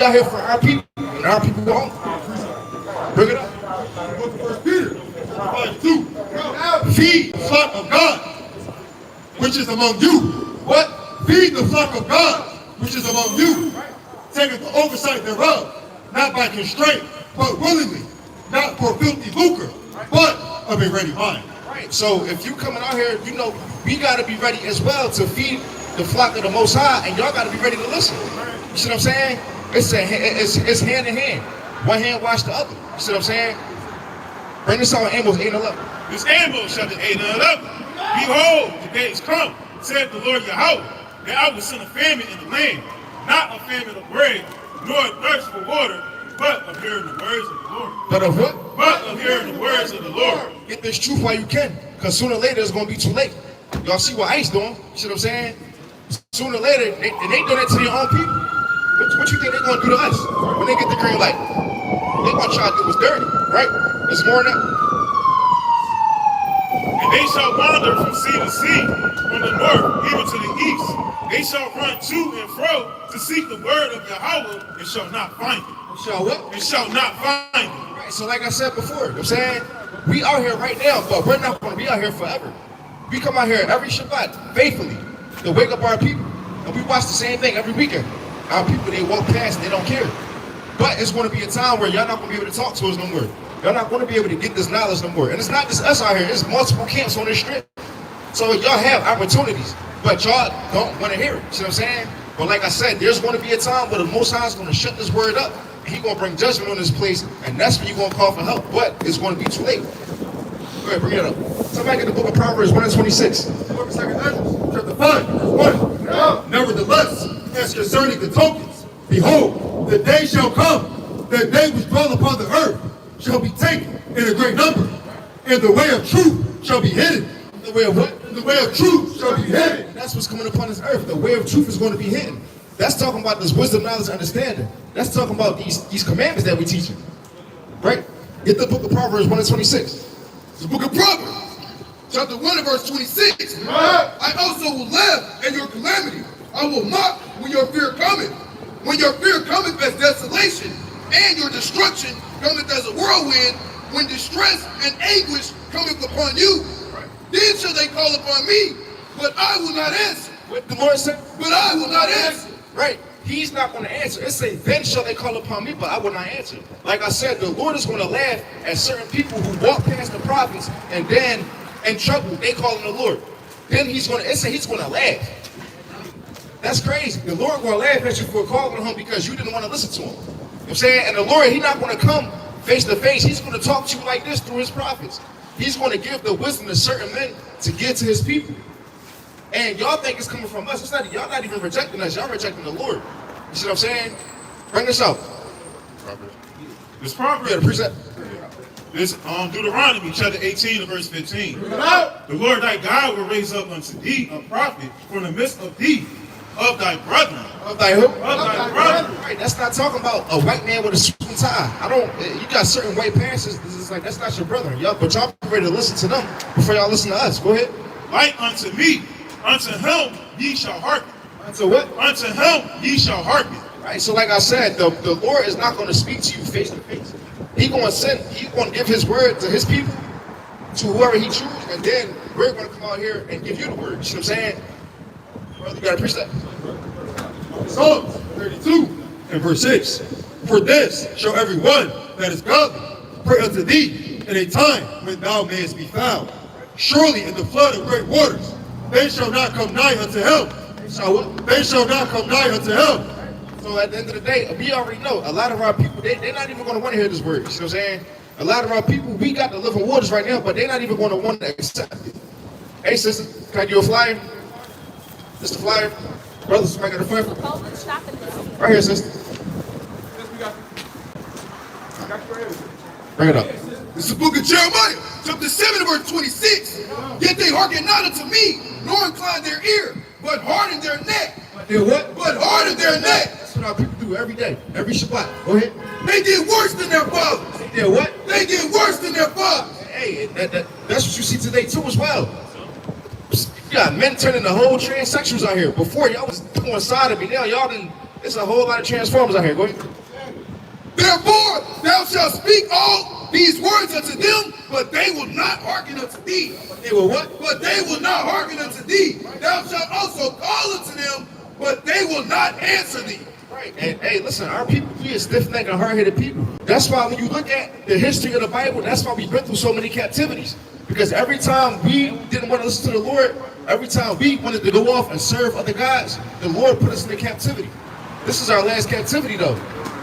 out here for our people, and our people go home. Bring it up. First Peter, 5:2. Feed the flock of God, which is among you. What? Feed the flock of God, which is among you. Taketh the oversight thereof, not by constraint, but willingly, not for filthy lucre, but of a ready mind. Right. So if you coming out here, you know, we got to be ready as well to feed the flock of the Most High, and y'all got to be ready to listen. You see what I'm saying? It's hand in hand. One hand wash the other. You see what I'm saying? Bring this out in Amos 8 and 11. This Amos chapter 8 and 11. Behold, the days come, said the Lord Yahweh, that I will send a famine in the land, not a famine of bread, nor a thirst for water, but of hearing the words of the Lord. But of what? But of hearing the words of the Lord. Get this truth while you can, because sooner or later it's going to be too late. Y'all see what ICE doing? You see what I'm saying? Sooner or later, they do that to their own people. What you think they're going to do to us when they get the green light? They going to try to do what's dirty, right? There's more than that. And they shall wander from sea to sea, from the north even to the east. They shall run to and fro to seek the word of Yahweh, and shall not find it. Shall what? And shall not find it. Right, so like I said before, you know what I'm saying? We out here right now, but we're not going to be out here forever. We come out here every Shabbat, faithfully, to wake up our people. And we watch the same thing every weekend. Our people, they walk past and they don't care. But it's going to be a time where y'all not going to be able to talk to us no more. Y'all not going to be able to get this knowledge no more. And it's not just us out here. There's multiple camps on this strip. So y'all have opportunities, but y'all don't want to hear it. See what I'm saying? But like I said, there's going to be a time where the Most High is going to shut this word up. And He's going to bring judgment on this place. And that's when you're going to call for help. But it's going to be too late. Go ahead, bring it up. Somebody get the book of Proverbs 1 and 26. Chapter 5, verse 1. Nevertheless, as concerning the tokens, behold, the day shall come, that they which dwell upon the earth shall be taken in a great number, and the way of truth shall be hidden. The way of what? The way of truth shall be hidden. That's what's coming upon this earth. The way of truth is going to be hidden. That's talking about this wisdom, knowledge, understanding. That's talking about these commandments that we're teaching. Right? Get the book of Proverbs 1 and 26. The book of Proverbs, chapter 1 and verse 26. I also will laugh at your calamity. I will mock when your fear cometh. When your fear cometh as desolation, and your destruction cometh as a whirlwind, when distress and anguish cometh upon you, then shall they call upon me, but I will not answer. What the Lord said? But I will not answer. Right. He's not going to answer. It says, then shall they call upon me, but I will not answer. Like I said, the Lord is going to laugh at certain people who walk past the prophets, and then in trouble, they call on the Lord. Then he's going to laugh. That's crazy. The Lord going to laugh at you for calling on him because you didn't want to listen to him. You know what I'm saying? And the Lord, he's not going to come face to face. He's going to talk to you like this through his prophets. He's going to give the wisdom to certain men to give to his people. And y'all think it's coming from us. It's not. Y'all not even rejecting us. Y'all rejecting the Lord. You see what I'm saying? Bring this out. This Proverbs. Yeah, the precept. This Deuteronomy chapter 18 and verse 15. The Lord thy God will raise up unto thee a prophet from the midst of thee, of thy brethren. Of thy who? Of thy brethren. Right, that's not talking about a white man with a suit and tie. You got certain white parents, it's like, that's not your brother. But y'all be ready to listen to them before y'all listen to us. Go ahead. Like unto me, unto him ye shall hearken. Unto what? Unto him ye shall hearken. Right, so like I said, the Lord is not going to speak to you face to face. He's going to give his word to his people, to whoever he chooses, and then we're going to come out here and give you the word. You see what I'm saying? Brother, you got to preach that. Psalms 32 and verse 6. For this shall every one that is godly pray unto thee in a time when thou mayest be found. Surely in the flood of great waters they shall not come nigh unto him. They shall not come nigh unto him. So at the end of the day, we already know a lot of our people, they're not even going to want to hear this word. You see what I'm saying? A lot of our people, we got the living waters right now, but they're not even going to want to accept it. Hey, sister, can I give you a flyer? This the flyer? Brothers, somebody got a flyer? Right here, sister. Bring it up. This is the book of Jeremiah, chapter 7, verse 26. Yet they hearken not unto me, nor incline their ear, but harden their neck. They what? But harden their neck. That's what our people do every day, every Shabbat. Go ahead. They get worse than their fathers. They did what? They get worse than their fathers. Hey, that's what you see today too as well. You got men turning the whole transsexuals out here. Before y'all was doing sodomy, now y'all It's a whole lot of transformers out here. Go ahead. Therefore, thou shalt speak all these words unto them, but they will not hearken unto thee. They will what? But they will not hearken unto thee. Thou shalt also call unto them, but they will not answer thee. Right. And hey, listen, our people, we are stiff-necked and hard-headed people. That's why when you look at the history of the Bible, that's why we've been through so many captivities. Because every time we didn't want to listen to the Lord, every time we wanted to go off and serve other gods, the Lord put us into captivity. This is our last captivity though.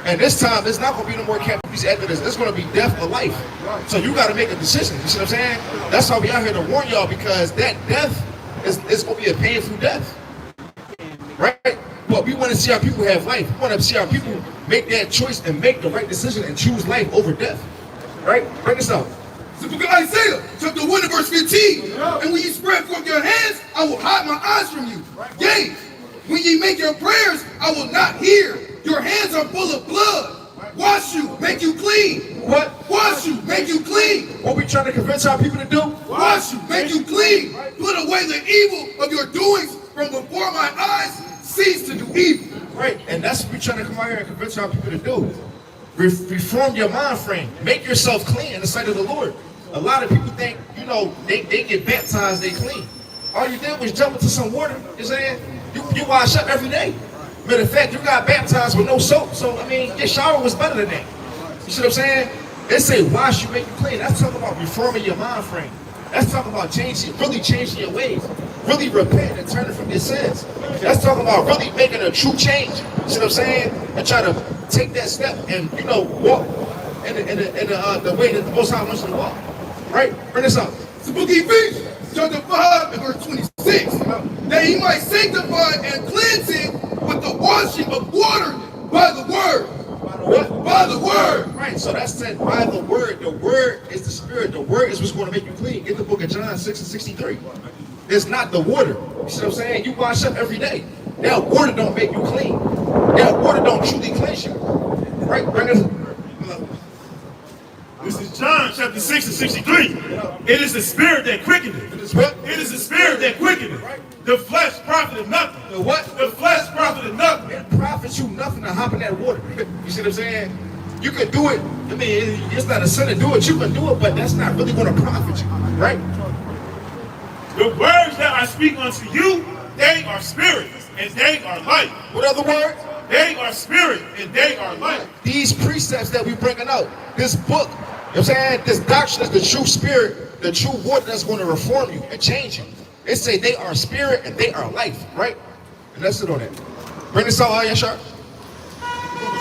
And this time, there's not going to be no more captivities after this. It's going to be death or life. So you got to make a decision. You see what I'm saying? That's why we out here to warn y'all, because that death is going to be a painful death. Right? But we want to see our people have life. We want to see our people make that choice and make the right decision and choose life over death. Right? Bring this out. The book of Isaiah, chapter 1 and verse 15. And when you spread forth your hands, I will hide my eyes from you. Yea, when ye make your prayers, I will not hear. Your hands are full of blood. Wash you, make you clean. What? Wash you, make you clean. What we trying to convince our people to do? Wash you, make you clean. Put away the evil of your doings from before my eyes. Cease to do evil. Right, and that's what we're trying to come out here and convince our people to do. Reform your mind frame. Make yourself clean in the sight of the Lord. A lot of people think, you know, they get baptized, they clean. All you did was jump into some water. You know what I'm saying? You wash up every day. Matter of fact, you got baptized with no soap. So, I mean, your shower was better than that. You see what I'm saying? They say wash you, make you clean. That's talking about reforming your mind frame. That's talking about really changing your ways. Really repent and turning from your sins. That's talking about really making a true change. You see what I'm saying? And try to take that step and, you know, walk in the way that the Most High wants you to walk. Right? Bring this up. It's the book of Ephesians, chapter 5 and verse 26. That he might sanctify and cleanse it with the washing of water by the word. What? By the word. Right, so that's said by the word. The word is the spirit. The word is what's going to make you clean. Get the book of John 6 and 63. It's not the water. You see what I'm saying? You wash up every day. That water don't make you clean. That water don't truly cleanse you. Right? Bring us. This is John chapter 6 and 63. It is the spirit that quickeneth. It is what? It is the spirit that quickeneth. The flesh profiteth nothing. The what? The flesh profiteth nothing. It profits you nothing to hop in that water. You see what I'm saying? You can do it. I mean, it's not a sin to do it. You can do it, but that's not really going to profit you. Right? The words that I speak unto you, they are spirit and they are life. What other words? They are spirit and they are life. These precepts that we bringing out, this book, you know what I'm saying? This doctrine is the true spirit, the true water that's going to reform you and change you. It say they are spirit and they are life, right? And that's it on that. Bring this out, Yashar.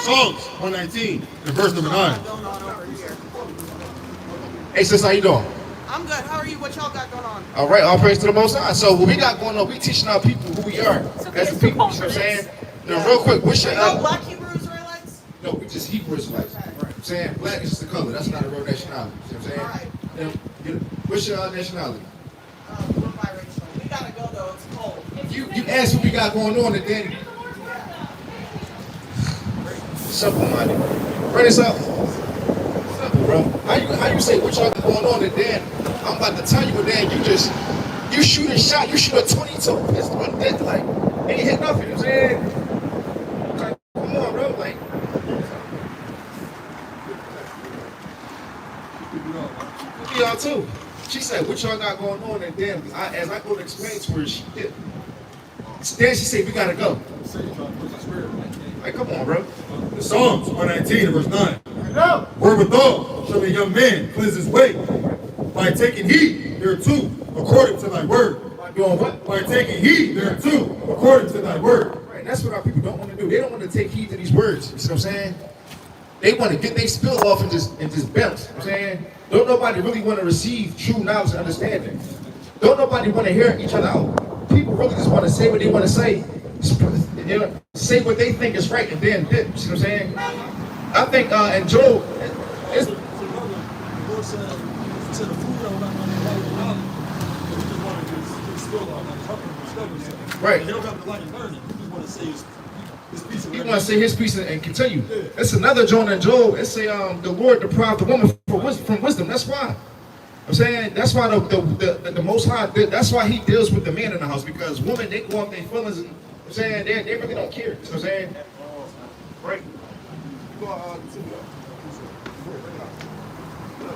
Psalms 119 and verse number 9. Hey, sis, how you doing? I'm good. How are you? What y'all got going on? All right, all praise to the Most High. So what we got going on, we teaching our people who we are as the people, you know what I'm saying? Now, real quick, what's your... Are you black Hebrew Israelites? No, we just Hebrew Israelites. Right. You know what I'm saying? Black is just the color. That's not a real nationality. You know what I'm saying? All right. Now, what's your nationality? We're biracial. We gotta go though. It's cold. You asked what we got going on, and then... Simple minded. Bring this up. Simple, bro. How you say what y'all got going on, and then I'm about to tell you, and then you shoot a shot, you shoot a 22 pistol, and then like, ain't hit nothing, you know what I'm saying? Like, come on, bro, like. Y'all too. She said, what y'all got going on, and then as I go to explain to her, she did. Then she said, we gotta go. Like, come on, bro. Psalms 119 and verse 9. Wherewithal shall a young man cleanse his way? By taking heed thereto, according to thy word. By doing what? By taking heed thereto, according to thy word. Right, that's what our people don't want to do. They don't want to take heed to these words. You see what I'm saying? They want to get their spill off and just bounce. You know what I'm saying? Don't nobody really want to receive true knowledge and understanding. Don't nobody want to hear each other out. People really just want to say what they want to say. You know, say what they think is right and then dip. You see what I'm saying? I think and Joel, it's right. They don't have the light of learning. You want to say his piece of He want to say his piece and continue. It's another Jonah and Joel. It's the Lord deprived the woman from wisdom. That's why. I'm saying that's why the Most High. That's why He deals with the man in the house, because women, they go off their feelings and I'm saying they really don't care. You know what I'm saying? Right. Go to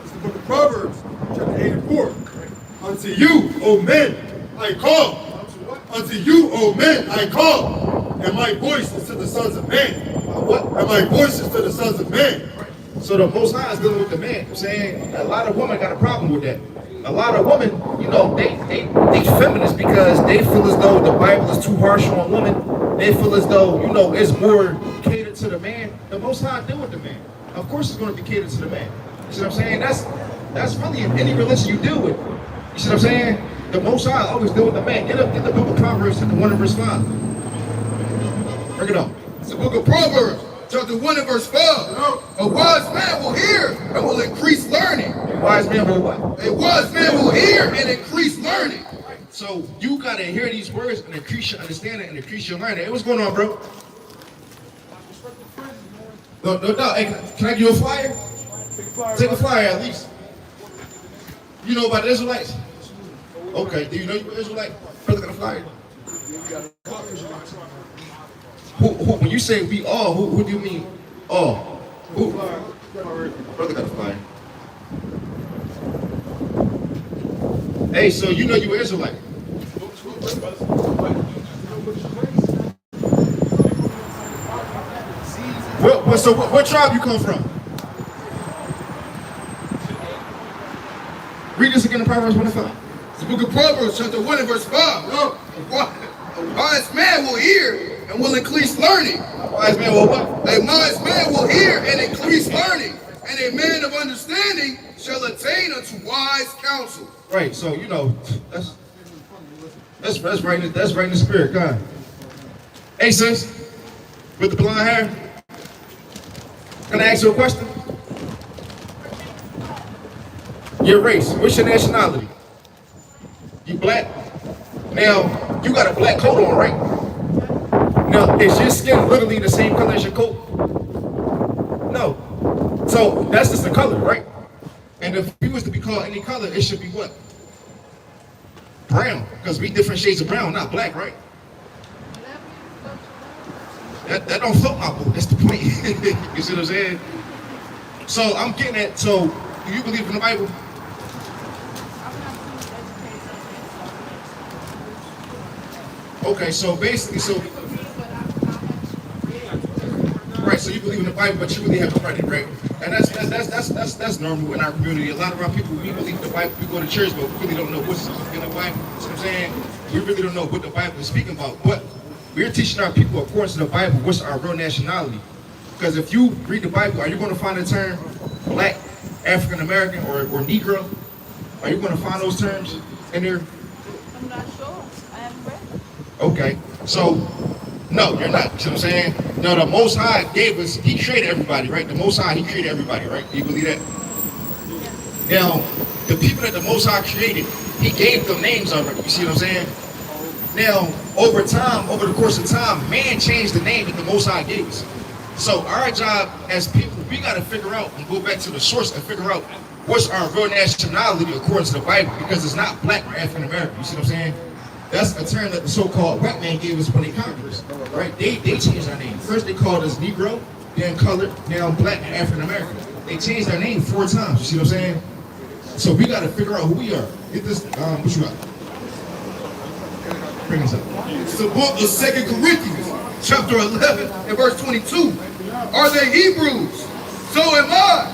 It's the book of Proverbs, chapter 8 and 4. Unto you, O men, I call. Unto you, O men, I call. And my voice is to the sons of men. what? And my voice is to the sons of men. So the Most High is dealing with the man. I'm saying a lot of women got a problem with that. A lot of women, you know, they feminists because they feel as though the Bible is too harsh on women. They feel as though, you know, it's more catered to the man. The Most High deal with the man. Of course it's going to be catered to the man. You see what I'm saying? That's really in any religion you deal with. You see what I'm saying? The Most High always deal with the man. Get the book of Proverbs, chapter 1 and verse 5. Bring it up. It's the book of Proverbs, chapter 1 and verse 5. A wise man will hear and will increase learning. A wise man will what? A wise man will hear and increase learning. So you gotta hear these words and increase your understanding and increase your learning. Hey, what's going on, bro? No. Hey, can I give you a flyer? Take a flyer at least. You know about the Israelites? Okay. Do you know you're Israelite? Brother, got a flyer. Who, when you say we all, who do you mean all? Who? Brother got a flyer. Hey, so you know you were Israelite. What tribe you come from? Read this again in Proverbs 1 and 5. It's the book of Proverbs, chapter 1 and verse 5. A wise man will hear and will increase learning. A wise man will what? A wise man will hear and increase learning, and a man of understanding shall attain unto wise counsel. Right, so you know, that's right in the spirit, God. Hey sis, with the blonde hair, can I ask you a question? Your race, what's your nationality? You black? Now, you got a black coat on, right? Now, is your skin literally the same color as your coat? No. So that's just the color, right? And if you was to be called any color, it should be what? Brown, because we different shades of brown, not black, right? That don't float my boat. That's the point. You see what I'm saying? So I'm getting at. So do you believe in the Bible? Okay, so basically, right. So you believe in the Bible, but you really haven't read it, right? And that's normal in our community. A lot of our people, we believe in the Bible. We go to church, but we really don't know what's in the Bible. You see what I'm saying? We really don't know what the Bible is speaking about. But we're teaching our people, according to the Bible, what's our real nationality. Because if you read the Bible, are you going to find the term black, African American, or Negro? Are you going to find those terms in there? I'm not sure. I haven't read it. Okay, so no, you're not. You know what I'm saying? No, the Most High gave us, He created everybody, right? The Most High, He created everybody, right? Do you believe that? Now, the people that the Most High created, He gave them names already. You see what I'm saying? Now, over time, over the course of time, man changed the name that the Most High gave us. So our job as people, we got to figure out and go back to the source and figure out what's our real nationality according to the Bible, because it's not black or African American. You see what I'm saying? That's a term that the so-called white man gave us when they conquered us, right? They changed our name. First they called us Negro, then colored, now black and African American. They changed our name 4 times. You see what I'm saying? So we got to figure out who we are. Get this. What you got? Bring us up. It's the book of 2 Corinthians, chapter 11 and verse 22. Are they Hebrews? So am I.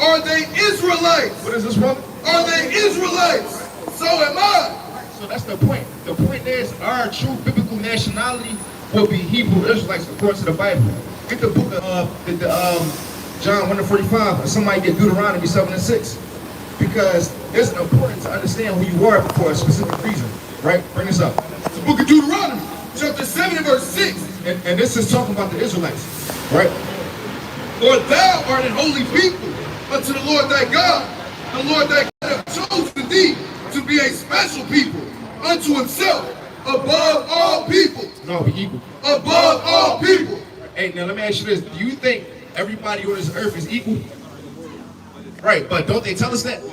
Are they Israelites? What is this one? Are they Israelites? So am I. So that's the point. The point is our true biblical nationality will be Hebrew Israelites according to the Bible. Get the book of John 1 and 45, and somebody get Deuteronomy 7 and 6. Because it's important to understand who you are for a specific reason. Right? Bring this up. It's the book of Deuteronomy, chapter 7 and verse 6. And this is talking about the Israelites. Right? For thou art an holy people unto the Lord thy God. The Lord thy God hath chosen thee to be a special people unto himself, above all people. No, be equal. Above all people. Hey, now let me ask you this. Do you think everybody on this earth is equal? Right, but don't they tell us that?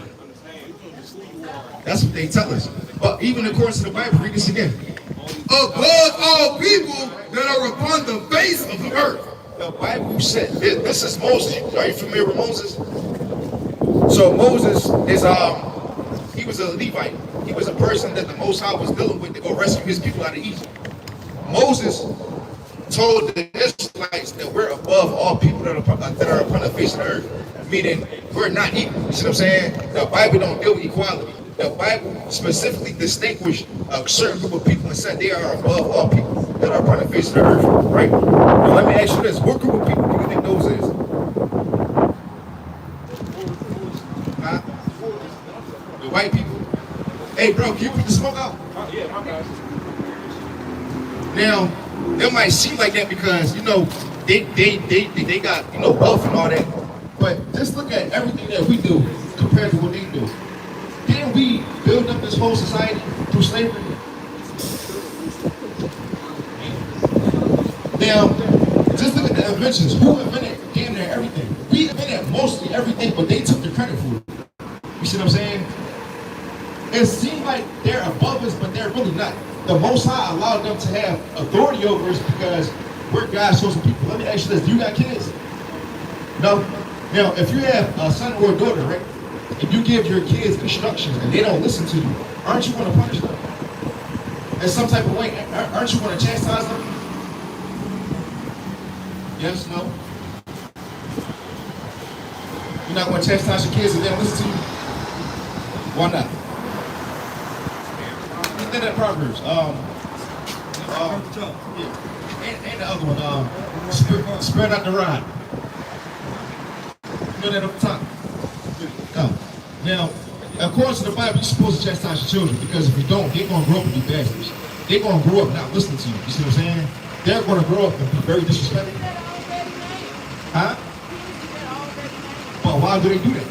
That's what they tell us. But even according to the Bible, read this again. Above all people that are upon the face of the earth. The Bible said, this is Moses. Are you familiar with Moses? So Moses is, he was a Levite. He was a person that the Most High was dealing with to go rescue his people out of Egypt. Moses told the Israelites that we're above all people that are upon the face of the earth, meaning we're not equal. You see what I'm saying? The Bible don't deal with equality. The Bible specifically distinguished a certain group of people and said they are above all people that are upon the face of the earth, right? Now let me ask you this: what group of people do you think those is? Huh? The white people. Hey, bro, can you put the smoke out? Yeah, my bad. Now, it might seem like that because, you know, they got, you know, wealth and all that. But just look at everything that we do compared to what they do. Didn't we build up this whole society through slavery? Now, just look at the inventions. Who invented damn near everything? We invented mostly everything, but they took the credit for it. You see what I'm saying? It seems like they're above us, but they're really not. The Most High allowed them to have authority over us because we're God's chosen people. Let me ask you this: do you got kids? No. Now, if you have a son or a daughter, right, and you give your kids instructions and they don't listen to you, aren't you going to punish them? In some type of way, aren't you going to chastise them? Yes, no? You're not going to chastise your kids if they don't listen to you? Why not? Look at that Proverbs. Yeah. And the other one, spread out the rod. You know that up top? Now, according to the Bible, you're supposed to chastise your children because if you don't, they're going to grow up and be bastards. They're going to grow up not listening to you. You see what I'm saying? They're going to grow up and be very disrespectful. Huh? Well, why do they do that?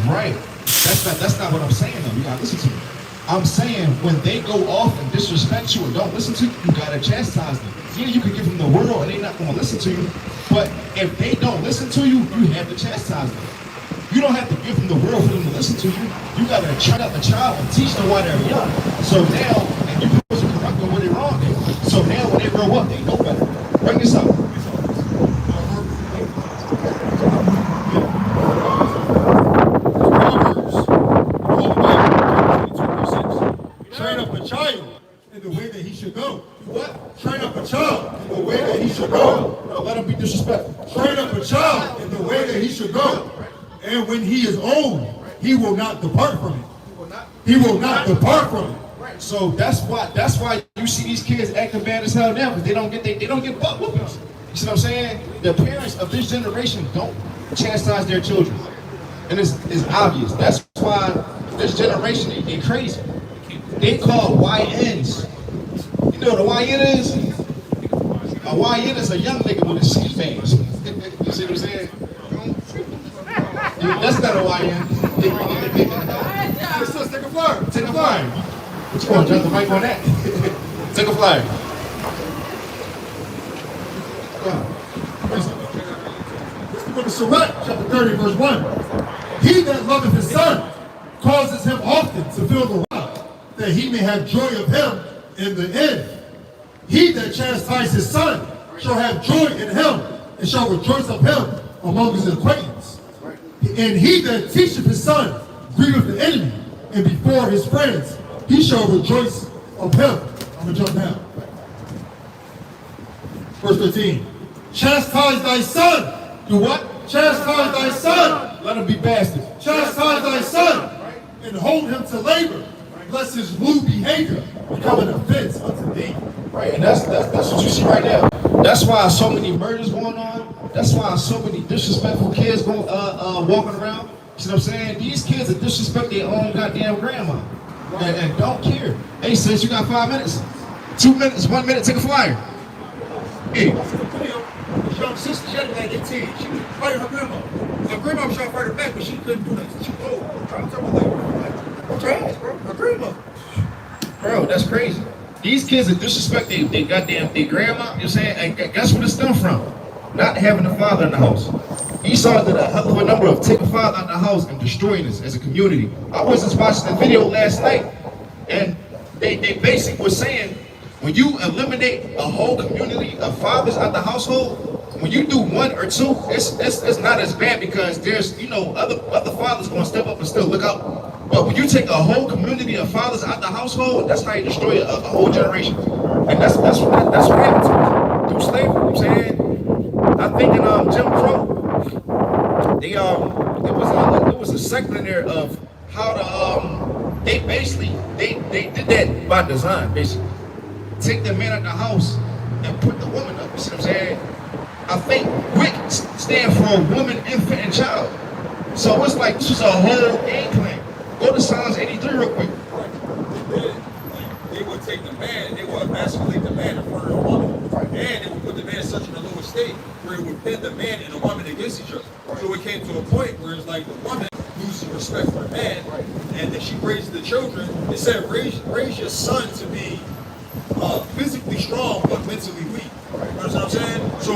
Right. That's not what I'm saying though. You gotta listen to me. I'm saying when they go off and disrespect you or don't listen to you, you gotta chastise them. Yeah, you can give them the world and they're not gonna listen to you. But if they don't listen to you, you have to chastise them. You don't have to give them the world for them to listen to you. You gotta train up a child and teach them while they're young. So now, and you're supposed to correct them when they're wrong. So now when they grow up, they know better. Bring this up. Train up a child in the way that he should go. What? Train up a child in the way that he should go. No, let him be disrespectful. Train up a child in the way that he should go. And when he is old, he will not depart from it. He will not depart from it. Right. So that's why you see these kids acting bad as hell now because they don't get butt whoopings. You see what I'm saying? The parents of this generation don't chastise their children, and it's obvious. That's why this generation they crazy. They call YNs. You know what a YN is? A YN is a young nigga with a ski mask. You see what I'm saying? That's not a YN. Let's take a flyer. Take a flyer. What you want to drop the mic on that? Take a flyer. Let's go to Sirach, chapter 30, verse 1. He that loveth his son causes him often to feel the wrath, that he may have joy of him in the end. He that chastises his son shall have joy in him, and shall rejoice of him among his acquaintance. And he that teacheth his son grieveth the enemy, and before his friends he shall rejoice of him. I'm going to jump down. Verse 15. Chastise thy son. Do what? Chastise thy son. Let him be bastard. Chastise thy son, and hold him to labor, lest his lewd behavior become an offense unto thee. Right, and that's what you see right now. That's why so many murders going on. That's why so many disrespectful kids going walking around. You see what I'm saying? These kids that disrespect their own goddamn grandma and don't care. Hey, sis, you got 5 minutes, 2 minutes, 1 minute, take a flyer. Hey. Young sister, she had like 18. She was fighting her grandma. Her grandma was trying to fight her back, but she couldn't do that. She was old. I'm trying to tell her, like, trash, bro. Her grandma. Bro, that's crazy. These kids that disrespect their goddamn grandma, you know what I'm saying? And guess where it stems from? Not having a father in the house. Esau did a hell of a number of taking father out of the house and destroying us as a community. I was just watching the video last night And they basically were saying, when you eliminate a whole community of fathers out the household, when you do one or two, it's not as bad because there's, other fathers going to step up and still look out. But when you take a whole community of fathers out the household, that's how you destroy a whole generation. And that's what happened to us through slavery. You know what I'm saying? I think in Jim Crow, it was a segment in there of how they did that by design, basically. Take the man out the house and put the woman up. You see what I'm saying? I think WIC stand for woman, infant, and child. So it's like this is a whole game plan. Go to Psalms 83 real quick. They would take the man, they would emasculate the man in front of the woman. And they would put the man such in a lower state where it would pit the man and the woman against each other. So it came to a point where it's like the woman loses respect for the man, and that she raises the children. It said, raise your son to be physically strong but mentally weak. You understand what I'm saying? So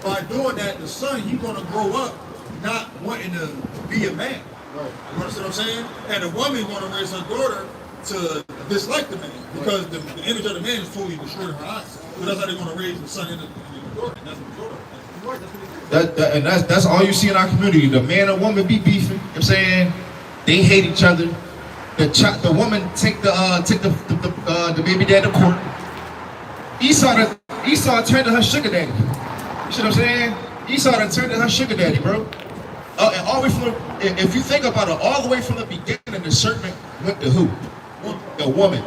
by doing that, the son, he's gonna grow up not wanting to be a man. You understand what I'm saying? And the woman gonna raise her daughter to dislike the man because the image of the man is totally destroyed in her eyes. So that's how they're gonna raise the son in the daughter. And that's what the daughter. And that's all you see in our community. The man and woman be beefing. You know what I'm saying? They hate each other. The woman take the baby dad to court. Esau turned to her sugar daddy. You see what I'm saying? Esau turned to her sugar daddy, bro. And all the way from if you think about it, all the way from the beginning, the serpent went to who? The woman.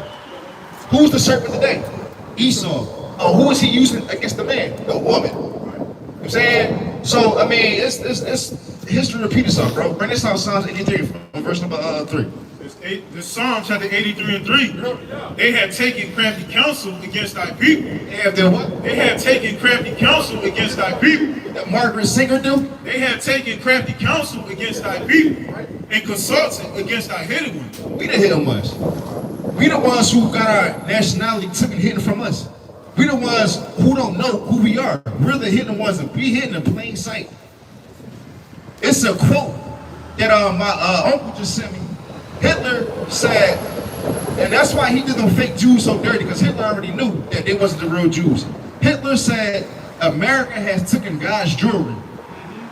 Who's the serpent today? Esau. Who is he using against the man? The woman. You know what I'm saying? So I mean, it's history repeat itself, bro. Bring this out, Psalms 83 from verse number 3. The Psalm chapter 83 and 3. They had taken crafty counsel against thy people. They have done what? They had taken crafty counsel against thy people. That Margaret Singer do? They had taken crafty counsel against thy people and consulted against thy hidden ones. We the hidden ones. We the ones who got our nationality taken hidden from us. We the ones who don't know who we are. We're the hidden ones that be hidden in plain sight. It's a quote that my uncle just sent me. Hitler said, and that's why he did them fake Jews so dirty, because Hitler already knew that they wasn't the real Jews. Hitler said, America has taken God's jewelry.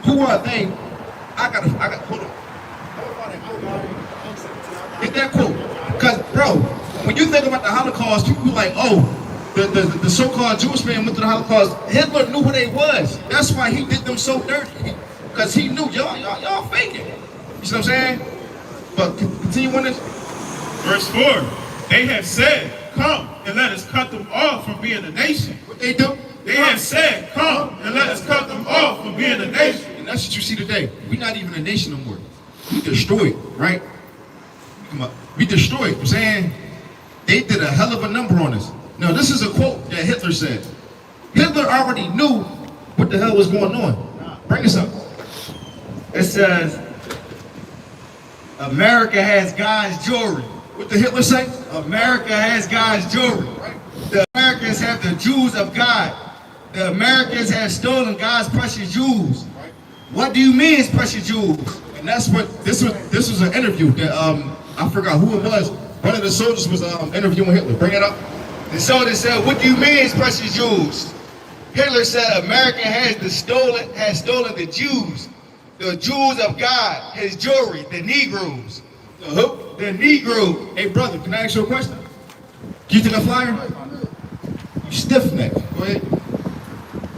Who are they? Hold on. Get that quote. Because, bro, when you think about the Holocaust, people be like, oh, the so-called Jewish man went to the Holocaust. Hitler knew who they was. That's why he did them so dirty. Because he knew y'all faking. You see what I'm saying? But continue on this. Verse 4. They have said, come and let us cut them off from being a nation. What they do? They have said, come and let us cut them off from being a nation. And that's what you see today. We're not even a nation no more. We destroyed, right? Come on. We destroyed. You know what I'm saying? They did a hell of a number on us. Now, this is a quote that Hitler said. Hitler already knew what the hell was going on. Bring this up. It says, America has God's jewelry. What did Hitler say? America has God's jewelry. The Americans have the jewels of God. The Americans have stolen God's precious jewels. What do you mean it's precious jewels? And that's what, this was an interview that, I forgot who it was. One of the soldiers was interviewing Hitler. Bring it up. The soldier said, what do you mean it's precious jewels? Hitler said America has stolen the Jews. The jewels of God, his jewelry, the Negroes. The who? The Negro. Hey, brother, can I ask you a question? Can you take a flyer? You stiff-necked. Go ahead.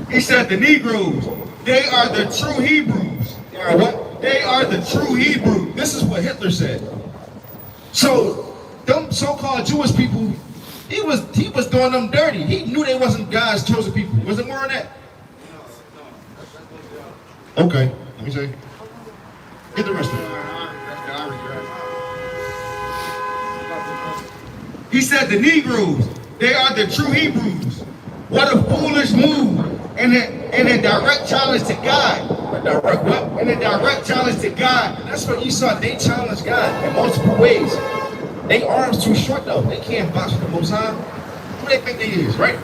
He said the Negroes, they are the true Hebrews. They are what? They are the true Hebrews. This is what Hitler said. So, them so-called Jewish people, he was doing them dirty. He knew they wasn't God's chosen people. Was it more on that? Okay, let me see. Get the rest of it. He said the Negroes, they are the true Hebrews. What a foolish move and a direct challenge to God. A direct what? And a direct challenge to God. That's what Esau, they challenged God in multiple ways. They arms too short though. They can't box with the Most High. Who they think they is, right?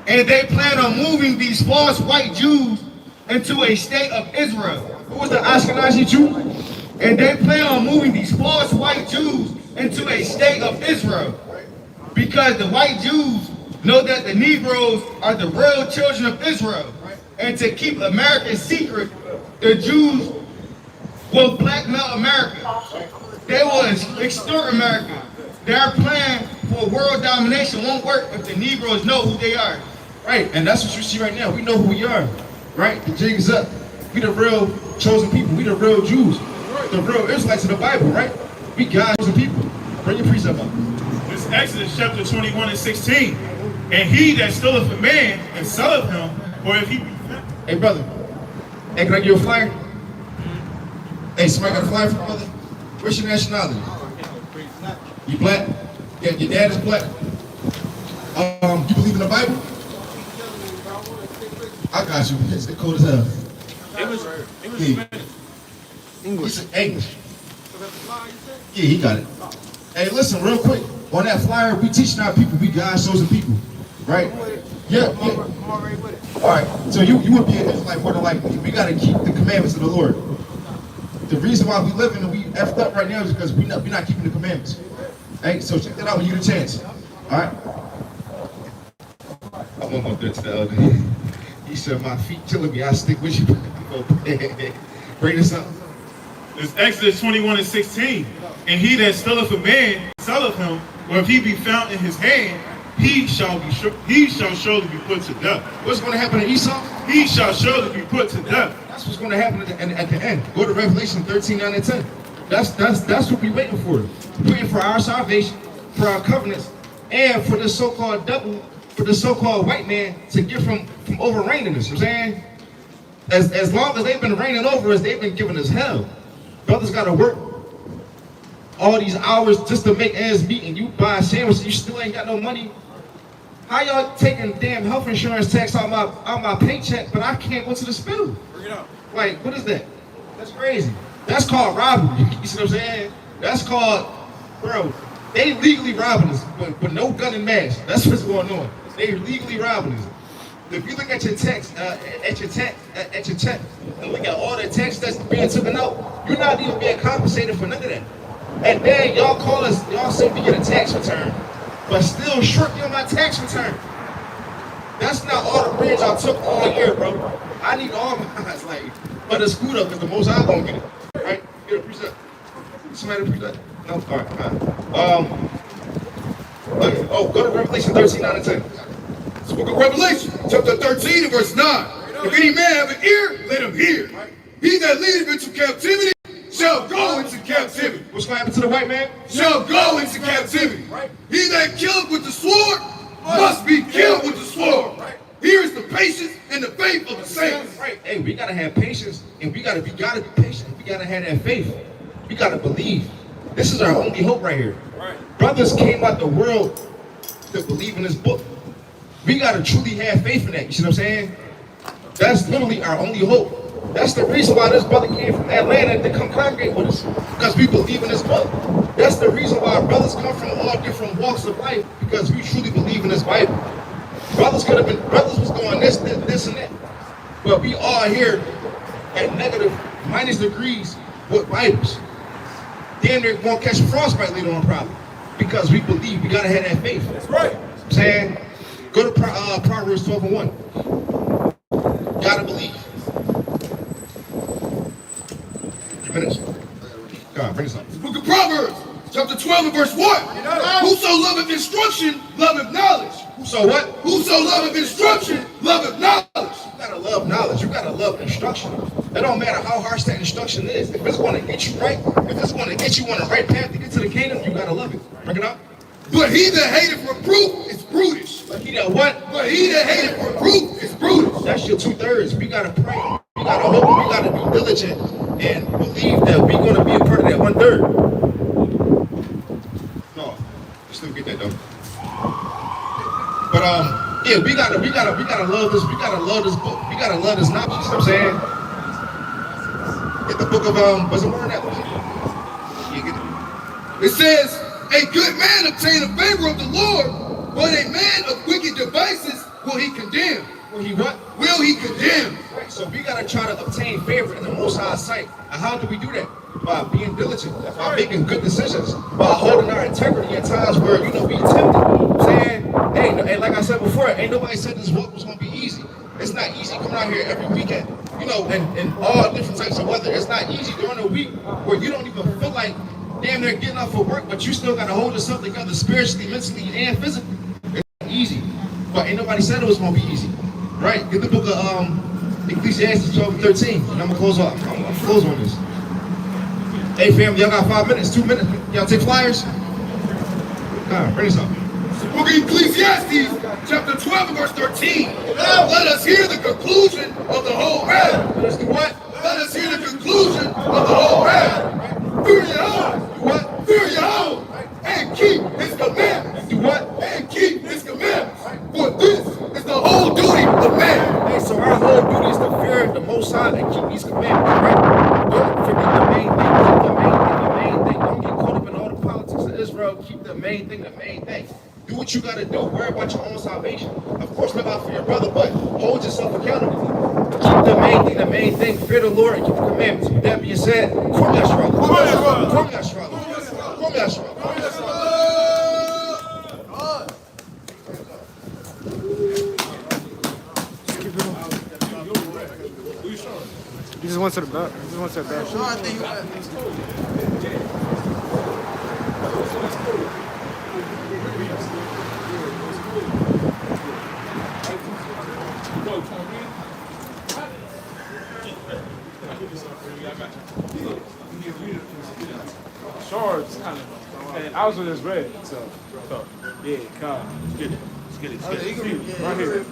And they plan on moving these false white Jews into a state of Israel. Who was the Ashkenazi Jew? And they plan on moving these false white Jews into a state of Israel. Because the white Jews know that the Negroes are the real children of Israel. And to keep America secret, the Jews will blackmail America. They will extort America. Their plan for world domination won't work if the Negroes know who they are. Right, and that's what you see right now. We know who we are, right? The jig is up. We the real chosen people. We the real Jews. The real Israelites of the Bible, right? We God's chosen people. Bring your precept up. This Exodus chapter 21 and 16. And he that stealeth a man and selleth him, or if he be found. Hey, brother. Hey, can I give you a flyer? Hey, somebody got a flyer for me, brother? What's your nationality? You black? Yeah, your dad is black. You believe in the Bible? I got you. It's cold as hell. English. English. Yeah, he got it. Hey, listen, real quick. On that flyer, we teaching our people, we God's chosen people, right? Yeah. I'm already with it. All right. So you would be an Israelite more than likely. We got to keep the commandments of the Lord. The reason why we living and we effed up right now is because we're not keeping the commandments. Hey, so check that out when you get a chance. All right. I won't go there to the elder. He said, my feet killing me. I stick with you. Bring this up. It's Exodus 21 and 16. And he that stealeth a man, selleth him, or if he be found in his hand, he shall surely be put to death. What's going to happen to Esau? He shall surely be put to death. That's what's going to happen at the end. Go to Revelation 13, 9 and 10. That's what we're waiting for. We're waiting for our salvation, for our covenants, and for the so-called for the so-called white man to get from overreigning us. You know what I'm saying? As long as they've been reigning over us, they've been giving us hell. Brothers got to work all these hours just to make ends meet, and you buy a sandwich and you still ain't got no money. How y'all taking damn health insurance tax out my paycheck, but I can't go to the hospital? Bring it up. Like, what is that? That's crazy. That's called robbery. You see what I'm saying? That's called, bro, they legally robbing us, but no gun and mask. That's what's going on. They legally robbing us. If you look at your text, at your check, and look at all the tax that's being taken out, you're not even being compensated for none of that. And then y'all call us, y'all say we get a tax return, but still short me on my tax return. That's not all the bread y'all took all year, bro. I need all mine, like, but the scoot up, because the most I'm gonna get it. Right? Get a preset. Somebody preset? No? All right. Go to Revelation 13, 9 and 10. It's the book of Revelation, chapter 13 and verse 9. If any man have an ear, let him hear. He that leadeth into captivity shall go into captivity. What's going to happen to the white man? Shall go into captivity. He that killeth with the sword must be killed with the sword. Here is the patience and the faith of the saints. Right. Hey, we gotta have patience, and we gotta be patient. We gotta have that faith. We gotta believe. This is our only hope right here. Brothers came out the world to believe in this book. We gotta truly have faith in that. You see what I'm saying? That's literally our only hope. That's the reason why this brother came from Atlanta to come congregate with us, because we believe in this book. That's the reason why brothers come from all different walks of life, because we truly believe in this Bible. Brothers was going this, and that. But we all here at negative minus degrees with Bibles. Damn near gonna catch a frostbite later on probably. Because we believe, we gotta have that faith. That's right. I'm saying, go to Proverbs 12 and 1. Gotta believe. 3 minutes. Come on, bring us up. The book of Proverbs, chapter 12 and verse 1. Whoso loveth instruction, loveth knowledge. So what? Whoso loveth instruction, loveth knowledge. You gotta love knowledge. You gotta love instruction. It don't matter how harsh that instruction is. If it's gonna get you right, if it's gonna get you on the right path to get to the kingdom, you gotta love it. Bring it up. But he that hateth reproof is brutish. But he that what? But he that hateth reproof is brutish. That's your 2/3. We gotta pray. We gotta hope. We gotta be diligent and believe that we're gonna be a part of that 1/3. No, you still get that though. But yeah, we gotta love this. We gotta love this book. We gotta love this knowledge. You see what I'm saying? Get the book of what's the word that was? Yeah, get it. It says, a good man obtaineth favor of the Lord, but a man of wicked devices will he condemn. Will he what? Will he condemn? Right. So we gotta try to obtain favor in the Most High's sight. And how do we do that? By being anointing, by making good decisions, by holding our integrity in times where, we tempted. You know what I'm saying? Hey, like I said before, ain't nobody said this walk was gonna be easy. It's not easy coming out here every weekend, in all different types of weather. It's not easy during a week where you don't even feel like damn near getting up for work, but you still gotta hold yourself together spiritually, mentally, and physically. It's not easy, but ain't nobody said it was gonna be easy, right? Get the book of Ecclesiastes 12:13, and I'm gonna close off. I'm gonna close on this. Hey family, y'all got 5 minutes, 2 minutes. Y'all take flyers? Bring this up. Book of Ecclesiastes, chapter 12 and verse 13. Now let us hear the conclusion of the whole matter. Let us do what? Let us hear the conclusion of the whole matter. Fear Yahweh. Do what? Fear Yahweh. And keep his commandments. Do what? And keep his commandments. For this is the whole duty of man. Hey, so our whole duty is to fear the Most High and keep these commandments, right? Don't forget the main thing. Keep the main thing, the main thing. Don't get caught up in all the politics of Israel. Keep the main thing, the main thing. Do what you gotta do. Worry about your own salvation. Of course, look out for your brother, but hold yourself accountable. Keep the main thing, the main thing. Fear the Lord and keep the commandments. With that being said, come Yashra. Come Yashra. Come Yashra. He just went to the back. He just went to the back. Shards, kind of. And I was with his red, so yeah, come. Let's get it. Right here.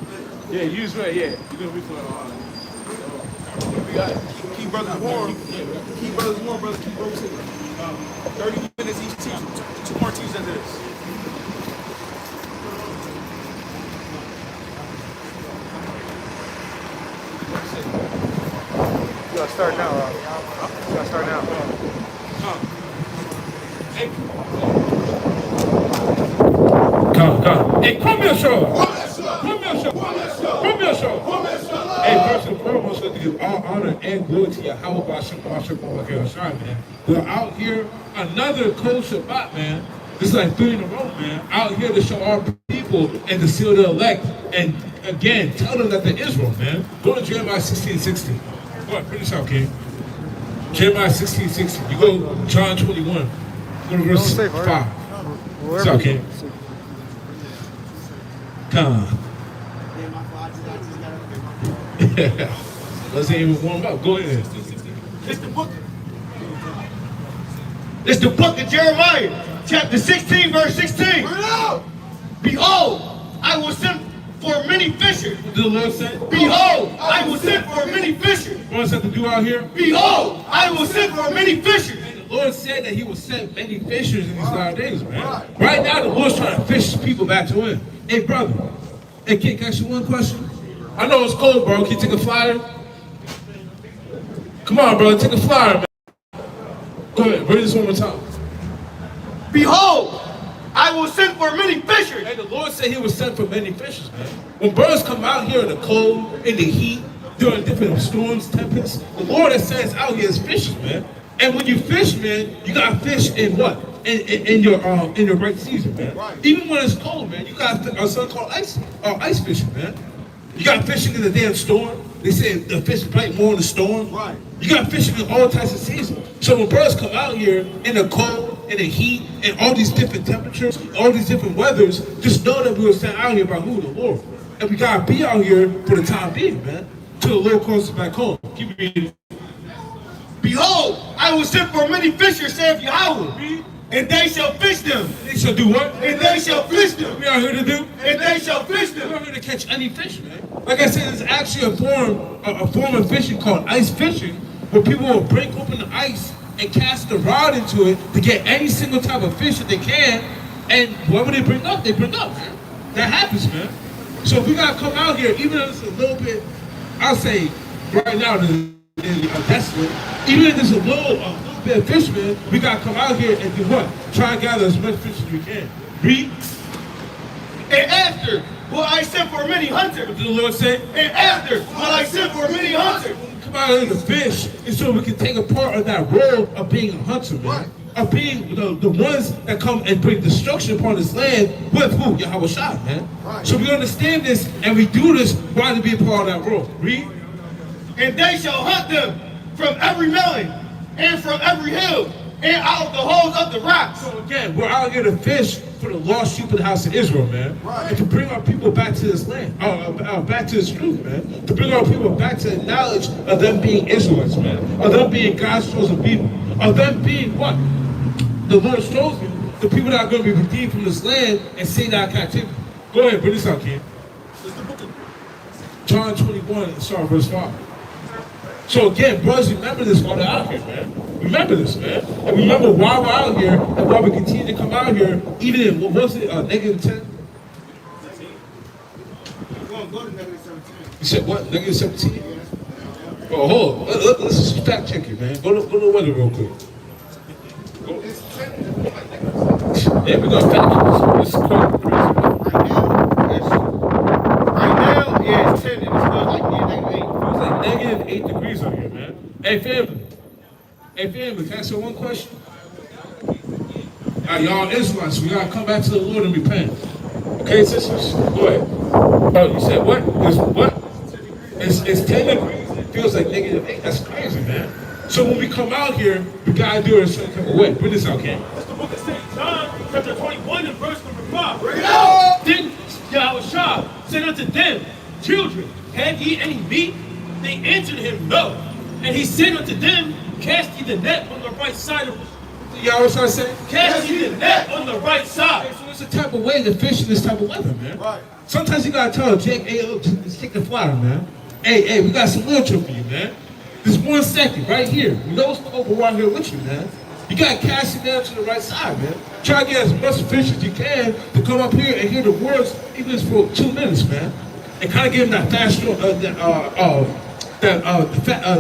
Yeah, use red, yeah. You're gonna be for We got keep brothers warm. Keep brothers warm, brothers. Keep rotating. 30 minutes each team. Two more teams after this. You gotta start now, Rob. You gotta start now. Come. Hey, come here, show. Hey, first and foremost, let's give all honor and glory to Yahweh man. We're out here, another cold Shabbat, man. This is like 3 in a row, man. Out here to show our people and to seal the elect. And again, tell them that they're Israel, man. Go to Jeremiah 16:60. Go ahead, finish out, King. Jeremiah 16:60. You go John 21. Go to verse 5. It's out, King. Come on. Let's even warm up. Go ahead. It's the book of Jeremiah, chapter 16, verse 16. Behold, I will send for many fishers. What did the Lord say? Behold, I will send for many fishers. What does that have to do out here? Behold, I will send for many fishers. The Lord said that he will send many fishers in these latter days, man. Right now, the Lord's trying to fish people back to him. Hey, brother. Hey, can I ask you one question? I know it's cold, bro. Can you take a flyer? Come on, brother. Take a flyer, man. Go ahead. Read this one more time. Behold, I will send for many fishers. Hey, the Lord said he will send for many fishers, man. When birds come out here in the cold, in the heat, during different storms, tempests, the Lord that sends out here is fishers, man. And when you fish, man, you gotta fish in what? In your right season, man. Right. Even when it's cold, man, you got a something called ice fishing, man. You got fishing in the damn storm. They say the fish bite more in the storm. Right. You got fishing in all types of seasons. So when birds come out here in the cold, in the heat, and all these different temperatures, all these different weathers, just know that we were sent out here by who? The Lord. And we gotta be out here for the time being, man. Till the Lord calls us back home. Keep reading. Behold, I will send for many fishers, saith Yahweh, and they shall fish them. They shall do what? And they shall fish them. We are here to do? And they shall fish them. We're not here to catch any fish, man. Like I said, there's actually a form of fishing called ice fishing, where people will break open the ice and cast the rod into it to get any single type of fish that they can, and whatever they bring up, man. That happens, man. So if we gotta come out here, even if it's a little bit, I'll say right now, desolate, even if there's a little bit of fish, man, we gotta come out here and do what? Try and gather as much fish as we can. Read. And after will I send for many hunters. What did the Lord say? And after will I send for many hunters. come out here to fish is so we can take a part of that role of being a hunter, man. Of being the ones that come and bring destruction upon this land with who? Yahweh Shai, man. So we understand this and we do this while to be a part of that role. Read. And they shall hunt them from every mountain and from every hill and out of the holes of the rocks. So again, we're out here to fish for the lost sheep of the house of Israel, man. And to bring our people back to this land, back to this truth, man. To bring our people back to the knowledge of them being Israelites, man. Of them being God's chosen people. Of them being what? The Lord's chosen, the people that are going to be redeemed from this land and saved out of captivity. Go ahead, bring this out, Ken. It's the book of John 21, start verse 5. So again, brothers, remember this while they're out here, man. Remember this, man. And remember why we're out here and why we continue to come out here, even in, what was it, negative 10? Go to negative 17. You said what, negative 17? Oh, hold on. Let's just fact check it, man. Go to the weather real quick. Go. Yeah, we're going to fact check this. This is quite crazy. Right now, yeah, it's 10 and it feels like negative 8. It's like negative 8 degrees out here, man. Hey, family. Can I ask you one question? Y'all Israelites, we gotta come back to the Lord and repent. Okay, sisters? Go ahead. Oh, you said what? It's what? It's 10 degrees. It feels like negative 8. That's crazy, man. So when we come out here, we gotta do it a certain kind of way. Bring this out, Ken. That's the book of St. John, chapter 21 and verse number 5. Bring it out! Then Yahweh Shai said unto them, Children, have ye any meat? They answered him, No. And he said unto them, Cast ye the net on the right side of Yahweh Shai said? Cast ye the net on the right side. So it's the type of way to fish in this type of weather, man. Right. Sometimes you gotta tell Jake, hey, look, just take the flyer, man. Hey, we got some literature for you, man. This 1 second, right here. You know what's over right here with you, man. You gotta cast it down to the right side, man. Try to get as much fish as you can to come up here and hear the words, even if it's for 2 minutes, man. And kind of give them that fast,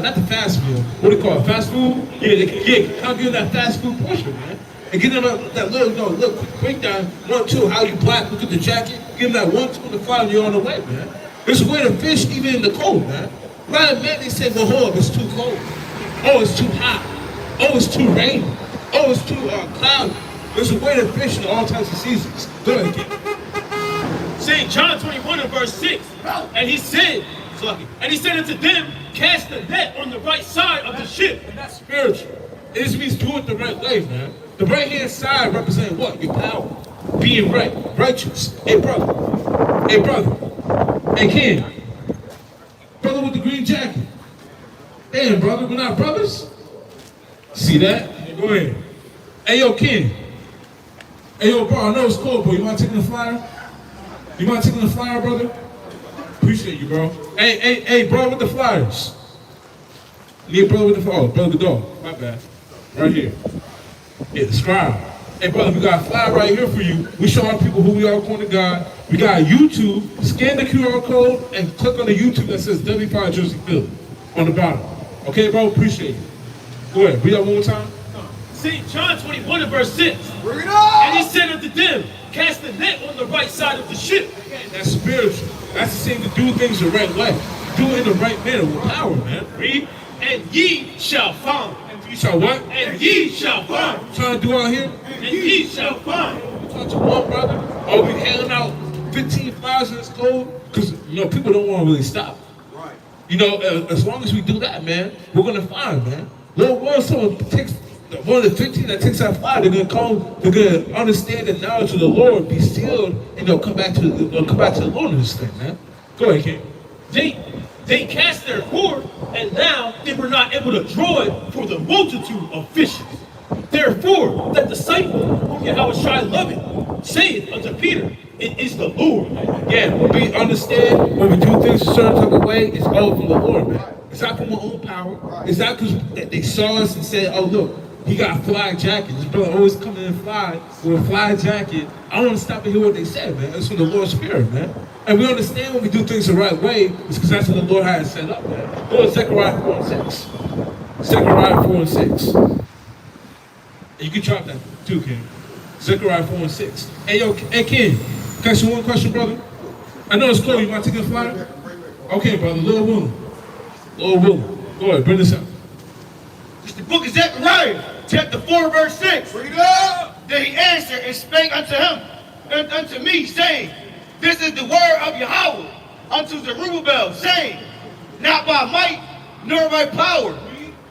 not the fast meal. What do you call it? Fast food? Yeah, kind of give them that fast food portion, man. And give them that little quick breakdown. 1, 2, how you black, look at the jacket. Give them that 1, 2 on the fly and you're on the way, man. There's a way to fish even in the cold, man. A lot of men, they say, well, hold up, it's too cold. Oh, it's too hot. Oh, it's too rainy. Oh, it's too cloudy. There's a way to fish in all types of seasons. Go ahead, kid. St. John 21 and verse 6. And he said unto them, Cast the net on the right side of the ship. And that's spiritual. It just means do it the right way, man. The right hand side represents what? Your power. Being right. Righteous. Hey, brother. Hey, Ken. Brother with the green jacket. Damn, brother, we're not brothers? See that? Go ahead. Hey, yo, Ken. Hey, yo, bro, I know it's cold, bro. You mind taking the flyer? You mind taking the flyer, brother? Appreciate you, bro. Hey, bro with the flyers. Need a brother with the flyer. Oh, brother with the dog. My bad. Right here. Yeah, the scribe. Hey, brother, we got a flyer right here for you. We show our people who we are according to God. We got YouTube. Scan the QR code and click on the YouTube that says WFI Jersey Philly on the bottom. Okay, bro? Appreciate it. Go ahead. Read that one more time. St. John 21 and verse 6. Bring it out! And he said unto them, Cast the net on the right side of the ship. That's spiritual. That's the same to do things the right way. Do it in the right manner with power, man. Read. And ye shall find. You shall what? And ye shall find. What you trying to do out here? And ye shall find. Talk to one brother. Are we handing out 15 flyers in this cold? Because, people don't want to really stop. Right. As long as we do that, man, we're going to find, man. Lord, once someone takes one of the 15 that takes that flyer, they're going to understand the knowledge of the Lord, be sealed, and they'll come back to the Lord in this thing, man. Go ahead, King. They cast their cord, and now they were not able to draw it for the multitude of fishes. Therefore, that disciple whom Yahweh Shai loveth, saith unto Peter, It is the Lord. Yeah, when we understand, when we do things a certain type of way, it's all from the Lord, man. It's not from our own power. It's not because they saw us and said, oh, look, he got a fly jacket. This brother always coming in fly with a fly jacket. I don't want to stop and hear what they said, man. It's from the Lord's Spirit, man. And we understand when we do things the right way, it's because that's what the Lord had set up, man. Go to Zechariah 4 and 6. Zechariah 4 and 6. And you can drop that too, King. Zechariah 4 and 6. Hey, King, can I ask you one question, brother? I know it's cold. You want to take a flyer? Okay, brother. Lord willing. Go ahead, bring this up. It's the book of Zechariah, chapter 4, verse 6. Bring it up. Then he answered and spake unto him, and unto me, saying, This is the word of Yahweh unto Zerubbabel, saying, Not by might, nor by power,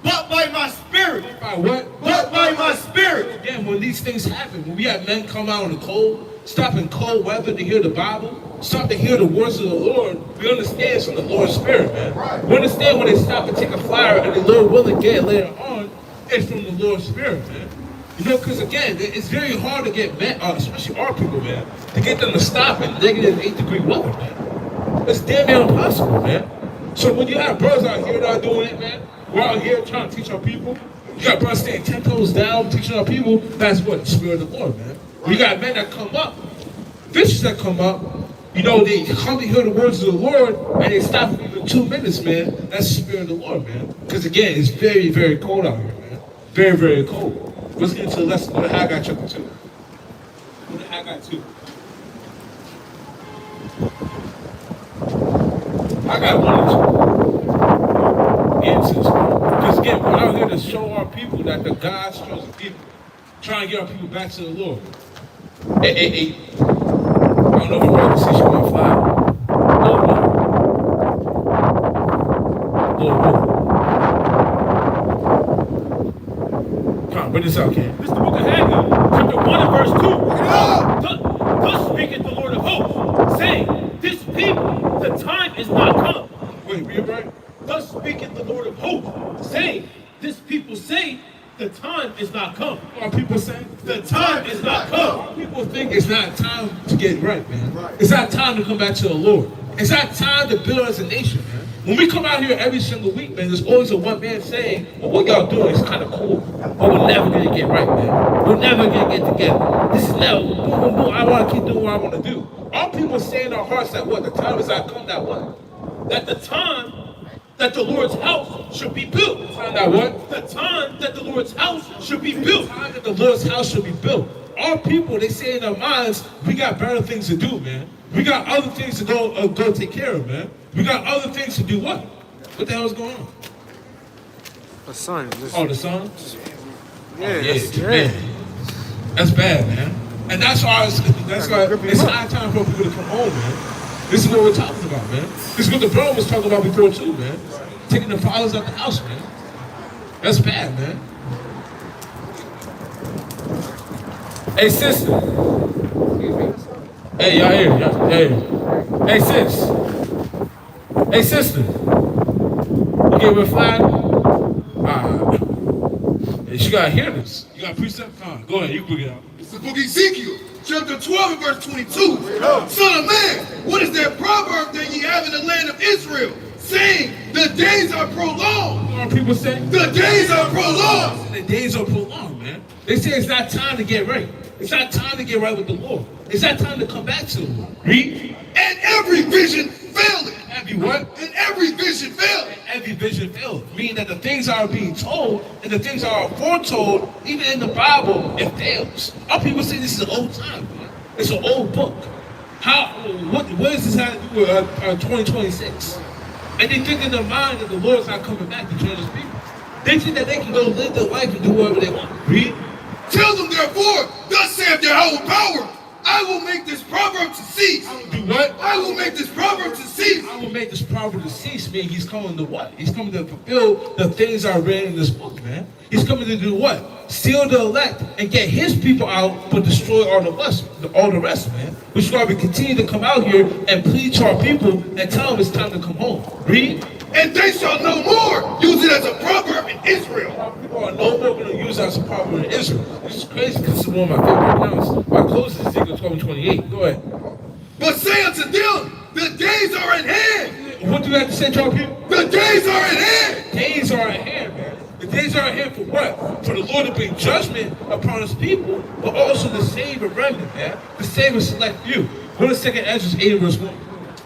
but by my spirit. By what? But by my spirit. Again, when these things happen, when we have men come out in the cold, stop in cold weather to hear the Bible, stop to hear the words of the Lord, we understand it's from the Lord's Spirit, man. We understand when they stop and take a flyer and the Lord will again later on, it's from the Lord's Spirit, man. You know, because again, it's very hard to get men, especially our people, man, to get them to stop in negative 8-degree weather, man. It's damn near impossible, man. So when you have brothers out here that are doing it, man, we're out here trying to teach our people. You got brothers staying 10 toes down, teaching our people. That's what? The Spirit of the Lord, man. We got men that come up, fishes that come up, you know, they come to hear the words of the Lord, and they stop for even 2 minutes, man. That's the Spirit of the Lord, man. Because again, it's very, very cold out here, man. Very, very cold. Let's get into the lesson. Go to Haggai chapter 2. Go to Haggai 2. I got 1 and 2 answers, man. Because again, we're out here to show our people that the God's chosen people, trying to get our people back to the Lord. Hey. I don't know if you're ready to see she might fly. Oh, no. Come on, bring this out, Ken. This is the book of Haggai, chapter 1 and verse 2. Bring it up. Thus speaketh the Lord of hosts, saying, This people, the time is not come. Wait, read it right? Thus speaketh the Lord of hosts, saying, This people say, the time is not come. Our people say, The time is not come. people think it's not time to get right, man. It's not time to come back to the Lord. It's not time to build as a nation, man. When we come out here every single week, man, there's always a one man saying, well, what y'all doing is kind of cool, but we're never going to get right, man. We're never going to get together. This is never, boom. I want to keep doing what I want to do. Our people say in our hearts that what? The time is not come, that what? That the time that the Lord's house should be built. Time that what? The time that the Lord's house should be built. The time that the Lord's house should be built. Our people, they say in their minds, we got better things to do, man. We got other things to go take care of, man. We got other things to do what? What the hell is going on? The sun. Oh, the sun? Yeah, Man. That's bad, man. And that's why it's high time for people to come home, man. This is what we're talking about, man. This is what the brother was talking about before too, man. Taking the fathers out the house, man. That's bad, man. Hey, sister. Hey, y'all here? Hey, sis. Hey, sister. Okay, we're fine. Hey, you gotta hear this. You got precept? Go ahead, you bring it out. It's the book of Ezekiel, chapter 12 and verse 22. Son of man, what is that proverb that ye have in the land of Israel, saying, the days are prolonged? What are people saying? The days are prolonged. The days are prolonged, man. They say it's not time to get right. It's not time to get right with the Lord. It's not time to come back to the Lord. Read. And every vision faileth. Every what? And every vision faileth. Every vision failed. Meaning that the things that are being told and the things that are foretold, even in the Bible, it fails. Our people say this is an old time, man. It's an old book. What does this have to do with 2026? And they think in their mind that the Lord's not coming back to judge his people. They think that they can go live their life and do whatever they want. Read. Tell them therefore, thus saith Yahweh power, I will make this proverb to cease. I will do what? I will make this proverb to cease. I will make this proverb to cease, meaning he's coming to what? He's coming to fulfill the things that are written in this book, man. He's coming to do what? Steal the elect and get his people out, but destroy all the rest, man. Which is why we continue to come out here and plead to our people and tell them it's time to come home. Read. And they shall no more use it as a proverb in Israel. People are no more going to use it as a proverb in Israel. This is crazy because it's one of my favorite accounts. My closest is Ezekiel 12:28. Go ahead. But say unto them, the days are at hand. What do you have to say to our people? The days are at hand. Days are at hand, man. The days are at hand for what? For the Lord to bring judgment upon his people, but also to save a remnant, man. To save a select few. Go to 2 Ezra 8 verse 1.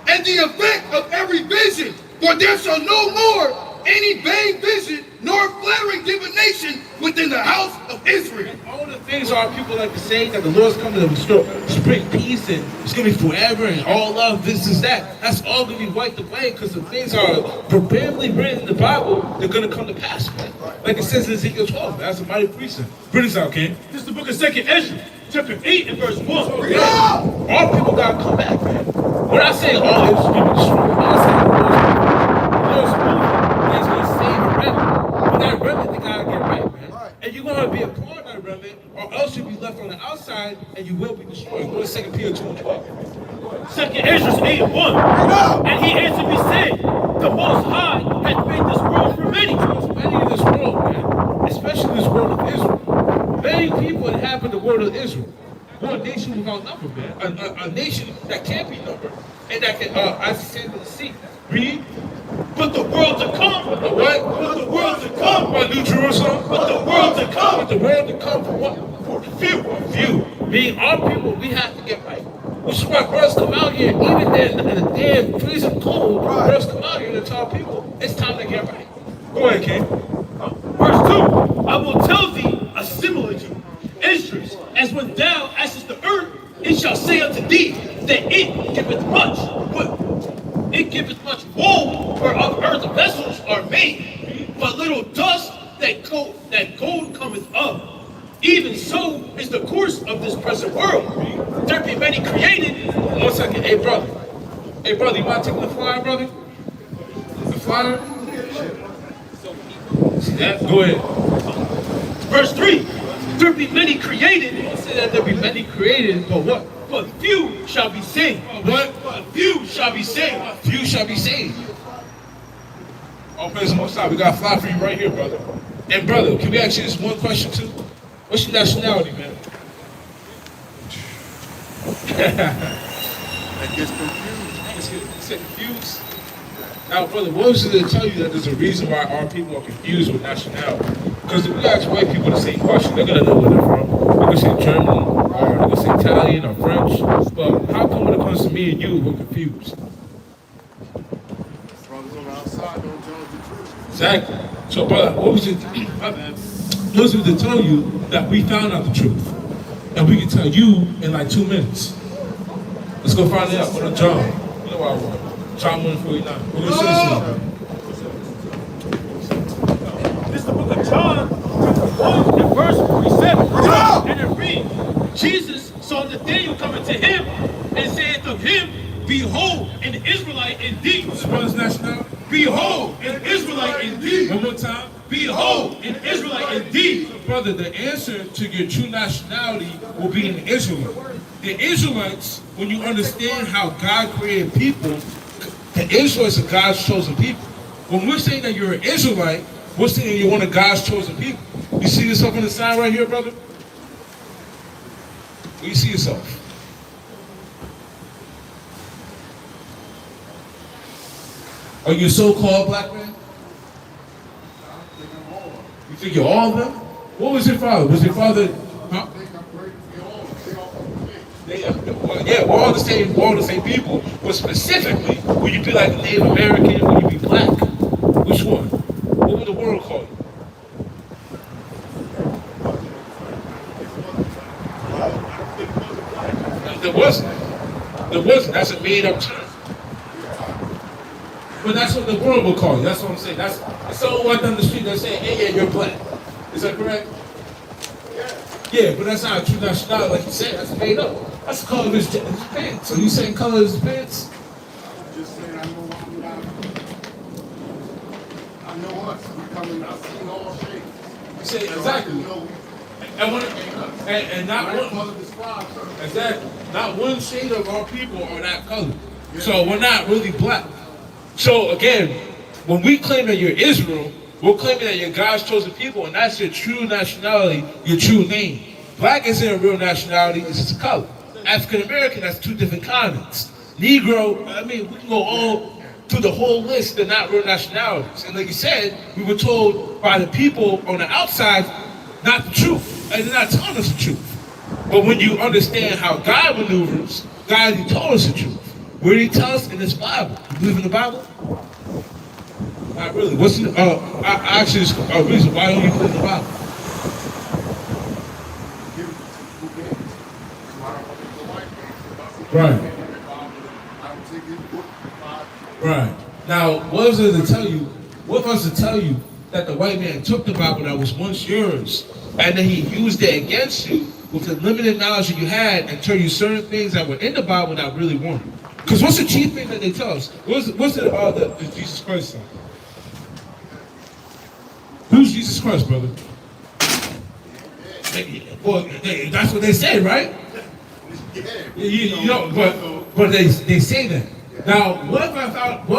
And the effect of every vision, for there shall no more any vain vision nor flattering divination within the house of Israel. All the things our people like to say that the Lord's coming to restore, bring peace, and it's going to be forever, and all love, this is that. That's all going to be wiped away because the things are preparedly written in the Bible, they're going to come to pass, man. Like it says in Ezekiel 12, man, that's a mighty precept. Bring this out, King. This is the book of 2nd Ezra, chapter 8 and verse 1. All people got to come back, man. When I say all, it's going to be destroyed. When I say the Lord's moving, He's going to save a remnant. But that remnant, they got to get right, man. And you're going to be a part of that remnant, or else you'll be left on the outside and you will be destroyed. Go to 2 Peter 2 and 12. 2nd Ezra 8 and 1. And he answered me, saying, the Most High hath made this world for many. There's many in this world, man, especially this world of Israel. Many people inhabit the world of Israel. We're a nation without number, man. A nation that can't be numbered and that can, as the sand of the sea. Read. But the world to come. But the what? But the world to come. By New Jerusalem. But the world to come. But the world to come for what? For the few. Meaning our people, we have to get right. Which is why brothers come out here, even in the damn freezing cold, brothers come out here and tell people, it's time to get right. Go ahead, King. Verse 2. I will tell thee a similitude. Esdras, as when thou askest the earth, it shall say unto thee that it giveth much. But it giveth much wool, whereof earth vessels are made, but little dust that gold cometh of. Even so is the course of this present world. There be many created. 1 second. Hey, brother. Hey, brother, you mind taking the flyer, brother? The flyer? See that? Go ahead. Verse 3. There be many created. Don't say that there be many created, but what? But few shall be saved. What? But few shall be saved. Few shall be saved. All praise the Most High. We got a fly for you right here, brother. And brother, can we ask you this one question too? What's your nationality, man? That gets confused. It's confused. Now, brother, what was it to tell you that there's a reason why our people are confused with nationality? Because if we ask white people the same question, they're gonna know where they're from. They're gonna say German, or they're gonna say Italian or French. But how come when it comes to me and you, we're confused? Brothers on the outside don't judge the truth. Exactly. So, brother, what was it to tell you that we found out the truth? And we can tell you in like 2 minutes. Let's go find it out. Go to John. You know where I want. John 1:49. We're gonna say This is the book of John, chapter 1 and verse 47. And it reads, Jesus saw Nathanael coming to him and saith of him, behold, an Israelite indeed. What's brother's nationality? Behold, an Israelite indeed. One more time. Behold, an Israelite indeed. Brother, the answer to your true nationality will be an Israelite. The Israelites, when you understand how God created people, the Israelites are God's chosen people. When we're saying that you're an Israelite, we're saying that you're one of God's chosen people. You see yourself on the sign right here, brother? Where you see yourself? Are you a so-called black man? You think you're all of them? What was your father? Was your father? Huh? Yeah, we're all the same. We're all the same people. But specifically, would you be like a Native American? Would you be black? Which one? What would the world call you? There wasn't. There wasn't. That's a made-up term. But that's what the world will call you. That's what I'm saying. That's someone walking down the street that's saying, hey, yeah, you're black. Is that correct? Yeah, but that's not a true nationality, like you said. That's made up. That's the color of his pants. So you saying color of his pants? I'm just saying I know what I'm about. I know us. We coming, I've seen all shades. You say exactly. You know, And not one. Exactly. Not one shade of our people are that color. So we're not really black. So again, when we claim that you're Israel, we're claiming that you're God's chosen people, and that's your true nationality, your true name. Black isn't a real nationality, it's just a color. African American, that's 2 different continents. Negro, I mean, we can go all through the whole list, they're not real nationalities. And like you said, we were told by the people on the outside not the truth, and they're not telling us the truth. But when you understand how God maneuvers, God, he told us the truth. Where did he tell us? In this Bible. You believe in the Bible? Not really. What's the, I actually, this reason why don't you put it in the Bible? Right. Right. Now, what was it to tell you? What if I was to tell you that the white man took the Bible that was once yours, and then he used it against you with the limited knowledge that you had, and tell you certain things that were in the Bible that really weren't? Because what's the chief thing that they tell us? What's the Jesus Christ son? Who's Jesus Christ, brother? Well, that's what they say, right? You know, but they say that. Now, what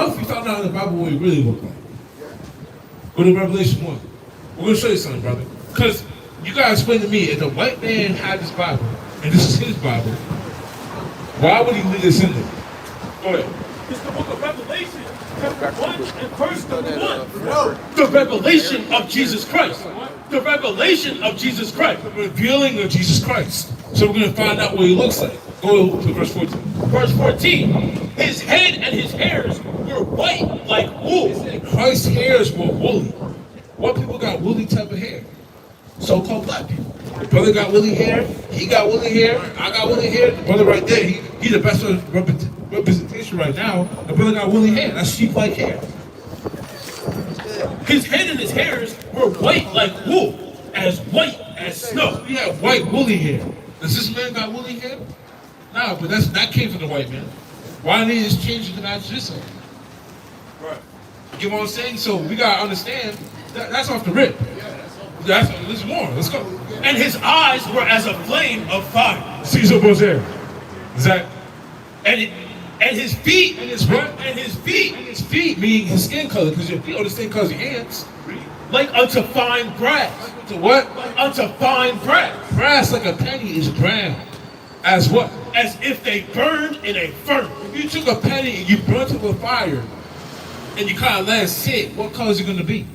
if we found out in the Bible what it really looked like? Go to Revelation 1. We're going to show you something, brother. Because you got to explain to me, if the white man had this Bible, and this is his Bible, why would he leave this in there? Go ahead. It's the book of Revelation, chapter 1 and verse number 1. The revelation of Jesus Christ. The revelation of Jesus Christ. The revealing of Jesus Christ. So we're going to find out what he looks like. Go to verse 14. Verse 14. His head and his hairs were white like wool. Christ's hairs were woolly. What people got woolly type of hair? So-called black people. The brother got woolly hair. He got woolly hair. I got woolly hair. The brother right there, he's the best representation right now. The brother got woolly hair. That's sheep-like hair. His head and his hairs were white like wool, as white as snow. He had white woolly hair. Does this man got woolly hair? No, but that came from the white man. Why didn't he just change it to match this one? Right. You know what I'm saying? So we gotta understand that's off the rip. There's more. Let's go. And his eyes were as a flame of fire. Caesar Borgia. Is that? And his feet. And his what? And his feet. And his feet meaning his skin color, because your feet are the same color as your hands. Like unto fine brass. Like unto what? Like unto fine brass. Brass like a penny is brown. As what? As if they burned in a furnace. If you took a penny and you burnt it with fire, and you kind of let it sit, what color is it going to be?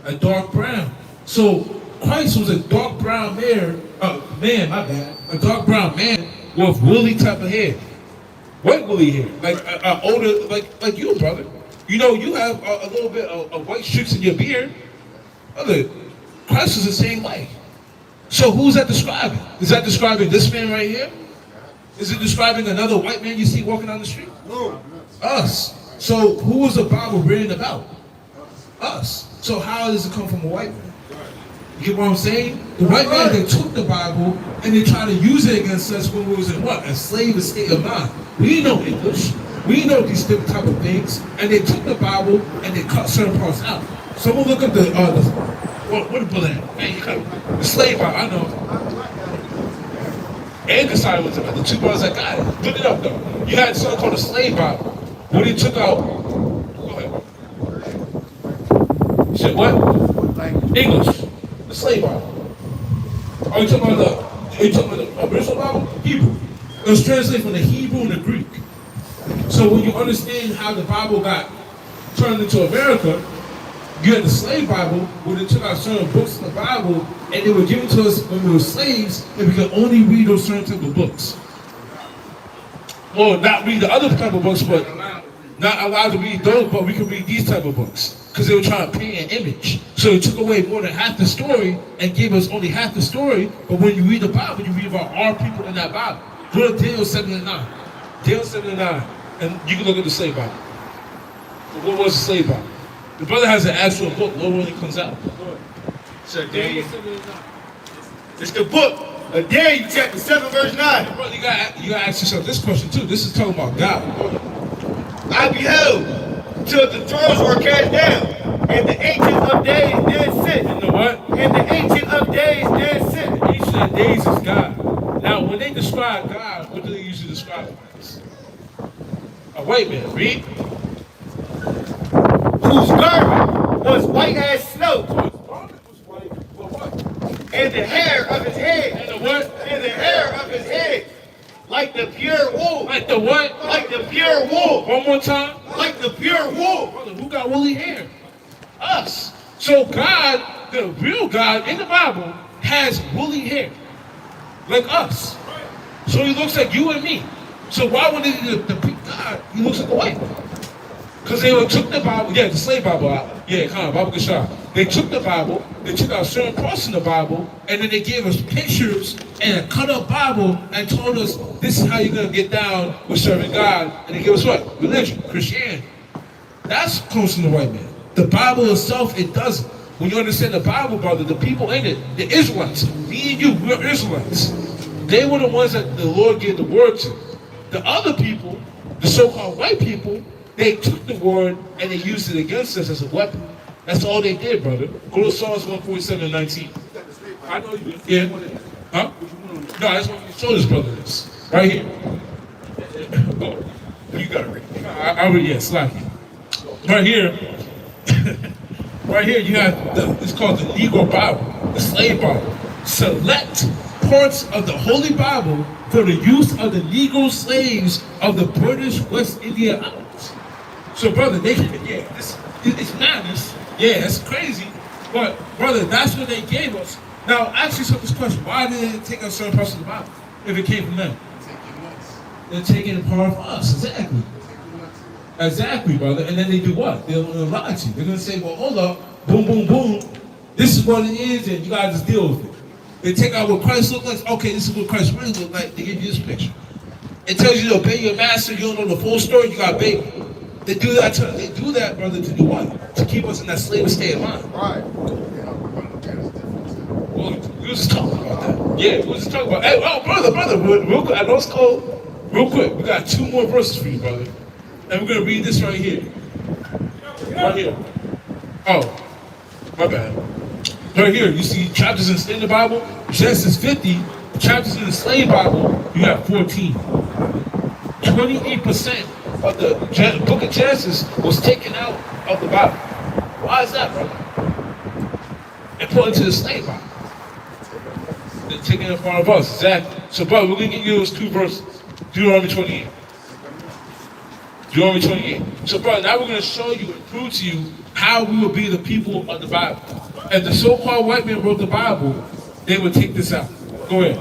A dark brown. So Christ was a dark brown man, my bad. A dark brown man with woolly type of hair. White woolly hair. Like older, like you, brother. You know, you have a little bit of white streaks in your beard. Brother, Christ was the same way. So who's that describing? Is that describing this man right here? Is it describing another white man you see walking down the street? No. Us. So who was the Bible written about? Us. So how does it come from a white man? You get what I'm saying? The white man, they took the Bible and they tried to use it against us when we was in what? A slave state of mind. We know English. We know these different type of things. And they took the Bible and they cut certain parts out. Someone look up what the bullet at? Man, you cut the slave Bible, I know. And decided was the two brothers that got it. Look it up though. You had something called a slave Bible. What he took out. Go ahead. You said what? English. The slave Bible. Are you talking about the original Bible? Hebrew. It was translated from the Hebrew and the Greek. So when you understand how the Bible got turned into America, you had the slave Bible, where they took out certain books in the Bible, and they were given to us when we were slaves, and we could only read those certain type of books. Well, not read the other type of books, but not allowed to read those, but we could read these type of books. Because they were trying to paint an image. So they took away more than half the story and gave us only half the story, but when you read the Bible, you read about our people in that Bible. Go to Daniel 7 and 9. Daniel 7 and 9, and you can look at the slave Bible. But what was the slave Bible? The brother has an actual book, Lord, when it comes out. So Daniel, it's the book of Daniel, chapter 7, verse 9. Brother, you gotta ask yourself this question too. This is talking about God. I beheld till the thrones were cast down, and the ancient of days did sit. And the what? And the ancient of days did sit. The ancient of days is God. Now, when they describe God, what do they usually describe him as? A white man, read. Whose garment was white as snow. So his garment was white, but what? And the hair of his head. And the what? And the hair of his head. Like the pure wool. Like the what? Like the pure wool. One more time. Like the pure wool. Brother, who got woolly hair? Us. So God, the real God in the Bible, has woolly hair. Like us. So he looks like you and me. So why would the God, he looks like a white man? Because they took the Bible, the slave Bible out. Yeah, kind of, Bible Gashah. They took the Bible, they took out certain parts in the Bible, and then they gave us pictures and a cut-up Bible and told us this is how you're going to get down with serving God. And they gave us what? Religion, Christianity. That's close to the white man. The Bible itself, it doesn't. When you understand the Bible, brother, the people in it, the Israelites, me and you, we're Israelites. They were the ones that the Lord gave the word to. The other people, the so-called white people, they took the word and they used it against us as a weapon. That's all they did, brother. Go to Psalms 147:19. I know you did. Yeah. Huh? No, I just want you to show this brother this. Right here. Oh, you got it right. I read, yeah, slacky. Right here. Right here, you have it's called the Negro Bible, the Slave Bible. Select parts of the Holy Bible for the use of the Negro slaves of the British West India Islands. So, brother, it's madness. Yeah, it's crazy. But, brother, that's what they gave us. Now, ask yourself this question. Why did they take out certain parts of the Bible if it came from them? They're taking it part of us. Exactly. Exactly, brother. And then they do what? They're going to lie to you. They're going to say, well, hold up. Boom, boom, boom. This is what it is, and you got to just deal with it. They take out what Christ looked like. Okay, this is what Christ really looked like. They give you this picture. It tells you to obey your master. You don't know the full story. You got to obey. They do that, brother, to do what? To keep us in that slave state of mind. Right. Well, we was just talking about that. Yeah, we was just talking about. Hey, oh, brother, real quick. I know it's cold. Real quick, we got 2 more verses for you, brother, and we're gonna read this right here. Right here. Oh, my bad. Right here, you see chapters in the Bible. Genesis 50. Chapters in the slave Bible, you have 14. 28% of the book of Genesis was taken out of the Bible. Why is that, brother? And put into the slave Bible. They're taking it part of us, exactly. So, brother, we're going to give you those 2 verses. Deuteronomy 28. Deuteronomy 28. So, brother, now we're going to show you and prove to you how we will be the people of the Bible. If the so-called white man wrote the Bible, they would take this out. Go ahead.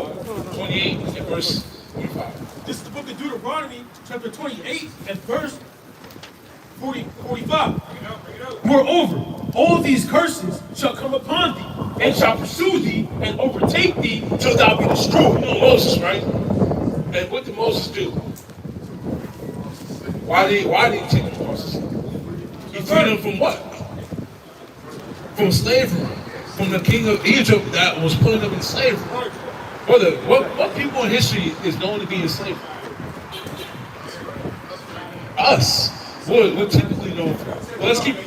28 and verse 45. This is the book of Deuteronomy, chapter 28 and verse 45. Moreover, all these curses shall come upon thee, and shall pursue thee, and overtake thee, till thou be destroyed. You know Moses, right? And what did Moses do? Why did he take the horses? He freed them from what? From slavery. From the king of Egypt that was putting them in slavery. Brother, what people in history is known to be in slavery? Us. We're typically known for. Well, let's keep it.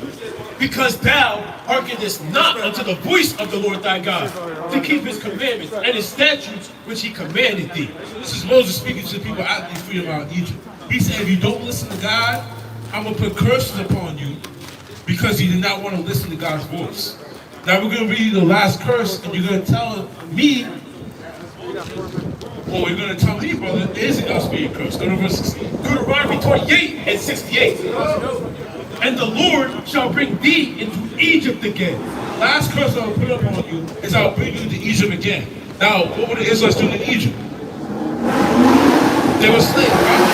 Because thou hearkenest not unto the voice of the Lord thy God, to keep his commandments and his statutes which he commanded thee. This is Moses speaking to the people after he freed them out of Egypt. He said, if you don't listen to God, I'm going to put curses upon you because you did not want to listen to God's voice. Now we're going to read you the last curse, and you're going to tell me, well, you're going to tell me, brother, there isn't going to be a curse. Go to verse 16. Deuteronomy 28 and 68. And the Lord shall bring thee into Egypt again. Last curse I will put up on you is I will bring you into Egypt again. Now, what were the Israelites doing in Egypt? They were slaves, right?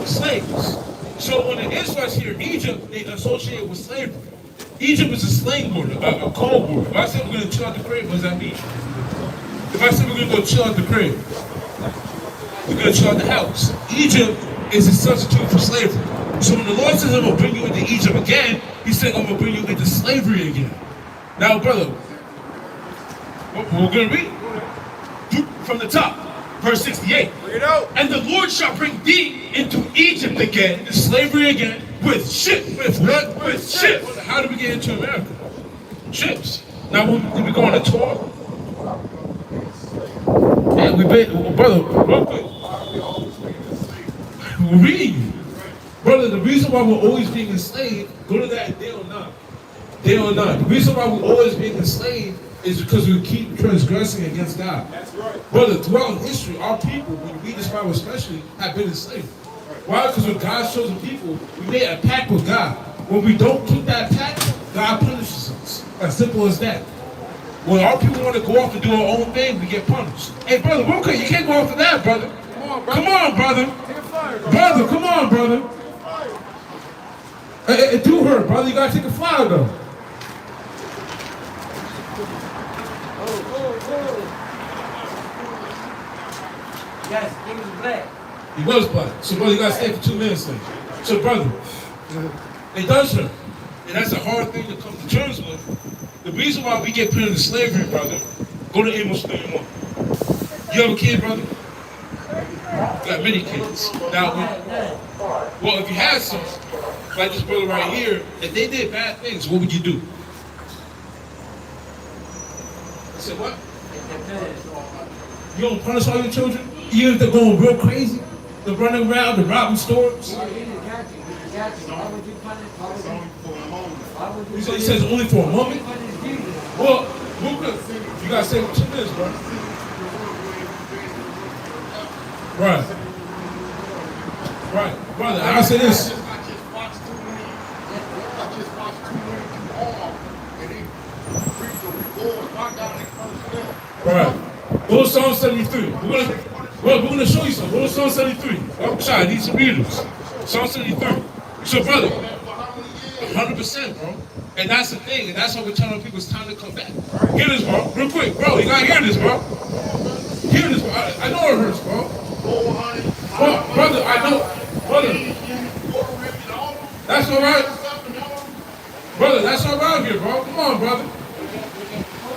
Slaves. So when the Israelites hear Egypt, they associate it with slavery. Egypt is a slang word, a cold word. If I say we're going to chill out the crib, what does that mean? If I say we're going to go chill out the crib, we're going to chill out the house. Egypt is a substitute for slavery. So when the Lord says I'm going to bring you into Egypt again, he's saying I'm going to bring you into slavery again. Now, brother, we're going to read from the top. Verse 68. And the Lord shall bring thee into Egypt again, into slavery again, with ships. With what? With ships. How did we get into America? Ships. Now, did we go on a tour? Yeah, we've been, brother, real quick. We're reading you. Brother, the reason why we're always being enslaved, go to that day or not. Day or not. The reason why we're always being enslaved is because we keep transgressing against God. That's right. Brother, throughout history, our people, when you read this Bible especially, have been enslaved. Why? Because when God's chosen people, we made a pact with God. When we don't keep that pact, God punishes us. As simple as that. When our people want to go off and do our own thing, we get punished. Hey, brother, real quick, you can't go off of that, brother. Come on, brother. Come on, brother. Brother, come on, brother. It do hurt, brother. You gotta take a flower though. Yes, he was black. He was black. So, brother, you gotta stay for 2 minutes then. So, brother, it does hurt. And that's a hard thing to come to terms with. The reason why we get put into slavery, brother, go to Amos 31. You have a kid, brother? You got many kids. Now, well, if you had some, like this brother right here, if they did bad things, what would you do? I said, what? You don't punish all your children? Even if they're going real crazy? They're running around, they're robbing stores? He says only for a moment? Well, real quick, you gotta say 2 minutes, bro. Right. Right. Brother, I'll say this. Right. Go to Psalm 73. We're gonna show you something. Go to Psalm 73. I'm sorry, I need some readers. Psalm 73. So, brother, 100%, bro. And that's the thing, and that's what we're telling people, it's time to come back. Hear this, bro, real quick, bro. You gotta hear this, bro. Hear this, bro. I know it hurts, bro. Bro, brother, I know, brother. That's all right, brother. That's all right here, bro. Come on, brother.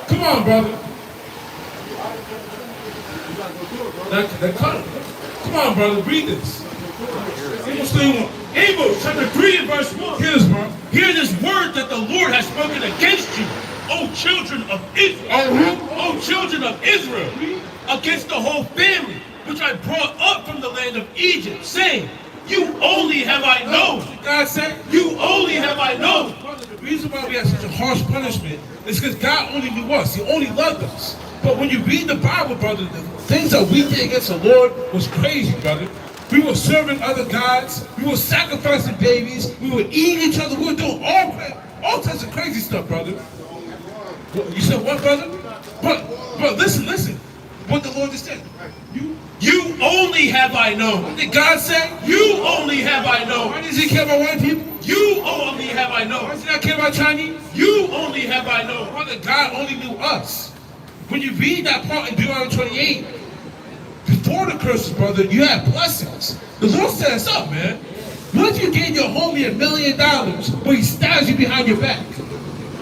Come on, brother. That cut. Come on, brother. Read this. Amos chapter 3 and verse 1. Hear this, bro. Hear this word that the Lord has spoken against you, O children of Israel. O children of Israel, against the whole family, which I brought up from the land of Egypt, saying, you only have I known. God said, you only have I known. Brother, the reason why we have such a harsh punishment is because God only knew us. He only loved us. But when you read the Bible, brother, the things that we did against the Lord was crazy, brother. We were serving other gods. We were sacrificing babies. We were eating each other. We were doing all types of crazy stuff, brother. You said what, brother? But listen. What the Lord just said. You only have I known. What did God say? You only have I known. Why does he care about white people? You only have I known. Why does he not care about Chinese? You only have I known. Brother, God only knew us. When you read that part in Deuteronomy 28, before the curses, brother, you have blessings. The Lord set us up, man. What if you gave your homie $1 million, but he stabs you behind your back?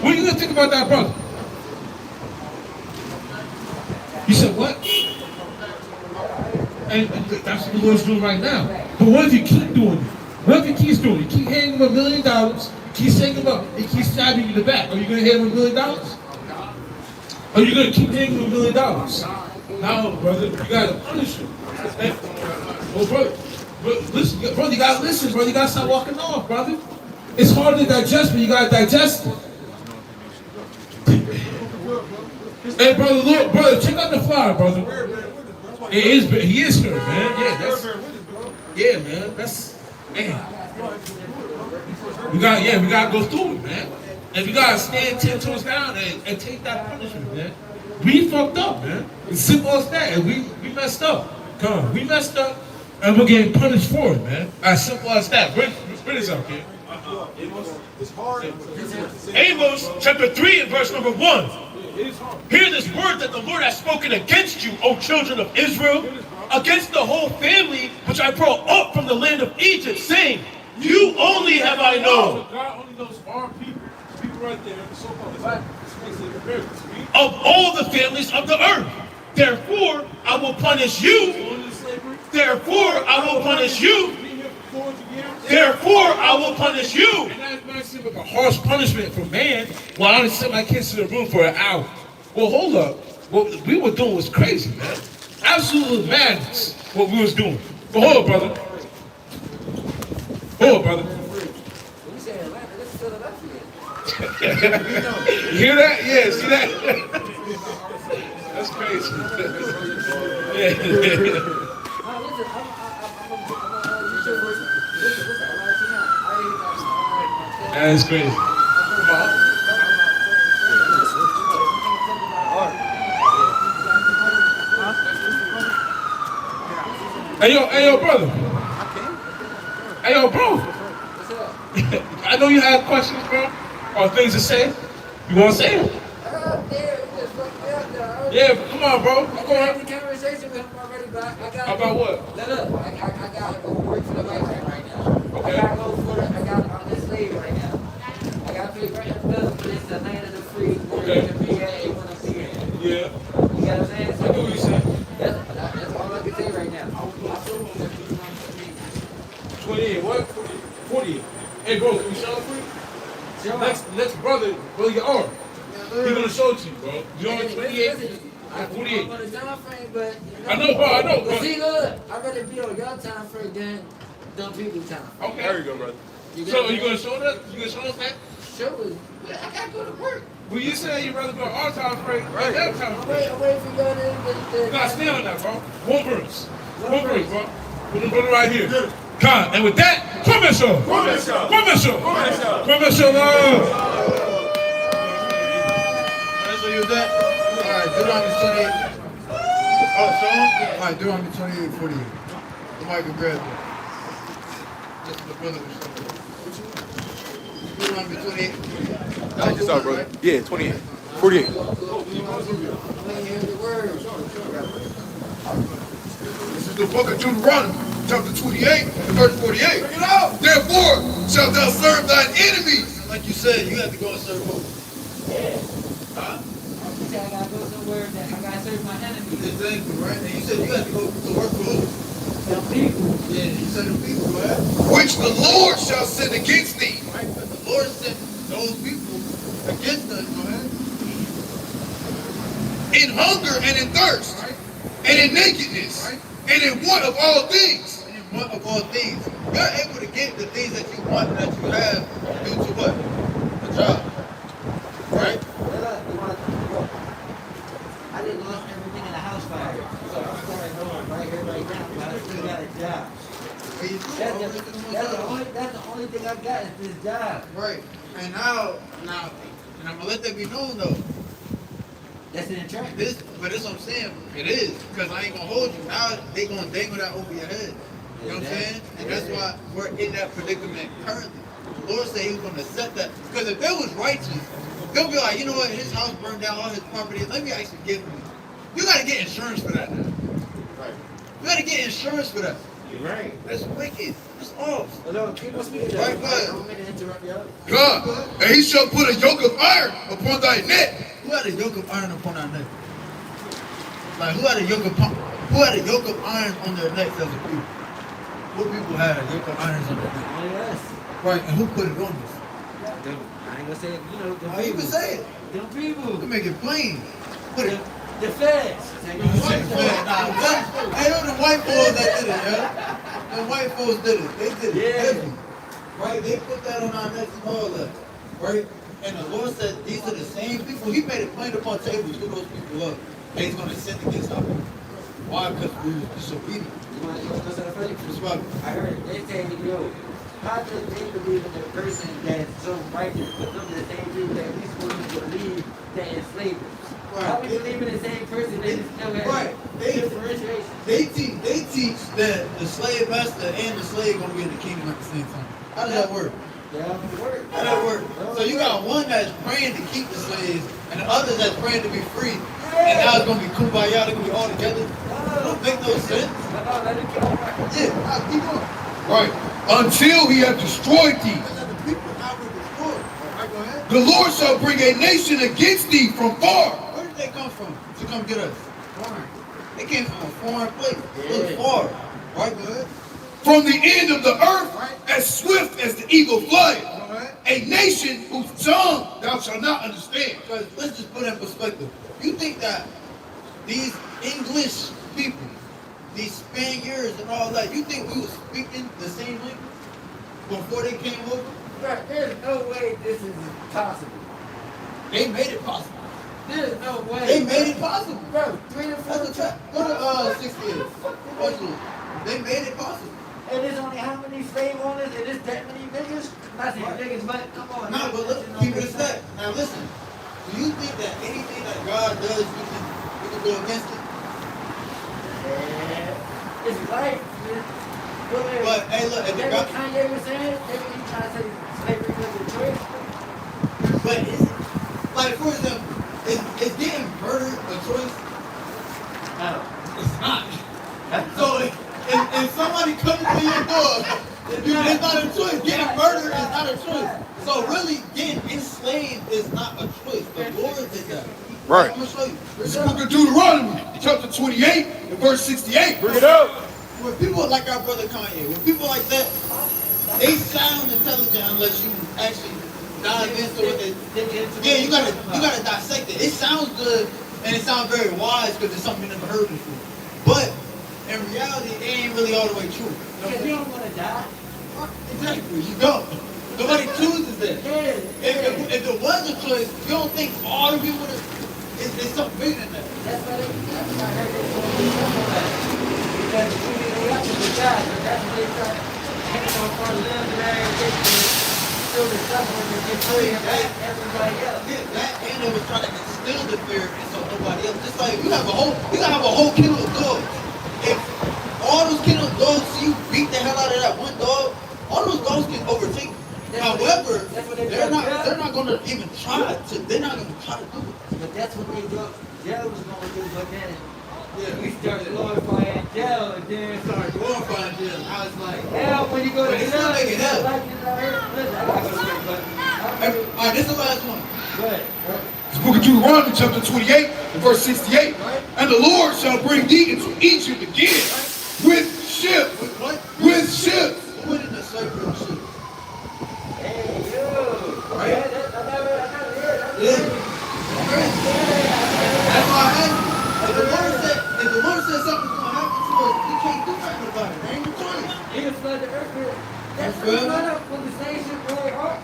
What are you going to think about that, brother? You said, what? And that's what the Lord's doing right now. But what if you keep doing it? What if he keeps doing it? You keep handing him $1 million, keep setting him up, and keep stabbing you in the back. Are you going to hand him $1 million? Are you going to keep handing him $1 million? No, brother, you got to punish him. Well, brother, listen, brother, you got to listen, brother. You got to stop walking off, brother. It's hard to digest, but you got to digest it. Hey, brother, look, brother, check out the flower, brother. He is hurt, man. Yeah, man. That's, man. We got to go through it, man. And we got to stand 10 toes down and take that punishment, man. We fucked up, man. It's simple as that. And we messed up. Come on, we messed up, and we're getting punished for it, man. As simple as that. Bring this up, kid. Amos chapter 3 and verse number 1. Hear this word that the Lord has spoken against you, O children of Israel, against the whole family which I brought up from the land of Egypt, saying, you only have I known. God only knows our people. People right there, the so-called black, of all the families of the earth. Therefore, I will punish you. Therefore, I will punish you. Therefore, I will punish you. And that might seem like a harsh punishment for man. Well, I only sent my kids to the room for an hour. Well, hold up. What we were doing was crazy, man. Absolute madness, what we was doing. But hold up, brother. Hold up, brother. You hear that? Yeah, see that? That's crazy. That's crazy. Hey yo, brother. Hey yo, bro. I know you have questions, bro, or things to say. You want to say it? Yeah, come on, bro. I had the conversation with him already, but I got About what? Look, I gotta go work for the white man right now. Okay. I gotta go for the, I got on this slave right now. I gotta pay right now because it's the land of the free. Where Okay. you can be at and wanna be at. Yeah. You got what I'm saying? I know what you're saying. That's all I can say right now. 28, what? 48. Hey, bro, can we show it for you? Sure. Next brother, your arm. He's gonna show it to you, bro. You know what 28? I'm 48. on the time frame, but I know, bro, I know, bro. But see, look, I'd rather be on your time frame than dumb people time. Okay. There you go, brother. So, you gonna show us? You gonna show us that? Sure. I gotta go to work. Well, you said you'd rather go our time frame than that time I'm frame. waiting for y'all to You gotta stand on that, bro. One verse, bro. Put it right here. God, and with that, commercial. So you that? All right, Deuteronomy 28. Oh, so? All right, Deuteronomy 28, 48. The mic will grab that. Just the brother was showing. Deuteronomy 28. Check this out, brother. Yeah, 28. 48. This is the book of Deuteronomy, chapter 28, and verse 48. Bring it out. Therefore shalt thou serve thine enemies. Like you said, you have to go and serve who? I gotta go somewhere that I gotta serve my enemies. Exactly, right? And you said you have to go to work for who? Them people. Yeah, you said the people, right? Which the Lord shall send against thee. Right, but the Lord sent those people against us, man. In hunger and in thirst, and in nakedness, and in want of all things. And in want of all things. You're able to get the things that you want and that you have due to what? A job. Right? I didn't lost everything in the house fire. So I'm starting over right here, right now, but I still got a job. That's the only thing I got is this job. Right. And now, and I'm gonna let that be known though. That's an attraction. But that's what I'm saying. It is. Because I ain't gonna hold you. Now they gonna dangle that over your head. You know what I'm saying? And that's why we're in that predicament currently. The Lord said he was gonna set that. Because if it was righteous, they'll be like, you know what, his house burned down, all his property, let me actually give him. You gotta get insurance for that now. Right. You gotta get insurance for that. Right. That's wicked. That's off. Hello, people speak. Right, go ahead. I don't mean to interrupt y'all. God, and he shall put a yoke of iron upon thy neck. Who had a yoke of iron upon our neck? Like who had a yoke of iron on their necks as a people? What people had a yoke of irons on their neck? Only us. Right, and who put it on us? I ain't gonna say it, them How you people. can say it? Them people. You make it plain. Put it. The feds. Hey, those the white boys that did it, yeah? The white folks did it. They did it heavy. Right? They put that on our necks and all that. Right? And the Lord said these are the same people. He made it plain upon tables who those people up. And he's going to send against our people. Why? Because we were disobedient. You want to go to the first? That's why. I heard they say, yo, how does they believe in the person that's so righteous, but them the same people that we supposed to believe that enslaved us? Right. How we believe in the same person that still has Right. differentiation? They teach that the slave master and the slave going to be in the kingdom at the same time. How does that work? That don't work. How that work? So you got one that's praying to keep the slaves, and the other that's praying to be free. And now it's gonna be kumbaya, they're gonna be all together. That don't make no sense. Yeah, keep on. Right. Until he have destroyed thee. The people now were destroyed. Right, go ahead. The Lord shall bring a nation against thee from far. Where did they come from to come get us? Foreign. They came from a foreign place. It was far. Right, go ahead. From the end of the earth, as swift as the eagle flieth. Right. A nation whose tongue thou shalt not understand. Because let's just put it in perspective. You think that these English people, these Spaniards and all that, you think we were speaking the same language before they came over? Right, there's no way this is possible. They made it possible. There's no way. They made it possible. Bro, 3 to 4 That's a trap. Go to 6 years. They made it possible. And there's only how many slave owners and there's that many niggas? I'm not saying niggas, but come on. No, but look, keep it a step. Now listen, do you think that anything that God does, we can go against it? Yeah. It's life, man. But hey, look, if the That's God, what Kanye was saying. That's what he trying to say. Slavery was a choice. but is it, like for example, is getting murdered a choice? No. It's not. So if somebody comes to your door, it's not a choice. Getting murdered is not a choice. So really, getting enslaved is not a choice. The Lord did that. Right. I'm gonna show you. It's the book of Deuteronomy, chapter 28, and verse 68. Bring it up. When people like our brother Kanye, when people like that, they sound intelligent unless you actually dive into what they. Yeah, you gotta dissect it. It sounds good and it sounds very wise because it's something you never heard before. But in reality, it ain't really all the way true. Because you don't want to die. Exactly, you don't. Nobody chooses that. If it was a choice, you don't think all the people would have. It's something bigger than that. That's why I heard they told me something about it. Because they got to the God, but that's what they start hanging on for limbs and everything. Still the suffering and get free about everybody else. Yeah, that and they was trying to instill the fear in so nobody else. Just like you gotta have a whole kennel of dogs. If all those kennel of dogs see you beat the hell out of that one dog, all those dogs can overtake you. However, they're not gonna even try to. They're not gonna try to do it. But that's what they do. Jail was going to do, but then we started glorifying jail, and then started glorifying jail. I was like, hell, when you go to jail, make it hell. like you know, I gotta go there, but All right, this is the last one. go ahead. It's the book of Deuteronomy, chapter 28, and verse 68. And the Lord shall bring thee into Egypt again with ships. With what? With ships. Put in the slavery of ships. Hey, yo. Right? Yeah, I never heard that. Yeah. That's why I asked you. If the Lord said something's gonna happen to us, we can't do nothing about it. There ain't no choice. He can flood the earth with. That's That's what flood up when the same shit really hard.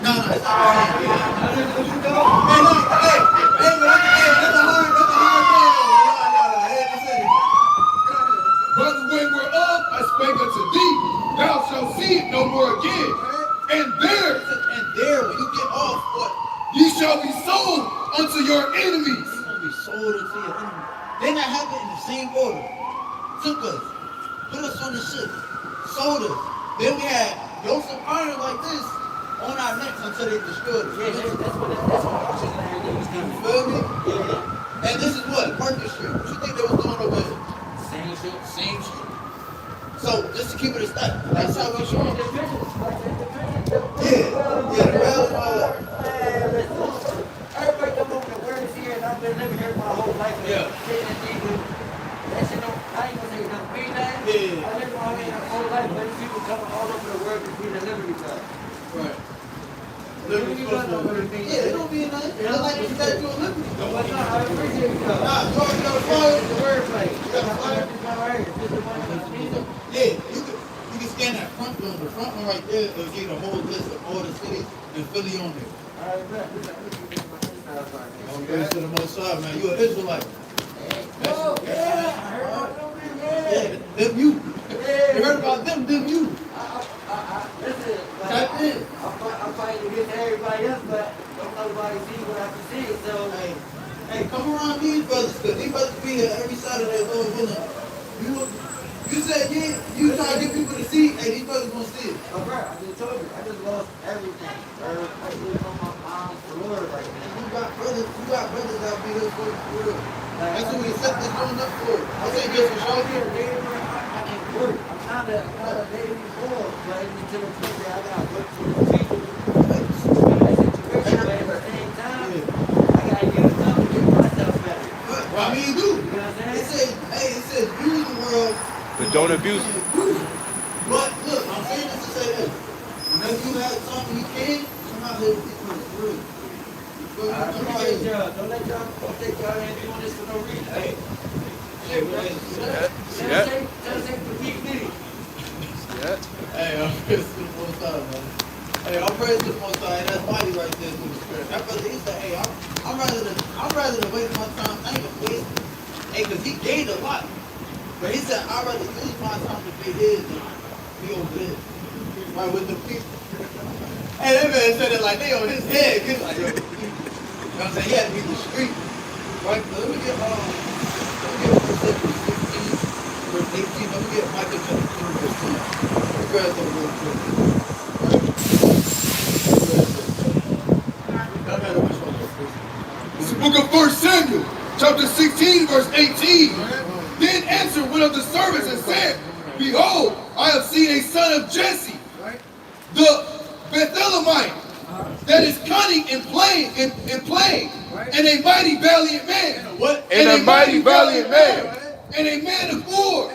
No, it's not the same thing. Hey, look, hey, that's a hard thing. By the way whereof I spake unto thee, thou shalt see it no more again. And there And there, when you get off, what? ye shall be sold unto your enemies. You're gonna be sold into your enemy. They not have it in the same order. Took us, put us on the ship, sold us. Then we had yokes of iron like this on our necks until they destroyed us. Yeah, that's what was You feel me? Yeah. And this is what? Market Street. What you think they was doing over there? Same shit. Same shit. So, just to keep it a step, that's how we show up. Yeah, the rail and all that. Everybody come over to word is here, and I've been living here my whole life. Yeah. That shit don't, I ain't gonna say it don't mean that. Yeah. I live my whole life, but people coming all over the world to be the Liberty Club. Right. Liberty Club don't really mean Yeah, it don't mean nothing. It's like the Statue of Liberty. But no, I appreciate you though. Nah, you already got a flyer. The wordplay. You got a flyer? This the one that's meaning. Yeah, you can scan that front one. The front one right there will give you the whole list of all the cities and Philly on there. Alright, bet. Oh, praise to the Most High, man. You an Israelite. Oh, yeah. I heard about them. Yeah, them you. You heard about them you. Listen, Tap in. I'm fighting against everybody else, but don't nobody see what I can see. So, Hey, come around these brothers, because these brothers be here every Saturday, Lord willing. You said you try to get people to see, hey, these brothers gonna see it. oh, bro, I just told you, I just lost everything. I live on my mom's floor right now. You got brothers out here for real. That's what we set this joint up for. I say just for show here. I can't work. I'm trying to baby before, but it's to the point that I gotta work for the people. That situation, but at the same time, I gotta get it done to get myself better. Well, I mean, you do. You know what I'm saying? It says use the world. But don't abuse it. But look, I'm saying this to say this. Whenever you have something you can, come out here with these brothers for real. I appreciate y'all. Don't let y'all think y'all ain't doing this for no reason. Hey, tell us to keep me. Hey, I'm praise to the Most High, man. Hey, I'm praise to the Most High, and that's mighty right there through the Spirit. That brother, he said, hey, I'm rather than waste my time. I ain't gonna waste it. Hey, because he gained a lot. But he said, I'd rather use my time to be his than be over there. Right, with the people. Hey, that man said it like they on his head. Cause like, yo, you know what I'm saying? He had to be the street. Right, let me get 16. verse 18. Don't forget Micah chapter 2, verse 10. Let's grab that real quick. It's the book of 1 Samuel, chapter 16, verse 18. Then answered one of the servants and said, Behold, I have seen a son of Jesse, the Bethlehemite, that is cunning and plain, and a mighty valiant man. And a mighty valiant man. And a man of war.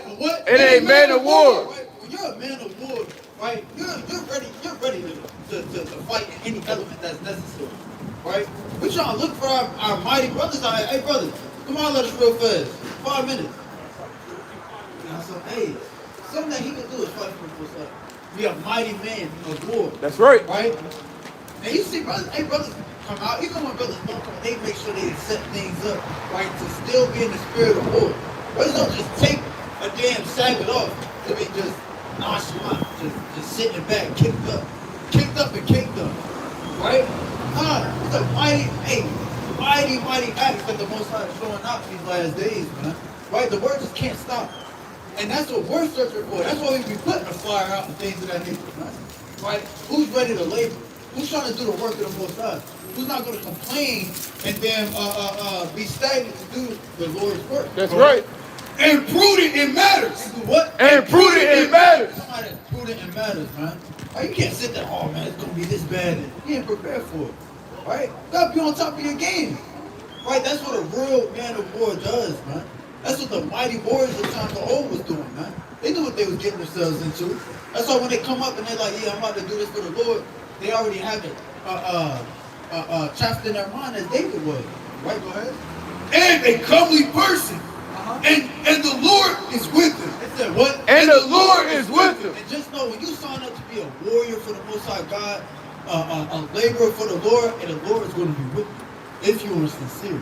And a man of war. When you're a man of war, right, you're ready to fight in any element that's necessary, right? We're trying to look for our mighty brothers out here. Hey, brothers, come on, let us real fast. 5 minutes. And I said, hey, something that he can do is fight for himself. Be a mighty man of war. That's right. Right? And you see, brothers, hey, brothers come out, even when brothers don't come, they make sure they set things up, right, to still be in the spirit of war. Brothers don't just take a damn Sabbath off to be just nonchalant, just sitting back, kicked up and caked up, right? It's a mighty acts that the Most High is showing out these last days, man. Right? The word just can't stop. And that's what we're searching for. That's why we be putting a flyer out and things of that nature, man. Right? Who's ready to labor? Who's trying to do the work of the Most High? Who's not going to complain and then be stagnant to do the Lord's work? That's right. And prudent in matters. And do what? And prudent in matters. Somebody that's prudent in matters, man. Right? You can't sit there, oh man, it's going to be this bad. And you ain't prepared for it. Right? You got to be on top of your game. Right? That's what a real man of war does, man. That's what the mighty warriors of time of old was doing, man. They knew what they was getting themselves into. That's why when they come up and they're like, yeah, I'm about to do this for the Lord, they already have it trapped in their mind as David was. Right? Go ahead. And a comely person. And the Lord is with him. It said what? And the Lord is with him. And just know, when you sign up to be a warrior for the Most High God, a laborer for the Lord, and the Lord is going to be with you if you are sincere.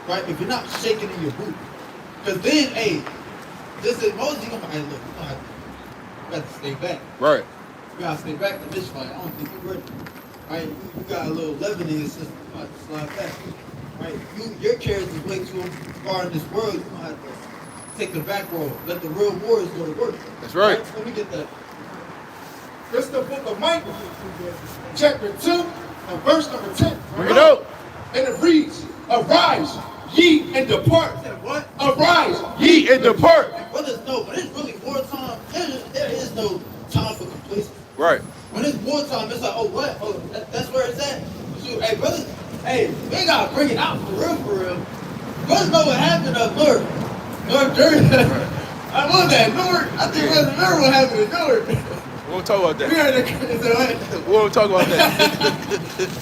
Right? If you're not shaking in your boot. Because then, hey, this is Moses, you're going to, hey, look, you got to stay back. Right. You got to stay back to this fight. I don't think you're ready. Right? You got a little leaven in your system. You got to slide back. Right? Your carriage is way too far in this world. You're going to have to take the back road. Let the real warriors go to work. That's right. Let me get that. This is the book of Micah, chapter 2, and verse number 10. Bring it out. And it reads, Arise, ye and depart. What? Arise, Ye and depart. Brothers know, when it's really wartime, there is no time for complacency. Right. When it's wartime, it's like, oh, what? Oh, that's where it's at? Shoot, hey, brothers, hey, we ain't got to bring it out for real, for real. Brothers know what happened up north. North Jersey. I love that. North. I think brothers remember what happened in North. We won't talk about that. We heard We won't talk about that.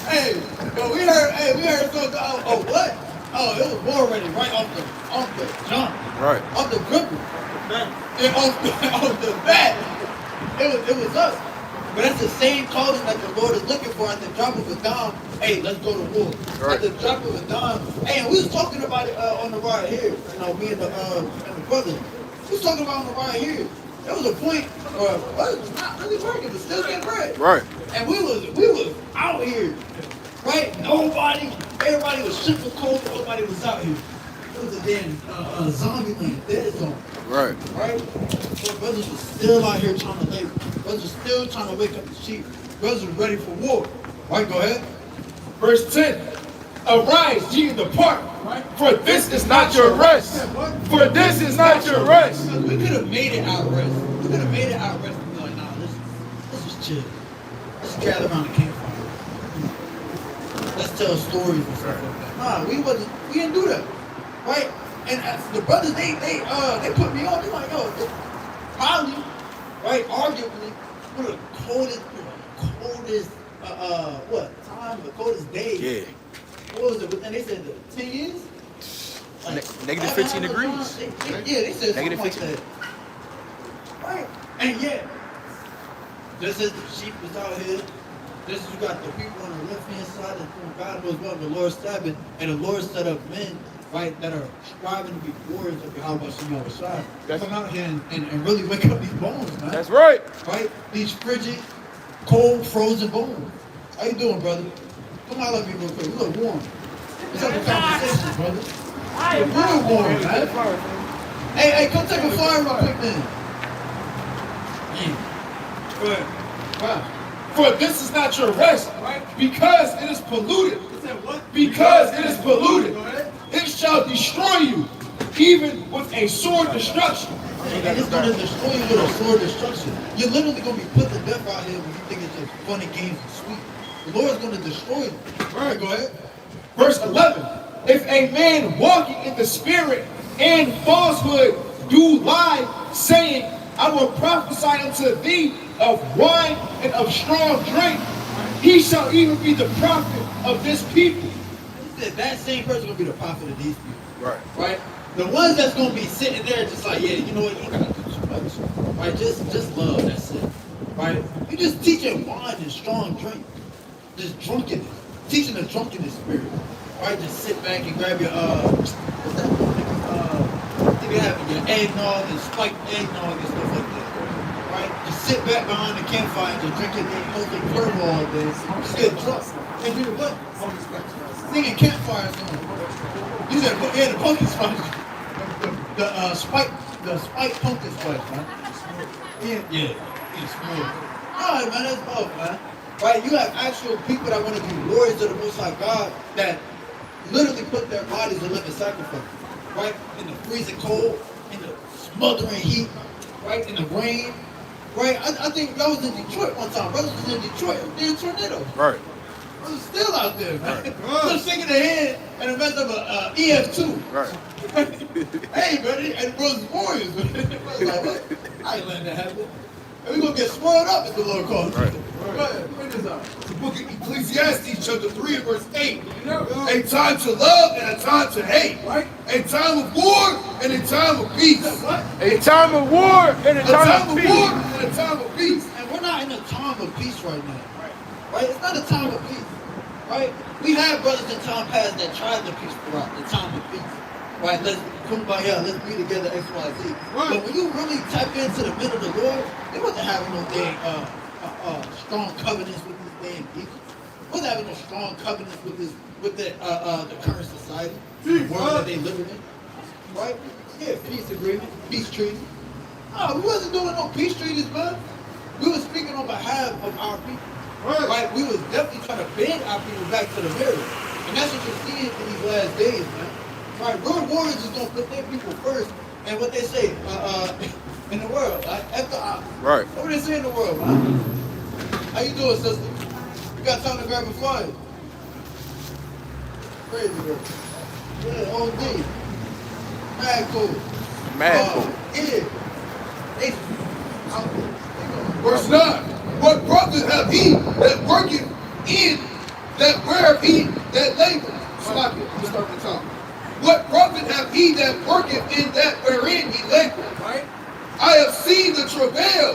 Hey, but we heard so, oh, what? Oh, it was war ready right off the jump. Right. Off the gripper. And off the bat. It was us. But that's the same calling that the Lord is looking for at the drop of a dime. Hey, let's go to war. Right. At the drop of a dime. Hey, and we was talking about it on the ride here. You know, me and the brothers. We was talking about on the ride here. There was a point where it was not really working, but still getting bread. Right. And we was out here. Right? Everybody was super cold, nobody was out here. It was a damn zombie land, dead zone. Right. Right? So brothers were still out here trying to labor. Brothers were still trying to wake up the sheep. Brothers were ready for war. Right, go ahead. Verse 10. Arise, ye and depart. Right? For this is not your rest. For this is not your rest. We could have made it our rest. We could have made it our rest and be like, nah, let's just chill. Let's gather around the campfire. Let's tell stories and stuff like that. Nah, we didn't do that. Right? And the brothers, they put me on. They're like, yo, probably, right, arguably, one of the coldest coldest days. Yeah. What was it? But then they said 10 years? Like, Negative 15 degrees. They said Negative 15. like that. Right? And yeah, just as the sheep was out here, just as you got the people on the left-hand side, and God knows what, the Lord Sabbath, and the Lord set up men, right, that are striving to be warriors of Yahweh Shema Shai. Come out here and really wake up these bones, man. That's right. Right? These frigid, cold, frozen bones. How you doing, brother? Come on, let me real quick. You look warm. Let's have a conversation, brother. You look warm, man. Hey, come take a fire real quick then. For this is not your rest, because it is polluted. Because it is polluted, it shall destroy you, even with a sword destruction. And it's going to destroy you with a sword destruction. You're literally going to be put to death out here when you think it's just funny games and sweet. The Lord's going to destroy you. All right, go ahead. Verse 11, if a man walking in the spirit and falsehood do lie, saying, I will prophesy unto thee of wine and of strong drink, he shall even be the prophet of this people. He said that same person going to be the prophet of these people. Right. The ones that's going to be sitting there just like, yeah, you know what, you got to do too much. Right? Just love, that's it. Right? You just teaching wine and strong drink. Just drunkenness. Teaching the drunkenness spirit. Right? Just sit back and grab your, what's that? I think you have your eggnog and spiked eggnog and stuff like that. Right? Just sit back behind the campfire and just drink your open curve all day. Just get drunk. And do what? Singing campfire songs. You said, yeah, the pumpkin spice. The spike pumpkin spice, man. Yeah, it's smooth. Alright, man, that's dope, man. Right, you have actual people that want to be warriors of the Most High God that literally put their bodies a living sacrifice. Right? In the freezing cold, in the smothering heat, right? In the rain. Right? I think I was in Detroit one time. Brothers was in Detroit. There was a tornado. Right. Brothers still out there, man. Just shaking their head and the mess of a EF2. Right. Hey, buddy, and brothers warriors. Like, what? I ain't letting that happen. And we gonna get spoiled up if the Lord calls. Right. Go ahead, bring this out. The book of Ecclesiastes, chapter 3 and verse 8. A time to love and a time to hate. Right? A time of war and a time of peace. A time of war and a time of peace. war and a time of peace. And we're not in a time of peace right now. Right? It's not a time of peace. Right? We have brothers in time past that tried the peaceful route, the time of peace. Right? Let's kumbaya, let's be together, XYZ. Right. But when you really tap into the men of the Lord, they wasn't having no dang strong covenants with these damn people. Wasn't having no strong covenants with the current society, the world that they living in. Right? Yeah, peace agreement, peace treaty. No, we wasn't doing no peace treaties, man. We were speaking on behalf of our people. Right? We was definitely trying to bend our people back to the mirror. And that's what you're seeing in these last days, man. Right? Real warriors is gonna put their people first, and what they say in the world, like after right. What do they say in the world, man? How you doing, sister? You got time to grab a flight? Crazy, bro. Yeah, OD. Mad cool. Mad cool. Yeah. Verse 9. What profit have he that worketh in that whereof he that laboreth? Stop it. Let's start the top. What profit have he that worketh in that wherein he laboreth? Right? I have seen the travail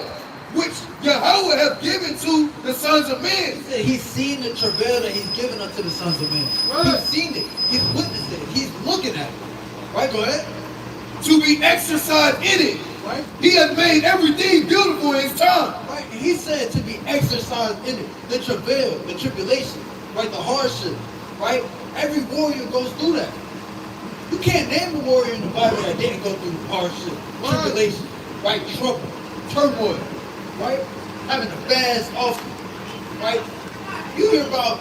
which Yahweh hath given to the sons of men. He said he's seen the travail that he's given unto the sons of men. Right. He's seen it. He's witnessed it. He's looking at it. Right? Go ahead. To be exercised in it. Right? He has made everything beautiful in his time. Right? And he said to be exercised in it. The travail, the tribulation, right? The hardship. Right? Every warrior goes through that. You can't name a warrior in the Bible that didn't go through hardship, tribulation, right? Trouble, turmoil, right? Having to fast often, right? You hear about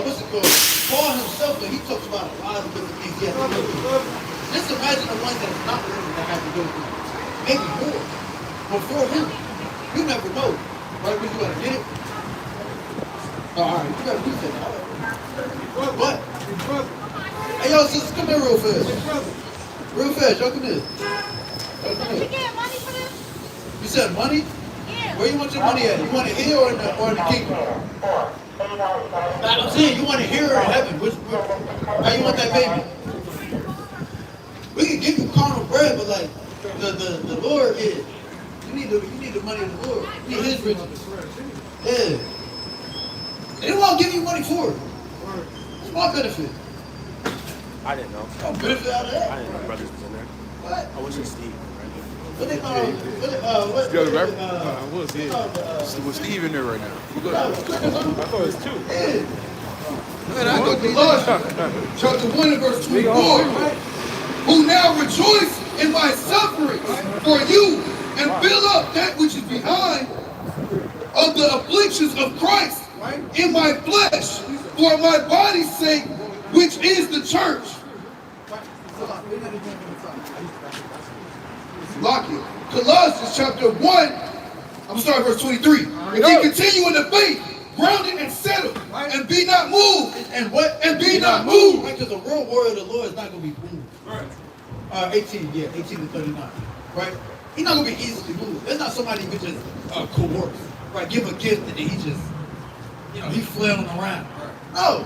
what's it called? Paul himself, but he talks about a lot of different things he has to go through. Just imagine the ones that's not living that have to go through. Maybe more. Before him. You never know. Right? When you gotta get it. All right, you gotta do that. But hey, yo, sisters, come here real fast. Real fast, y'all come here. Did you get money for this? You said money? Yeah. Where you want your money at? You want it here or in the kingdom? I'm saying, you want it here or in heaven? How you want that payment? We can give you carnal bread, but like the Lord is. You need the money of the Lord. You need His riches. Yeah. They don't want to give you money for it. It's my benefit. I didn't know. I'll benefit out of that. I didn't know brothers was in there. What? I was in Steve. What they call what? The other rapper? What was it? Was Steve in there right now? I thought it was two. Yeah. And I go to Colossians, chapter 1 and verse 24. Who now rejoice in my sufferings for you, and fill up that which is behind of the afflictions of Christ in my flesh for my body's sake, which is the church. Lock it. Colossians chapter 1, I'm sorry, verse 23. If you continue in the faith, grounded and settled, and be not moved, And what? and be not moved. Right, because the real word of the Lord is not going to be moved. Right. 18 to 39. Right? He's not going to be easily moved. There's not somebody who just coerce. Right? Give a gift and then he just, he's flailing around. No.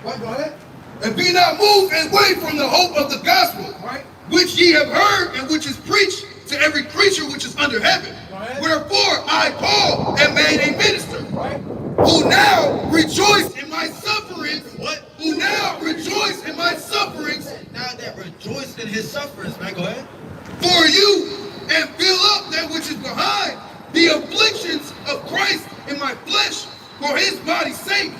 Right, go ahead. And be not moved away from the hope of the gospel, Right? which ye have heard and which is preached to every creature which is under heaven. Right. Wherefore I, Paul, am made a minister, Right? who now rejoice in my sufferings. What? Who now rejoice in my sufferings Now that rejoice in his sufferings, man. Go ahead. for you, and fill up that which is behind the afflictions of Christ in my flesh for his body's sake,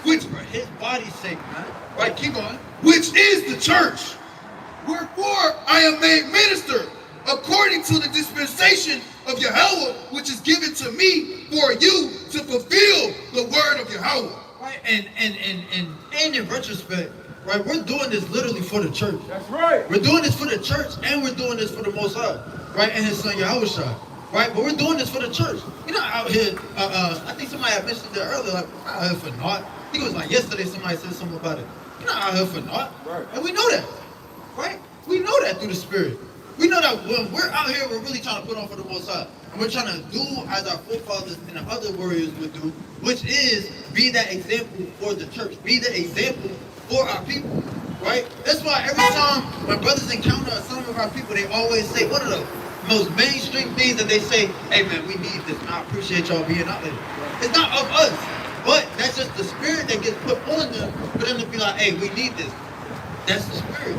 which For his body's sake, man. Right, keep going. which is the church. Wherefore I am made minister according to the dispensation of Yahweh, which is given to me for you to fulfill the word of Yahweh. Right, and in retrospect, right, we're doing this literally for the church. That's right. We're doing this for the church, and we're doing this for the Most High, right, and his son Yahushua, right? But we're doing this for the church. You're not out here, I think somebody had mentioned that earlier, like, we're not out here for naught. I think it was like yesterday somebody said something about it. You're not out here for naught. Right. And we know that, right? We know that through the Spirit. We know that when we're out here, we're really trying to put on for the Most High. And we're trying to do as our forefathers and the other warriors would do, which is be that example for the church. Be the example for our people, right? That's why every time my brothers encounter some of our people, they always say, one of the most mainstream things that they say, hey man, we need this, man. I appreciate y'all being out there. It's not of us, but that's just the spirit that gets put on them for them to be like, hey, we need this. That's the spirit.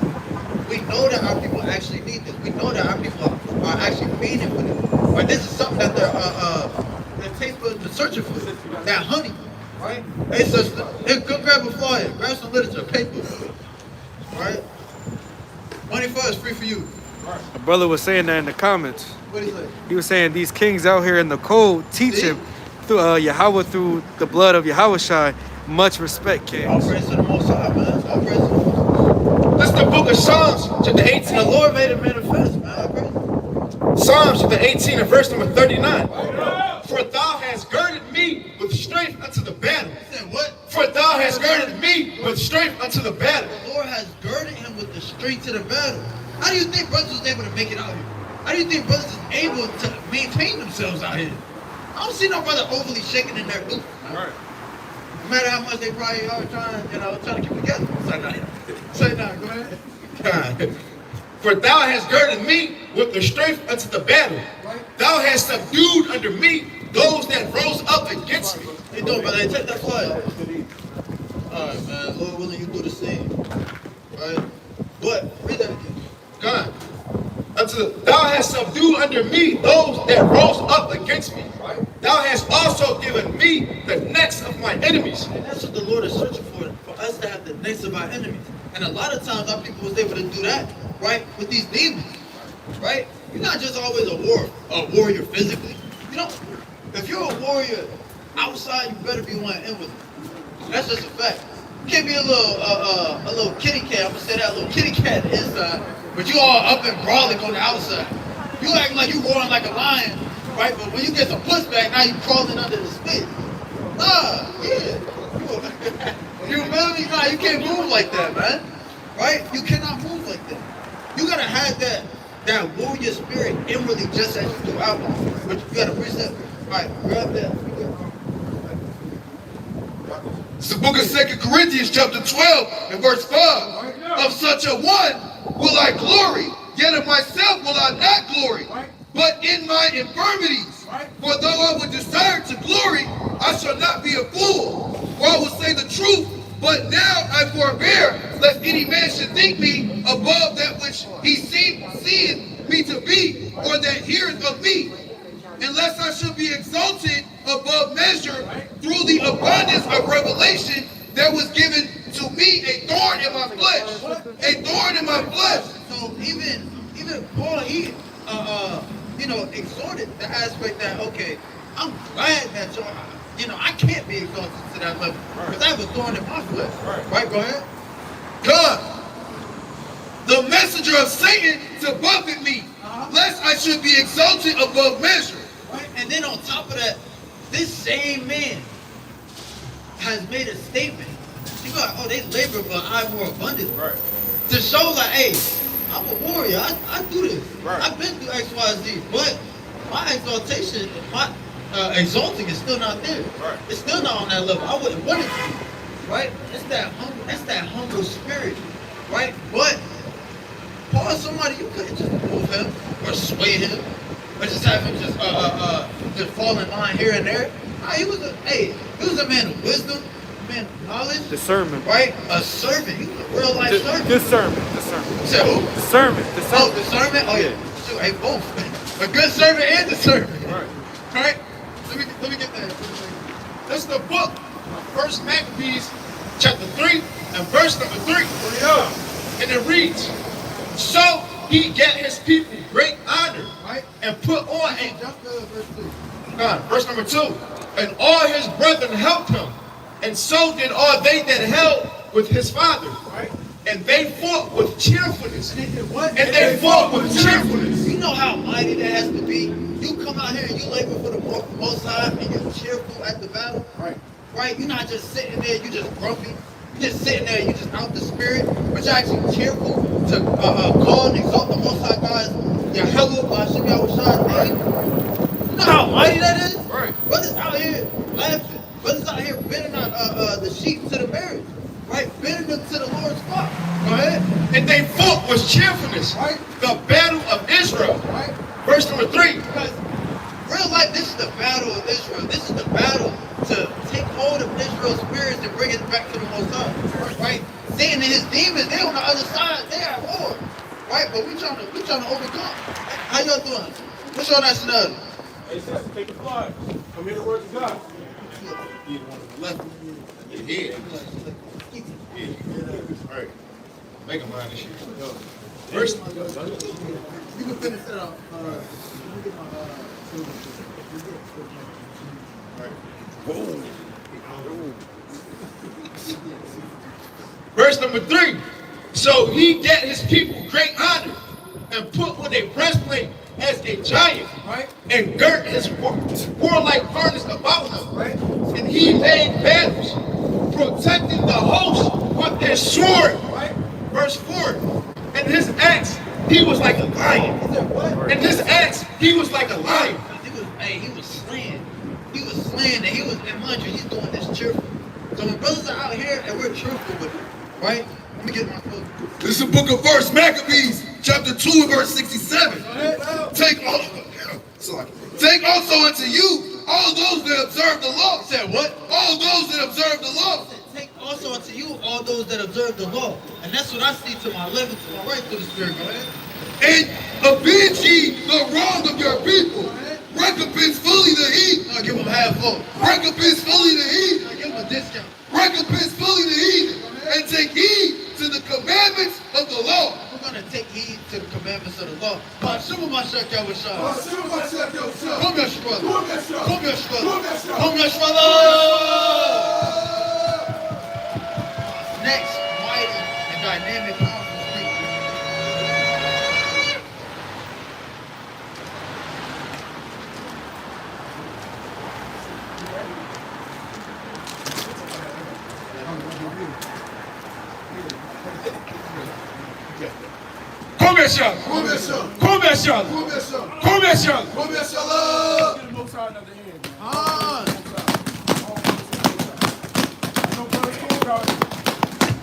We know that our people actually need this. We know that our people are actually feeding for this. Right? This is something that they're taste buds are searching for. That honey, right? Hey sister, hey, go grab a flyer, grab some literature, paper, right? Money for us, free for you. The brother was saying that in the comments. What do you say? He was saying these kings out here in the cold teach him through Yahweh, through the blood of Yahushua. Much respect, All kings. praise to the Most High, man. All praise to the Most High. That's the book of Psalms, chapter 18. The Lord made it manifest, man. All praise. Psalms chapter 18 and verse number 39. For thou hast girded me with strength unto the battle. He said what? For thou hast girded me with strength unto the battle. The Lord has girded him with the strength to the battle. How do you think brothers was able to make it out here? How do you think brothers is able to maintain themselves out here? I don't see no brother overly shaking in their boots. Right. No matter how much they probably are trying to keep together. Say no, go ahead. For thou hast girded me with the strength unto the battle. Right. Thou hast subdued under me those that rose up against me. How you doing, brother? Hey, take that flyer. Alright, man. Lord willing, you do the same. Right? What? Read that again. God. Thou hast subdued under me those that rose up against me. Right? Thou hast also given me the necks of my enemies. And that's what the Lord is searching for us to have the necks of our enemies. And a lot of times our people was able to do that, right, with these demons, right? You're not just always a warrior physically. You know, if you're a warrior outside, you better be one inwardly. That's just a fact. You can't be a little kitty cat. I'm gonna say that, a little kitty cat inside, but you all up and brawling on the outside. You acting like you roaring like a lion, right? But when you get some pushback, now you crawling under the spit. Nah, yeah. You feel me? Nah, you can't move like that, man. Right? You cannot move like that. You gotta have that warrior spirit inwardly just as you do outwardly. But you gotta precept. Alright, grab that. It's the book of 2 Corinthians chapter 12 and verse 5. Of such a one will I glory, yet of myself will I not glory, but in my infirmities. For though I would desire to glory, I shall not be a fool, for I will say the truth. But now I forbear, lest any man should think me above that which he seeth me to be, or that heareth of me, unless I should be exalted above measure through the abundance of revelation that was given to me, a thorn in my flesh. A thorn in my flesh. So even even Paul, he, exhorted the aspect that, okay, I'm glad that y'all, I can't be exalted to that level because I have a thorn in my flesh. Right? Go ahead. God, the messenger of Satan to buffet me, lest I should be exalted above measure. Right? And then on top of that, this same man has made a statement. You go, oh, they labor, but I'm more abundant. Right. To show like, hey, I'm a warrior. I do this. Right. I've been through X, Y, Z. But my exaltation, my exalting is still not there. Right. It's still not on that level. I wouldn't want it to be. Right? That's that humble spirit. Right? But Paul is somebody you couldn't just move him or sway him or just have him just fall in line here and there. Nah, he was a man of wisdom, a man of knowledge. Discernment. Right? A servant. He was a real life servant. Discernment. You said who? Discernment. Oh, discernment? Oh yeah. Shoot, hey, both. A good servant and discernment. Right? Let me get that. This is the book of 1 Maccabees, chapter 3, and verse number 3. And it reads, so he get his people great honor, right? And put on a verse number 2. And all his brethren helped him, and so did all they that held with his father. Right? And they fought with cheerfulness. And they fought with cheerfulness. You know how mighty that has to be? You come out here and you labor for the Most High and you're cheerful at the battle. Right? You're not just sitting there, you just grumpy. You're just sitting there, you just out the spirit. But you're actually cheerful to call and exalt the Most High God. Yahweh, Hashem Yahushua name. You know how mighty that is? Right. Brothers out here laughing. Brothers out here bending the sheep to the marriage. Right? Bending them to the Lord's flock. Go ahead. And they fought with cheerfulness. Right? The battle of Israel. Right? Verse number 3. Because real life, this is the battle of Israel. This is the battle to take hold of Israel's spirits and bring it back to the Most High. Right? Satan and his demons, they on the other side. They at war. Right? But we trying to overcome. How y'all doing? What's your nationality? Hey, sister, take the fly. Come hear the words of God. Left. Your head. All right. Make a mind this shit. Verse. You can finish that off. Let me get my Verse number 3. So he get his people great honor and put on a breastplate as a giant, right? And girt his warlike harness about him, right? And he made battles, protecting the host with his sword, right? Verse 4. And his axe, he was like a lion. And his axe, he was like a lion. He was slaying. He was slaying, and mind you, he's doing this cheerful. So when brothers are out here and we're cheerful with it, right? Let me get my phone. This is the book of 1 Maccabees, chapter 2 and verse 67. Take also unto you all those that observe the law. Said what? All those that observe the law. Take also unto you all those that observe the law. And that's what I see to my left and to my right through the Spirit. Go ahead. And avenge ye the wrong of your people. Recompense fully the heathen. I'll give them half full. Recompense fully the heathen. I'll give them a discount. Recompense fully the heathen. And take heed to the commandments of the law. We're going to take heed to the commandments of the law. Come here, Next, mighty and dynamic, powerful speaker.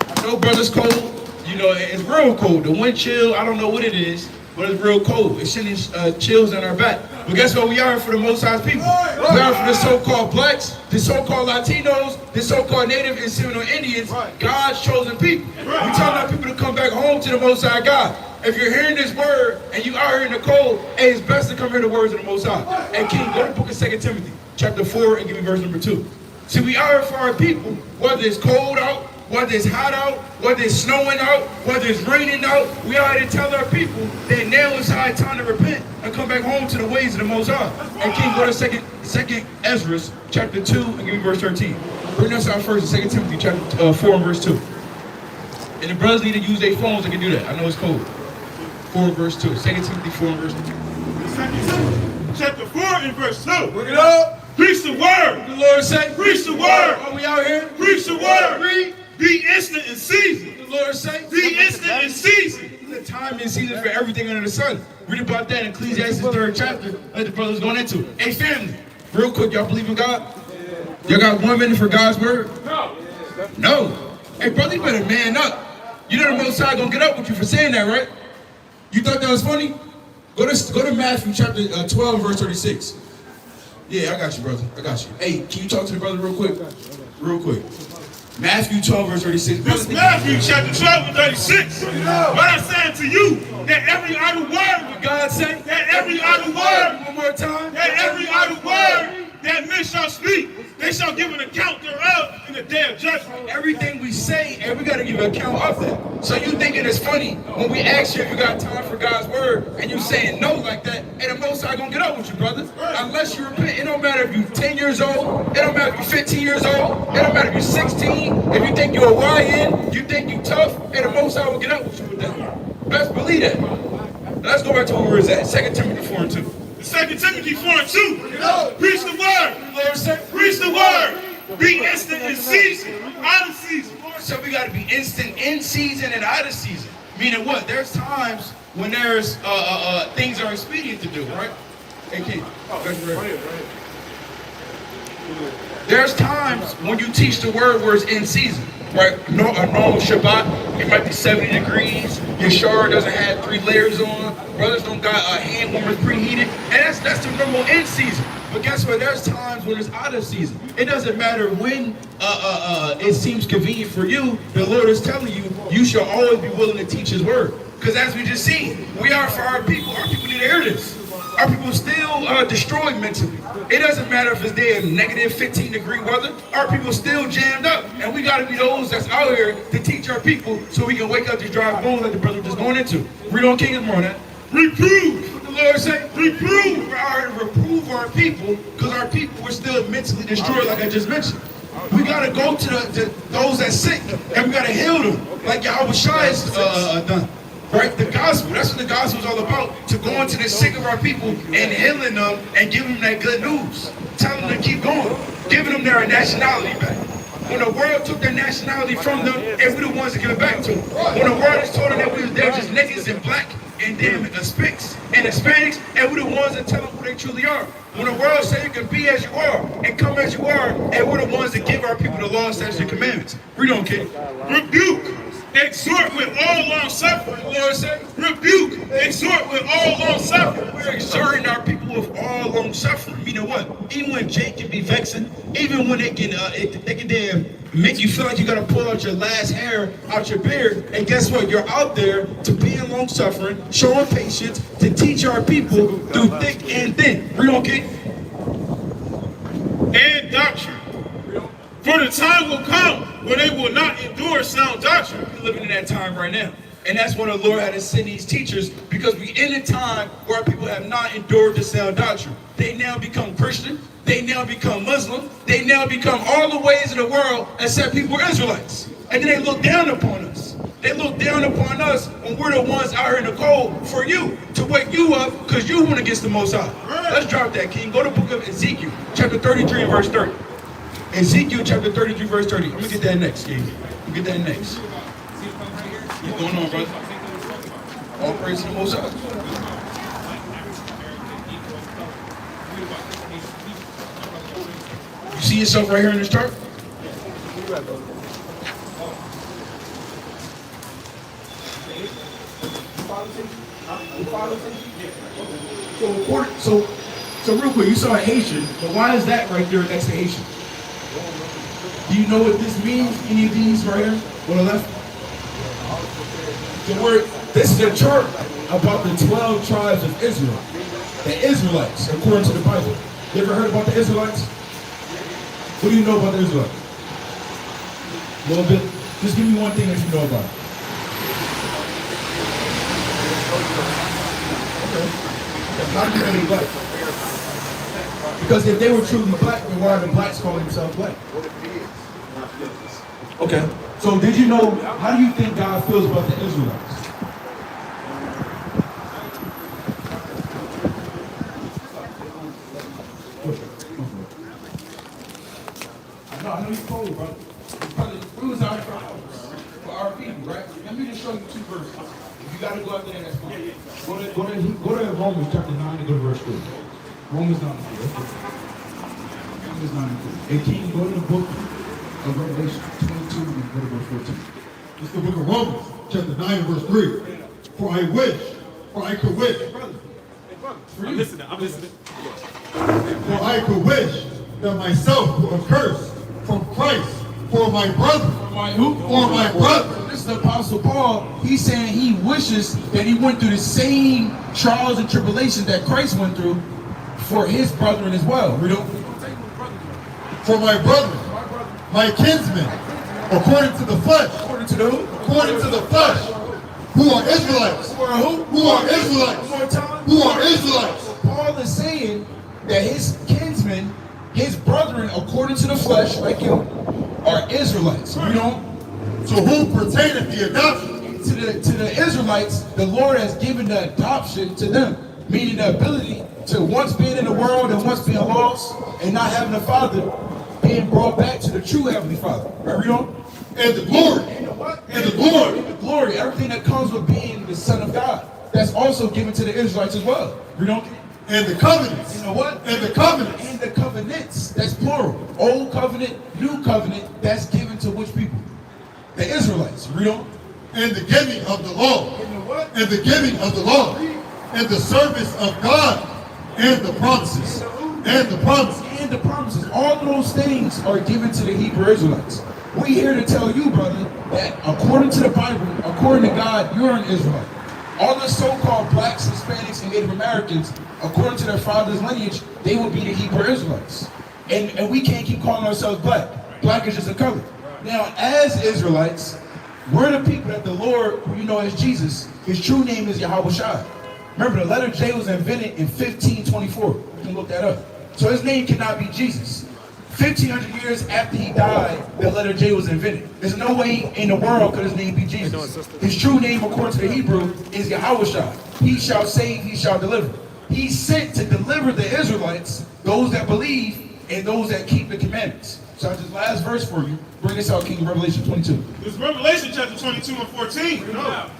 I know brother's cold. You know, it's real cold. The wind chill, I don't know what it is, but it's real cold. It's sending chills in our back. But guess what? We are for the Most High's people. We are for the so-called blacks, the so-called Latinos, the so-called Native and Seminole Indians, God's chosen people. We telling our people to come back home to the Most High God. If you're hearing this word and you are here in the cold, hey, it's best to come hear the words of the Most High. Hey, King, go to the book of 2 Timothy, chapter 4, and give me verse number 2. See, we are for our people, whether it's cold out, whether it's hot out, whether it's snowing out, whether it's raining out, we are to tell our people that now is high time to repent and come back home to the ways of the Most High. And King, go to second Ezra, chapter 2, and give me verse 13. Bring us out first in 2 Timothy chapter 4 and verse 2. And the brothers need to use their phones, they can do that. I know it's cold. 4 and verse 2. 2 Timothy 4 and verse 2. 2 Timothy chapter 4 and verse 2. Look it up. Preach the word. The Lord say, Preach the word. Are we out here? Preach the word. Read. Be instant in season. The Lord say, Be instant in season. the time and season for everything under the sun. Read about that in Ecclesiastes 3rd chapter that the brother's going into. Hey family, real quick, y'all believe in God? Y'all got 1 minute for God's word? No. Hey brother, you better man up. You know the Most High gonna get up with you for saying that, right? You thought that was funny? Go to Matthew chapter 12 verse 36. Yeah, I got you, brother. I got you. Hey, can you talk to the brother real quick? Real quick. Matthew 12 verse 36. This Matthew chapter 12 and 36. What I'm saying to you, that every idle word, What God say? that every idle word, One more time. that every idle word that men shall speak, they shall give an account thereof in the day of judgment. Everything we say, and we got to give an account of that. So you thinking it's funny when we ask you if you got time for God's word, and you saying no like that, and the Most High gonna get up with you, brother. Unless you repent, it don't matter if you're 10 years old, it don't matter if you're 15 years old, it don't matter if you're 16, if you think you're a YN, you think you tough, and the Most High will get up with you with that. Best believe that. Let's go back to where we was at, 2 Timothy 4 and 2. 2 Timothy 4 and 2. Preach the word. Preach the word. Be instant in season, out of season. So we got to be instant in season and out of season. Meaning what? There's times when there's things are expedient to do, right? Hey, King. There's times when you teach the word where it's in season, right? No, a normal Shabbat, it might be 70 degrees. Your shower doesn't have 3 layers on. Brothers don't got hand warmers preheated, and that's the normal in season. But guess what? There's times when it's out of season. It doesn't matter when it seems convenient for you. The Lord is telling you, you shall always be willing to teach His word. Because as we just seen, we are for our people. Our people need to hear this. Our people still destroyed mentally. It doesn't matter if it's there in negative 15-degree weather. Our people still jammed up. And we got to be those that's out here to teach our people so we can wake up these dry bones like the brother was just going into. Read on King more on that. Reprove. What the Lord say? Reprove. We're out here to reprove our people because our people were still mentally destroyed like I just mentioned. We got to go to those that's sick and we got to heal them like Yahweh Shai has done. Right? The gospel, that's what the gospel is all about, to go into the sick of our people and healing them and giving them that good news. Telling them to keep going, giving them their nationality back. When the world took their nationality from them, and we're the ones that give it back to them. When the world is told them that they're just niggas and black and damn Hispanics and Hispanics, and we're the ones that tell them who they truly are. When the world says you can be as you are and come as you are, and we're the ones that give our people the law, statutes, and commandments. Read on, kid. Rebuke. Exhort with all long suffering. Lord say, rebuke, exhort with all long suffering. We're exhorting our people with all long suffering. You know what? Even when Jake can be vexing, even when they can damn make you feel like you gotta pull out your last hair out your beard. And guess what? You're out there to be in long suffering, showing patience, to teach our people through thick and thin. Read on, kid. And doctrine. For the time will come when they will not endure sound doctrine. We're living in that time right now. And that's when the Lord had to send these teachers, because we in a time where our people have not endured the sound doctrine. They now become Christian. They now become Muslim. They now become all the ways of the world except people are Israelites. And then they look down upon us. They look down upon us when we're the ones out here in the cold for you, to wake you up because you went against the Most High. Let's drop that, King. Go to the book of Ezekiel, chapter 33 and verse 30. Ezekiel chapter 33, verse 30. I'm going to get that next, King. I'm going to get that next. What's going on, brother? All praise to the Most High. You see yourself right here in this chart? So real quick, you saw a Haitian, but why is that right there next to Haitian? Do you know what this means? Any of these right here on the left? The word, this is a chart about the 12 tribes of Israel. The Israelites, according to the Bible. You ever heard about the Israelites? What do you know about the Israelites? A little bit. Just give me one thing that you know about it. How do you know they black? Because if they were truly black, then why are the blacks calling themselves black? Okay. So did you know, how do you think God feels about the Israelites? I know you're cold, bro. We was out here for our people, right? Let me just show you 2 verses. If you gotta go out there, that's fine. Go to Romans chapter 9 and go to verse 3. Romans 9 and 3. Romans 9 and 3. Hey, King, go to the book of Revelation 22 and go to verse 14. It's the book of Romans, chapter 9 and verse 3. For I could wish. I'm listening. For I could wish that myself were accursed from Christ for my brother. For my brother. This is the Apostle Paul. He's saying he wishes that he went through the same trials and tribulations that Christ went through for his brethren as well. For my brother, my kinsmen, according to the flesh. According to the who? According to the flesh. Who are Israelites? Who are who? Who are Israelites? One more time. Who are Israelites? Paul is saying that his kinsmen, his brethren, according to the flesh, like you, are Israelites. You know? To whom pertaineth the adoption? To the Israelites, the Lord has given the adoption to them, meaning the ability to once being in the world and once being lost and not having a father, being brought back to the true Heavenly Father. Right? You know? And the glory. And the what? And the glory. And the glory. Everything that comes with being the Son of God. That's also given to the Israelites as well. You know? And the covenants. You know what? And the covenants. And the covenants. That's plural. Old covenant, new covenant. That's given to which people? The Israelites. Read on. And the giving of the law. And the what? And the giving of the law. And the service of God. And the promises. And the promises. And the promises. All those things are given to the Hebrew Israelites. We here to tell you, brother, that according to the Bible, according to God, you're an Israelite. All the so-called blacks, Hispanics, and Native Americans, according to their father's lineage, they will be the Hebrew Israelites. And we can't keep calling ourselves black. Black is just a color. Now, as Israelites, we're the people that the Lord, who you know as Jesus, his true name is Yahweh Shai. Remember, the letter J was invented in 1524. You can look that up. So his name cannot be Jesus. 1,500 years after he died, the letter J was invented. There's no way in the world could his name be Jesus. His true name, according to the Hebrew, is Yahweh Shai. He shall save, he shall deliver. He's sent to deliver the Israelites, those that believe, and those that keep the commandments. So I just last verse for you. Bring this out, King, Revelation 22. This is Revelation chapter 22 and 14.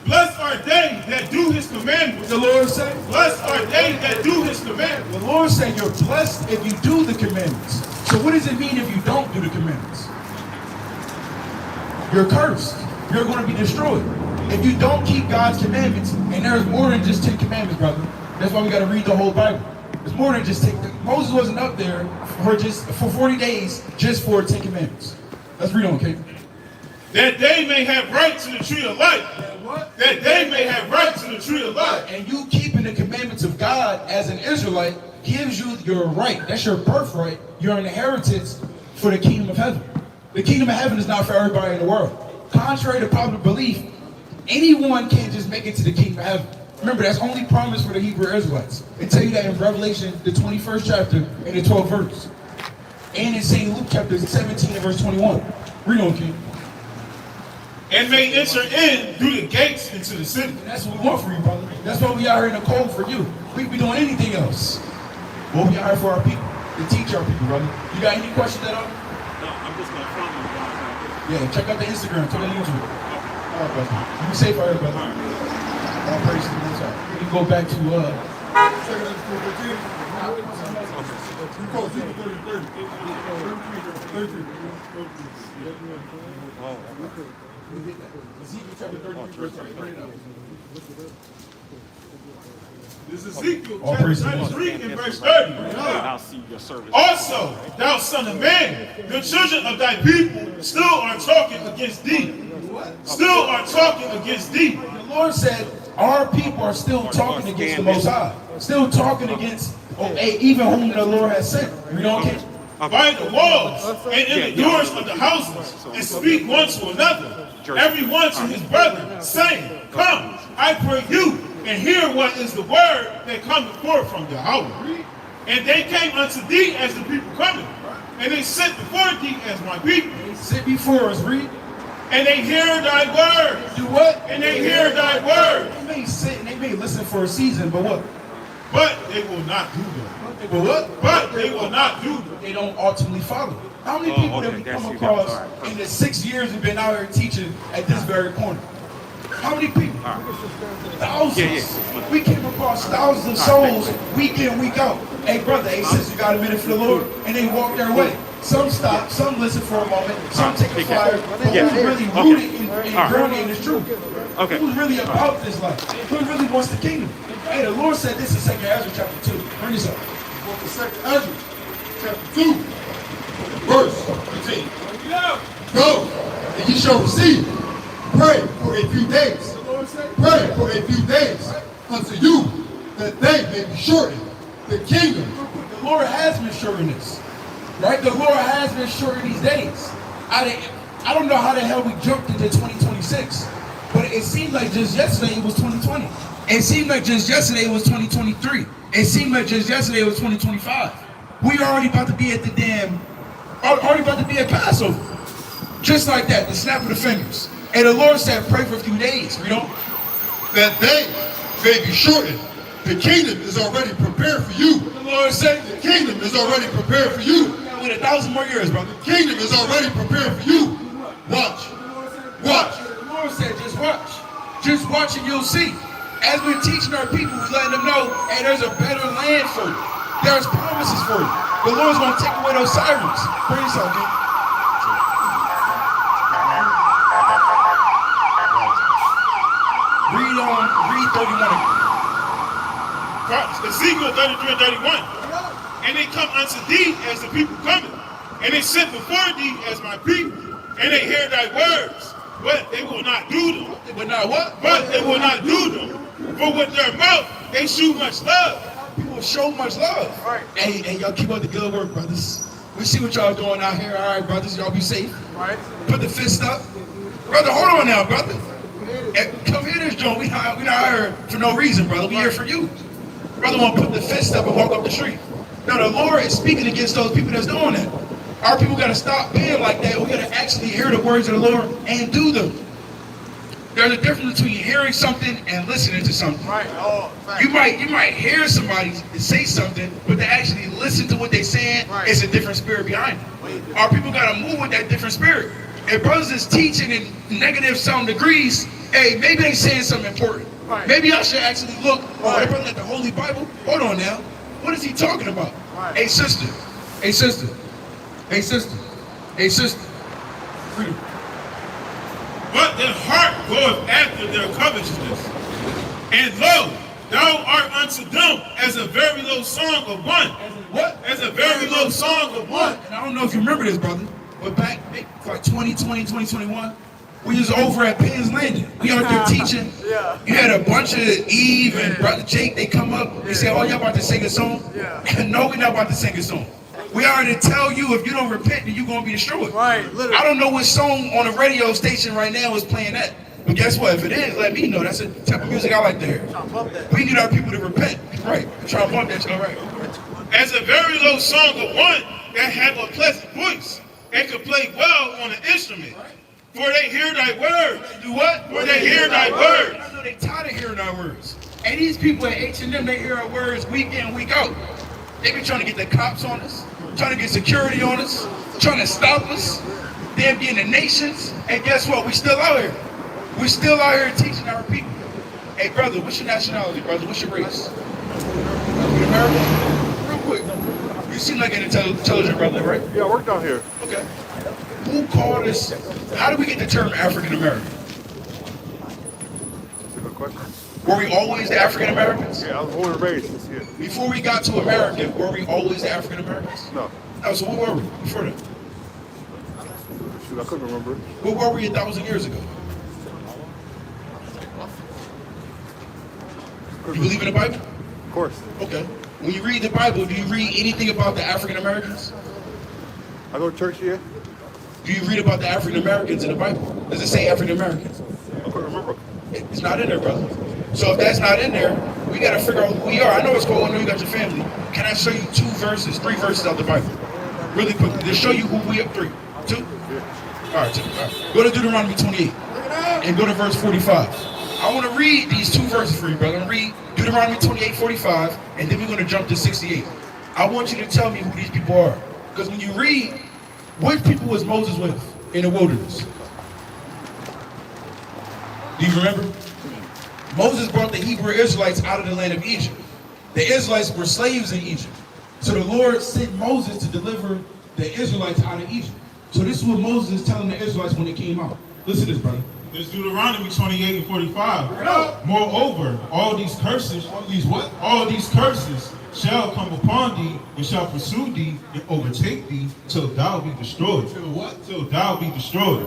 Blessed are they that do his commandments. The Lord said, Blessed are they that do his commandments. the Lord said you're blessed if you do the commandments. So what does it mean if you don't do the commandments? You're cursed. You're going to be destroyed. If you don't keep God's commandments, and there's more than just 10 commandments, brother. That's why we got to read the whole Bible. There's more than just 10. Moses wasn't up there for 40 days just for 10 commandments. Let's read on, okay? That they may have right to the tree of life. That they may have right to the tree of life. And you keeping the commandments of God as an Israelite gives you your right. That's your birthright, your inheritance for the kingdom of heaven. The kingdom of heaven is not for everybody in the world. Contrary to popular belief, anyone can't just make it to the kingdom of heaven. Remember, that's only promised for the Hebrew Israelites. They tell you that in Revelation, the 21st chapter, and the 12th verse. And in St. Luke chapter 17 and verse 21. Read on, King. And may enter in through the gates into the city. And that's what we want for you, brother. That's why we are here in the cold for you. We could be doing anything else. But we are here for our people, to teach our people, brother. You got any questions at all? No, I'm just going to follow you. Yeah, check out the Instagram, check out the YouTube. All right, brother. You be safe out here, brother. All praise to the Most High. We can go back to Ezekiel chapter 33, verse 30. This is Ezekiel chapter 33 and verse 30. Also, thou son of man, the children of thy people still are talking against thee. Still are talking against thee. The Lord said, our people are still talking against the Most High. Still talking against even whom the Lord has sent. You know, by the walls and in the doors of the houses, and speak one to another, every one to his brother, saying, Come, I pray you, and hear what is the word that cometh forth from Yahweh. And they came unto thee as the people coming, and they sit before thee as my people. They sit before us, read. And they hear thy word. Do what? And they hear thy word. They may sit and they may listen for a season, but what? But they will not do them. But what? But they will not do them. They don't ultimately follow. How many people that we come across in the 6 years we've been out here teaching at this very corner? How many people? Thousands. We came across thousands of souls week in, week out. Hey brother, hey sister, you got a minute for the Lord? And they walk their way. Some stop, some listen for a moment, some take a flyer, but who's really rooted and grounded in this truth? Who's really about this life? Who really wants the kingdom? Hey, the Lord said this in 2 Ezra chapter 2. Bring this up. 2 Ezra chapter 2, verse 15. Go, and ye shall receive. Pray for a few days. Pray for a few days unto you, that they may be shortened. The kingdom. The Lord has been shortening this. Right? The Lord has been shortening these days. I don't know how the hell we jumped into 2026, but it seemed like just yesterday it was 2020. It seemed like just yesterday it was 2023. It seemed like just yesterday it was 2025. We already about to be at already about to be at Passover. Just like that, the snap of the fingers. And the Lord said, pray for a few days, you know? That they may be shortened. The kingdom is already prepared for you. The Lord said, the kingdom is already prepared for you. With 1,000 more years, brother. The kingdom is already prepared for you. Watch. Watch. The Lord said, just watch. Just watch and you'll see. As we're teaching our people, we're letting them know, hey, there's a better land for you. There's promises for you. The Lord's going to take away those sirens. Bring this out, man. Read 31. Ezekiel 33 and 31. And they come unto thee as the people coming, and they sit before thee as my people, and they hear thy words, but they will not do them. They will not what? But they will not do them. For with their mouth they shew much love. People show much love. Right. Hey, y'all keep up the good work, brothers. We see what y'all doing out here. All right, brothers, y'all be safe. Right. Put the fist up. Brother, hold on now, brother. Hey, come here this joint. We not here for no reason, brother. We here for you. Brother want to put the fist up and walk up the street. Now the Lord is speaking against those people that's doing that. Our people got to stop being like that. We got to actually hear the words of the Lord and do them. There's a difference between hearing something and listening to something. Right. Oh, you might hear somebody say something, but to actually listen to what they're saying, it's a different spirit behind it. Our people got to move with that different spirit. If brothers is teaching in negative some degrees, hey, maybe they saying something important. Right. Maybe I should actually look. Oh, they're brother at the Holy Bible. Hold on now. What is he talking about? Right. Hey sister. Hey sister. Hey sister. Hey sister. Freedom. But their heart goeth after their covetousness. And lo, thou art unto them as a very low song of one. What? As a very low song of one. And I don't know if you remember this, brother, but back like 2020, 2021, we was over at Penn's Landing. We out there teaching. Yeah. You had a bunch of Eve and Brother Jake, they come up, they say, oh, y'all about to sing a song? Yeah. No, we're not about to sing a song. We already tell you if you don't repent, then you're going to be destroyed. Right, literally. I don't know what song on a radio station right now is playing that. But guess what? If it is, let me know. That's the type of music I like to hear. We need our people to repent. Right. Try to bump that shit. All right. As a very low song of one that have a pleasant voice and can play well on an instrument. For they hear thy words. Do what? For they hear thy words. I know they tired of hearing our words. And these people at H&M, they hear our words week in, week out. They be trying to get the cops on us, trying to get security on us, trying to stop us. Them being the nations. And guess what? We still out here. We're still out here teaching our people. Hey, brother, what's your nationality, brother? What's your race? American? Real quick. You seem like an intelligent brother, right? Yeah, I worked out here. Okay. Who called us? How did we get the term African American? That's a good question. Were we always the African Americans? Yeah, I was born and raised here. Before we got to America, were we always the African Americans? No. Oh, so what were we before that? Shoot, I couldn't remember. What were we 1,000 years ago? You believe in the Bible? Of course. Okay. When you read the Bible, do you read anything about the African Americans? I go to church here. Do you read about the African Americans in the Bible? Does it say African Americans? I couldn't remember. It's not in there, brother. So if that's not in there, we got to figure out who we are. I know it's cool. I know you got your family. Can I show you 3 verses out the Bible? Really quickly, to show you who we are. 3, 2? All right, 2. All right. Go to Deuteronomy 28 and go to verse 45. I want to read these 2 verses for you, brother. I'm going to read Deuteronomy 28, 45, and then we're going to jump to 68. I want you to tell me who these people are. Because when you read, which people was Moses with in the wilderness? Do you remember? Moses brought the Hebrew Israelites out of the land of Egypt. The Israelites were slaves in Egypt. So the Lord sent Moses to deliver the Israelites out of Egypt. So this is what Moses is telling the Israelites when they came out. Listen to this, brother. There's Deuteronomy 28 and 45. Moreover, all these curses, all these curses shall come upon thee and shall pursue thee and overtake thee till thou be destroyed. Till what? Till thou be destroyed.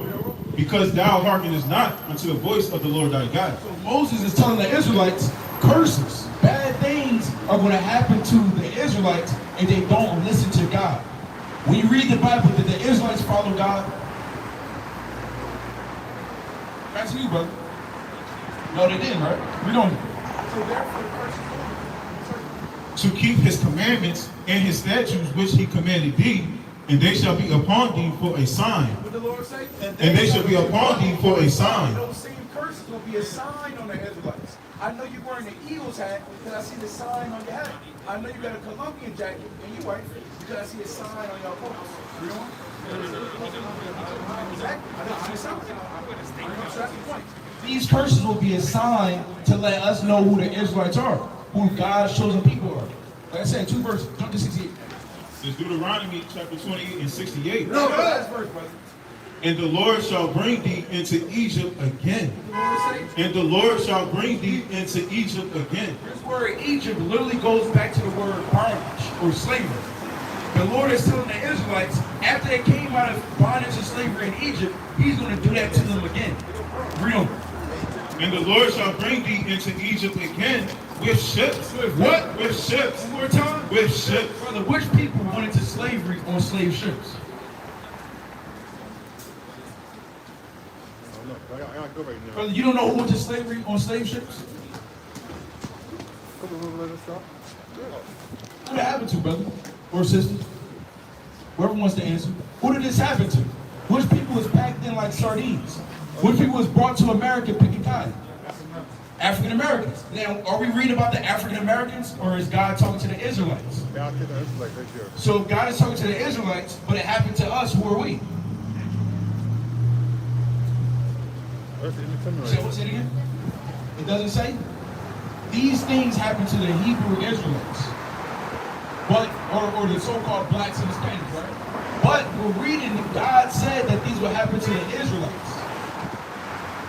Because thou hearkenest not unto the voice of the Lord thy God. So Moses is telling the Israelites curses. Bad things are going to happen to the Israelites if they don't listen to God. When you read the Bible, did the Israelites follow God? That's you, brother. No, they didn't, right? We don't. To keep his commandments and his statutes which he commanded thee, and they shall be upon thee for a sign. What the Lord say? And they shall be upon thee for a sign. Those same curses will be a sign on the Israelites. I know you're wearing the Eagles hat because I see the sign on your hat. I know you got a Colombian jacket and your wife because I see a sign on your coat. You know? Exactly. I see a sign. That's the point. These curses will be a sign to let us know who the Israelites are, who God's chosen people are. Like I said, 2 verses. Jump to 68. It's Deuteronomy chapter 28 and 68. No, last verse, brother. And the Lord shall bring thee into Egypt again. And the Lord shall bring thee into Egypt again. This word Egypt literally goes back to the word bondage or slavery. The Lord is telling the Israelites, after they came out of bondage and slavery in Egypt, he's going to do that to them again. Read on. And the Lord shall bring thee into Egypt again with ships. With what? With ships. One more time? With ships. Brother, which people went into slavery on slave ships? I gotta go right now. Brother, you don't know who went to slavery on slave ships? Who did it happen to, brother? Or sister? Whoever wants to answer. Who did this happen to? Which people was packed in like sardines? Which people was brought to America picking cotton? African Americans. Now, are we reading about the African Americans, or is God talking to the Israelites? So if God is talking to the Israelites, but it happened to us, who are we? Say it again? It doesn't say? These things happen to the Hebrew Israelites. But, or the so-called blacks and Hispanics, right? But we're reading that God said that these will happen to the Israelites.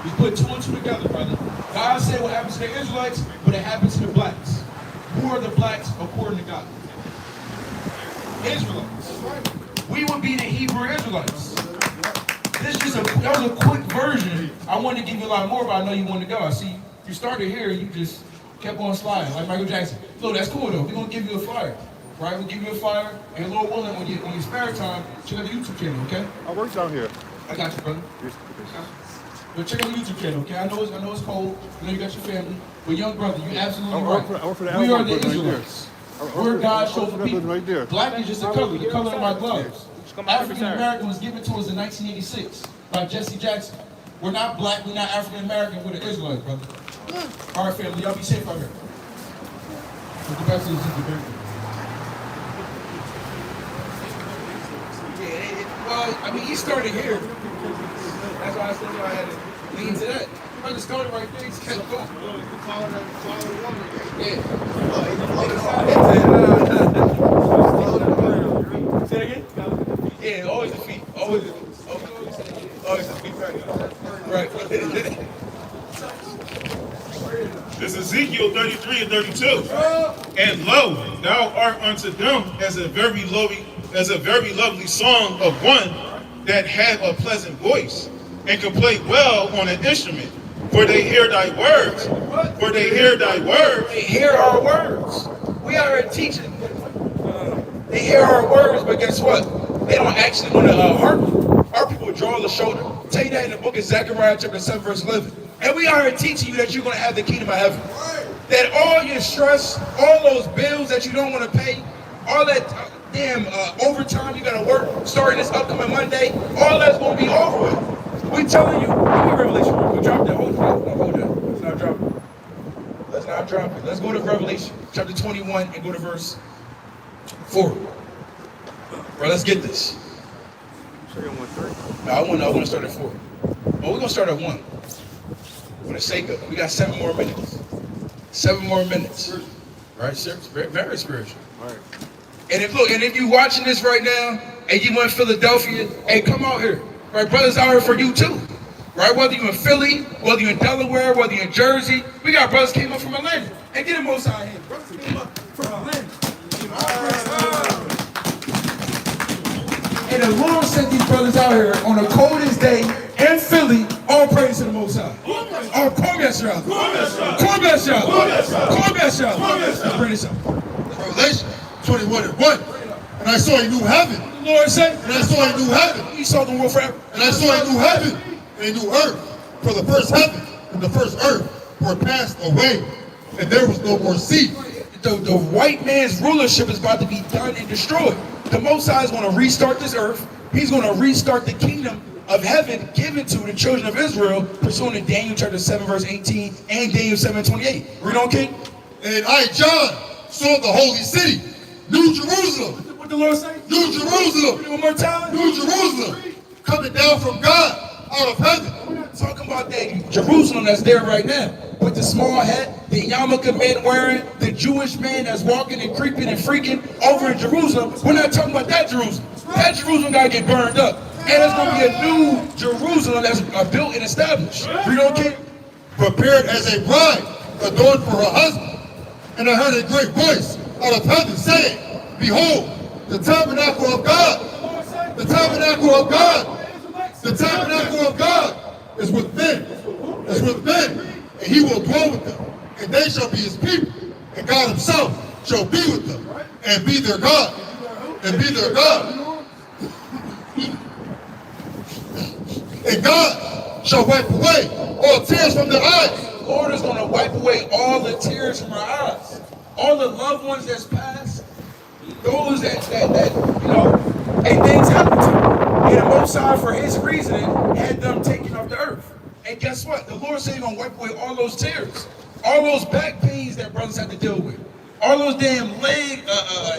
We put 2 and 2 together, brother. God said what happens to the Israelites, but it happens to the blacks. Who are the blacks according to God? Israelites. We would be the Hebrew Israelites. That was a quick version. I wanted to give you a lot more, but I know you wanted to go. I see you started here, you just kept on sliding, like Michael Jackson. Look, that's cool though. We're gonna give you a flyer. Right? We'll give you a flyer, and Lord willing, on your spare time, check out the YouTube channel, okay? I work down here. I got you, brother. But check out the YouTube channel, okay? I know it's cold. I know you got your family. But young brother, you absolutely right. We are the Israelites. We're God's chosen people. Black is just a color, the color of my gloves. African American was given to us in 1986 by Jesse Jackson. We're not black, we're not African American, we're the Israelites, brother. All right, family, y'all be safe out here. Let's go back to the YouTube. Well, I mean, he started here. That's why I said I had to lean to that. I just started right there. He just kept going. Yeah. Say it again? Yeah, always the feet. Always the feet. Always the feet. Right. This is Ezekiel 33 and 32. And lo, thou art unto them as a very lovely song of one that had a pleasant voice and could play well on an instrument. For they hear thy words. For they hear thy words. They hear our words. We are teaching. They hear our words, but guess what? they don't actually want to hurt. Our people draw the shoulder. Tell you that in the book of Zechariah chapter 7 verse 11. And we are here teaching you that you're going to have the kingdom of heaven. That all your stress, all those bills that you don't want to pay, all that damn overtime you got to work starting this upcoming Monday, all that's going to be over with. We telling you, give me Revelation. We'll drop that. Hold that. Let's not drop it. Let's not drop it. Let's go to Revelation chapter 21 and go to verse 4. Bro, let's get this. No, I want to start at 4. Well, we're going to start at 1. For the sake of it. We got 7 more minutes. 7 more minutes. Right? Very spiritual. Right. And if you're watching this right now and you in Philadelphia, hey, come out here. Right? Brothers out here for you too. Right? Whether you're in Philly, whether you're in Delaware, whether you're in Jersey, we got brothers came up from Atlanta. And get them most out here. Brothers came up from Atlanta. And the Lord sent these brothers out here on the coldest day in Philly, all praise to the Most High. Oh, come yes, y'all. Come yes, y'all. Come yes, y'all. Let's bring this up. Revelation 21 and 1. And I saw a new heaven. The Lord said, and I saw a new heaven. He saw the world forever. And I saw a new heaven and a new earth. For the first heaven and the first earth were passed away, and there was no more sea. The white man's rulership is about to be done and destroyed. The Most High is going to restart this earth. He's going to restart the kingdom of heaven given to the children of Israel, pursuant to Daniel chapter 7 verse 18 and Daniel 7:28. Read on, King. And I, John, saw the holy city, New Jerusalem. What the Lord say? New Jerusalem. One more time. New Jerusalem, coming down from God out of heaven. We're not talking about that Jerusalem that's there right now. With the small hat, the yarmulke men wearing, the Jewish man that's walking and creeping and freaking over in Jerusalem. We're not talking about that Jerusalem. That Jerusalem got to get burned up. And there's going to be a new Jerusalem that's built and established. Read on, King. Prepared as a bride, adorned for her husband. And I heard a great voice out of heaven saying, Behold, the tabernacle of God, the tabernacle of God, the tabernacle of God is with men, and he will dwell with them, and they shall be his people, and God himself shall be with them, and be their God, and God shall wipe away all tears from their eyes. The Lord is going to wipe away all the tears from our eyes. All the loved ones that's passed, those that and things happen to them. And the Most High, for his reasoning, had them taken off the earth. And guess what? The Lord said he's going to wipe away all those tears. All those back pains that brothers have to deal with. All those damn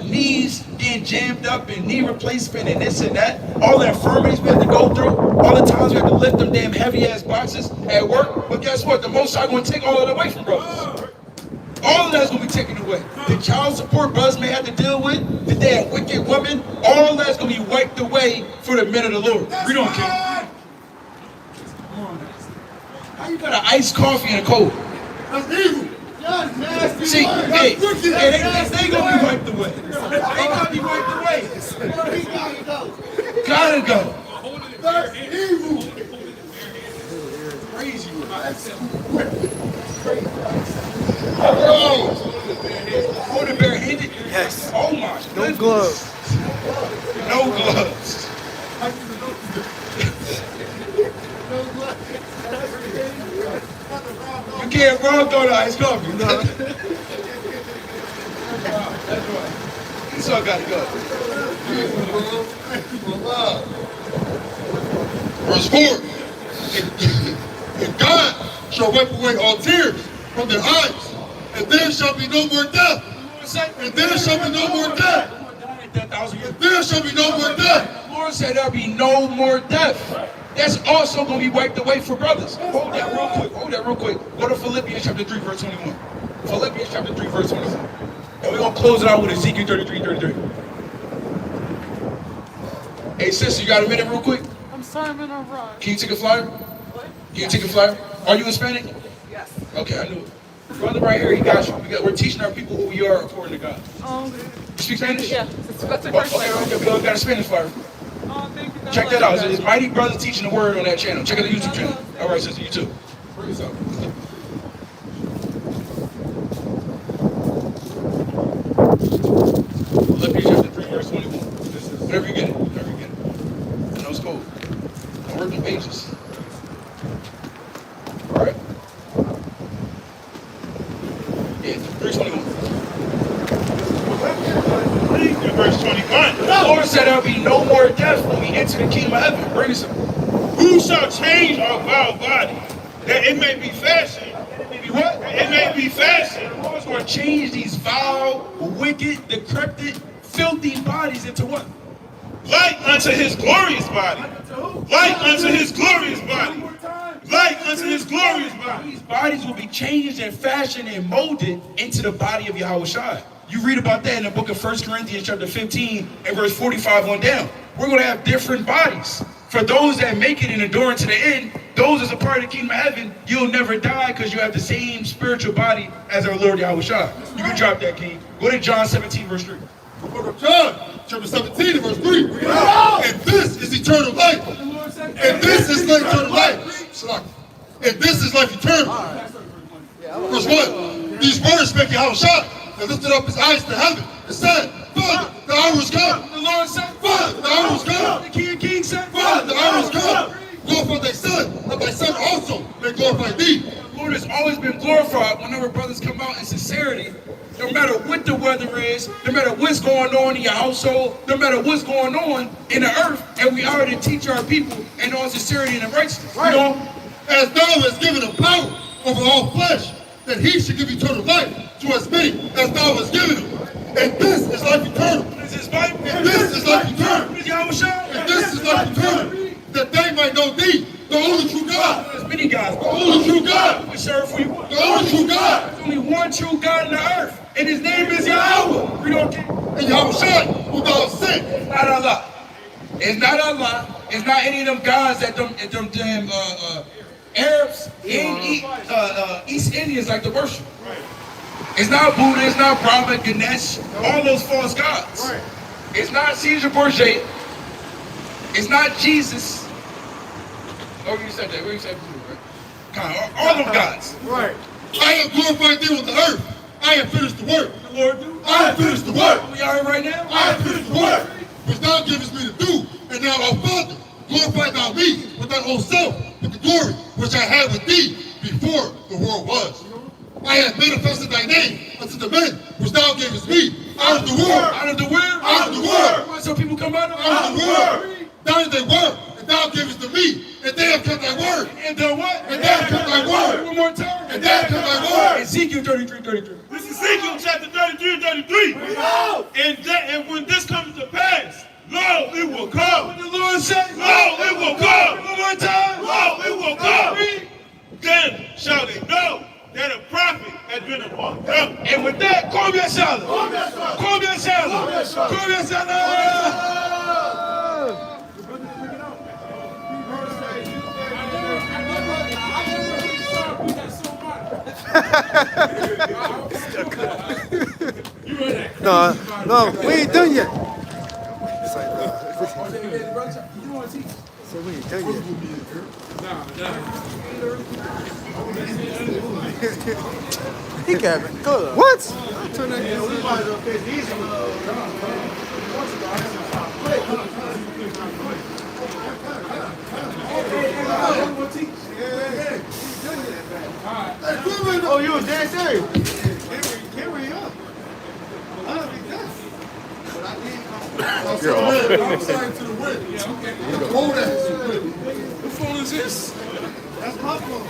knees getting jammed up and knee replacement and this and that. All the infirmities we have to go through. All the times we have to lift them damn heavy ass boxes at work. But guess what? The Most High going to take all of that away from brothers. All of that's going to be taken away. The child support brothers may have to deal with, the damn wicked woman, all that's going to be wiped away for the men of the Lord. Read on, King. How you got an iced coffee in a cold? That's evil. That's nasty. See, hey, they gonna be wiped away. They gonna be wiped away. Gotta go. That's evil. Crazy. Oh, the barehanded? Yes. Oh my goodness. No gloves. No gloves. You can't rub on the iced coffee. No. That's right. Esau gotta go. Verse 4. And God shall wipe away all tears from their eyes, and there shall be no more death. And there shall be no more death. There shall be no more death. The Lord said there'll be no more death. That's also going to be wiped away for brothers. Hold that real quick. Go to Philippians chapter 3, verse 21. Philippians chapter 3, verse 21. And we're going to close it out with Ezekiel 33. Hey, sister, you got a minute real quick? I'm sorry, I'm in a rush. Can you take a flyer? What? Can you take a flyer? Are you Hispanic? Yes. Okay, I knew it. Brother right here, he got you. We're teaching our people who we are according to God. Okay. You speak Spanish? Yeah, that's the first Okay, we got a Spanish flyer. Oh, thank you. Check that out. It's Mighty Brothers Teaching the Word on that channel. Check out the YouTube channel. All right, sister, you too. Bring this up. Philippians chapter 3, verse 21. Whenever you get it. shall be no more death when we enter the kingdom of heaven. Bring this up. Who shall change our vile body, that it may be fashioned? What? That it may be fashioned. The Lord's going to change these vile, wicked, decrepit, filthy bodies into what? Like unto his glorious body. Like unto his glorious body. Like unto his glorious body. These bodies will be changed and fashioned and molded into the body of Yahushua. You read about that in the book of 1 Corinthians chapter 15 and verse 45 on down. We're going to have different bodies. For those that make it and endure to the end, those as a part of the kingdom of heaven, you'll never die because you have the same spiritual body as our Lord Yahushua. You can drop that, King. Go to John 17 verse 3. The book of John, chapter 17 and verse 3. And this is eternal life. And this is life eternal life. And this is life eternal. Verse 1. These words spake Yahushua and lifted up his eyes to heaven and said, Father, the hour is come. The Lord said, Father, the hour is come. The King of Kings said, Father, the hour is come. Glorify thy Son, that thy Son also may glorify thee. The Lord has always been glorified whenever brothers come out in sincerity. No matter what the weather is, no matter what's going on in your household, no matter what's going on in the earth, and we are to teach our people in all sincerity and righteousness. Right. You know, as thou hast given him power over all flesh, that he should give eternal life to as many as thou hast given him. And this is life eternal. This is life. And this is life eternal. And this is life eternal. That they might know thee, the only true God. There's many gods. The only true God. We serve for you. The only true God. There's only one true God in the earth. And his name is Yahweh. We don't get. And Yahushua, who thou hast sent. It's not Allah. It's not Allah. It's not any of them gods that them damn Arabs and East Indians like to worship. It's not Buddha, it's not Brahma, Ganesh, all those false gods. It's not Caesar Borgia. It's not Jesus. Oh, you said that. Where you said right? All them gods. Right. I have glorified thee on the earth. I have finished the work. The Lord do. I have finished the work. We are right now. I have finished the work, which thou givest me to do. And now, O Father, glorify thou me with thy own self, with the glory which I had with thee before the world was. I have manifested thy name unto the men which thou gavest me out of the world. Out of the world? Out of the world. Why some people come out of the world. Thine they were, and thou gavest to me, and they have kept thy word. And done what? And they have kept thy word. One more time. And they have kept thy word. Ezekiel 33:33. This is Ezekiel chapter 33 and 33. And when this comes to pass, lo, it will come. The Lord said, lo, it will come. One more time. Lo, it will come. Then shall they know that a prophet has been among them. And with that, come bien salad. Come bien salad. Come bien salad. No, we ain't done yet. So we ain't done yet. He got it. Good. What? Oh, you was dead serious? Carry up. You're off. I'm sorry to the wind. Yeah, okay. The cold ass is wind. What phone is this? That's my phone.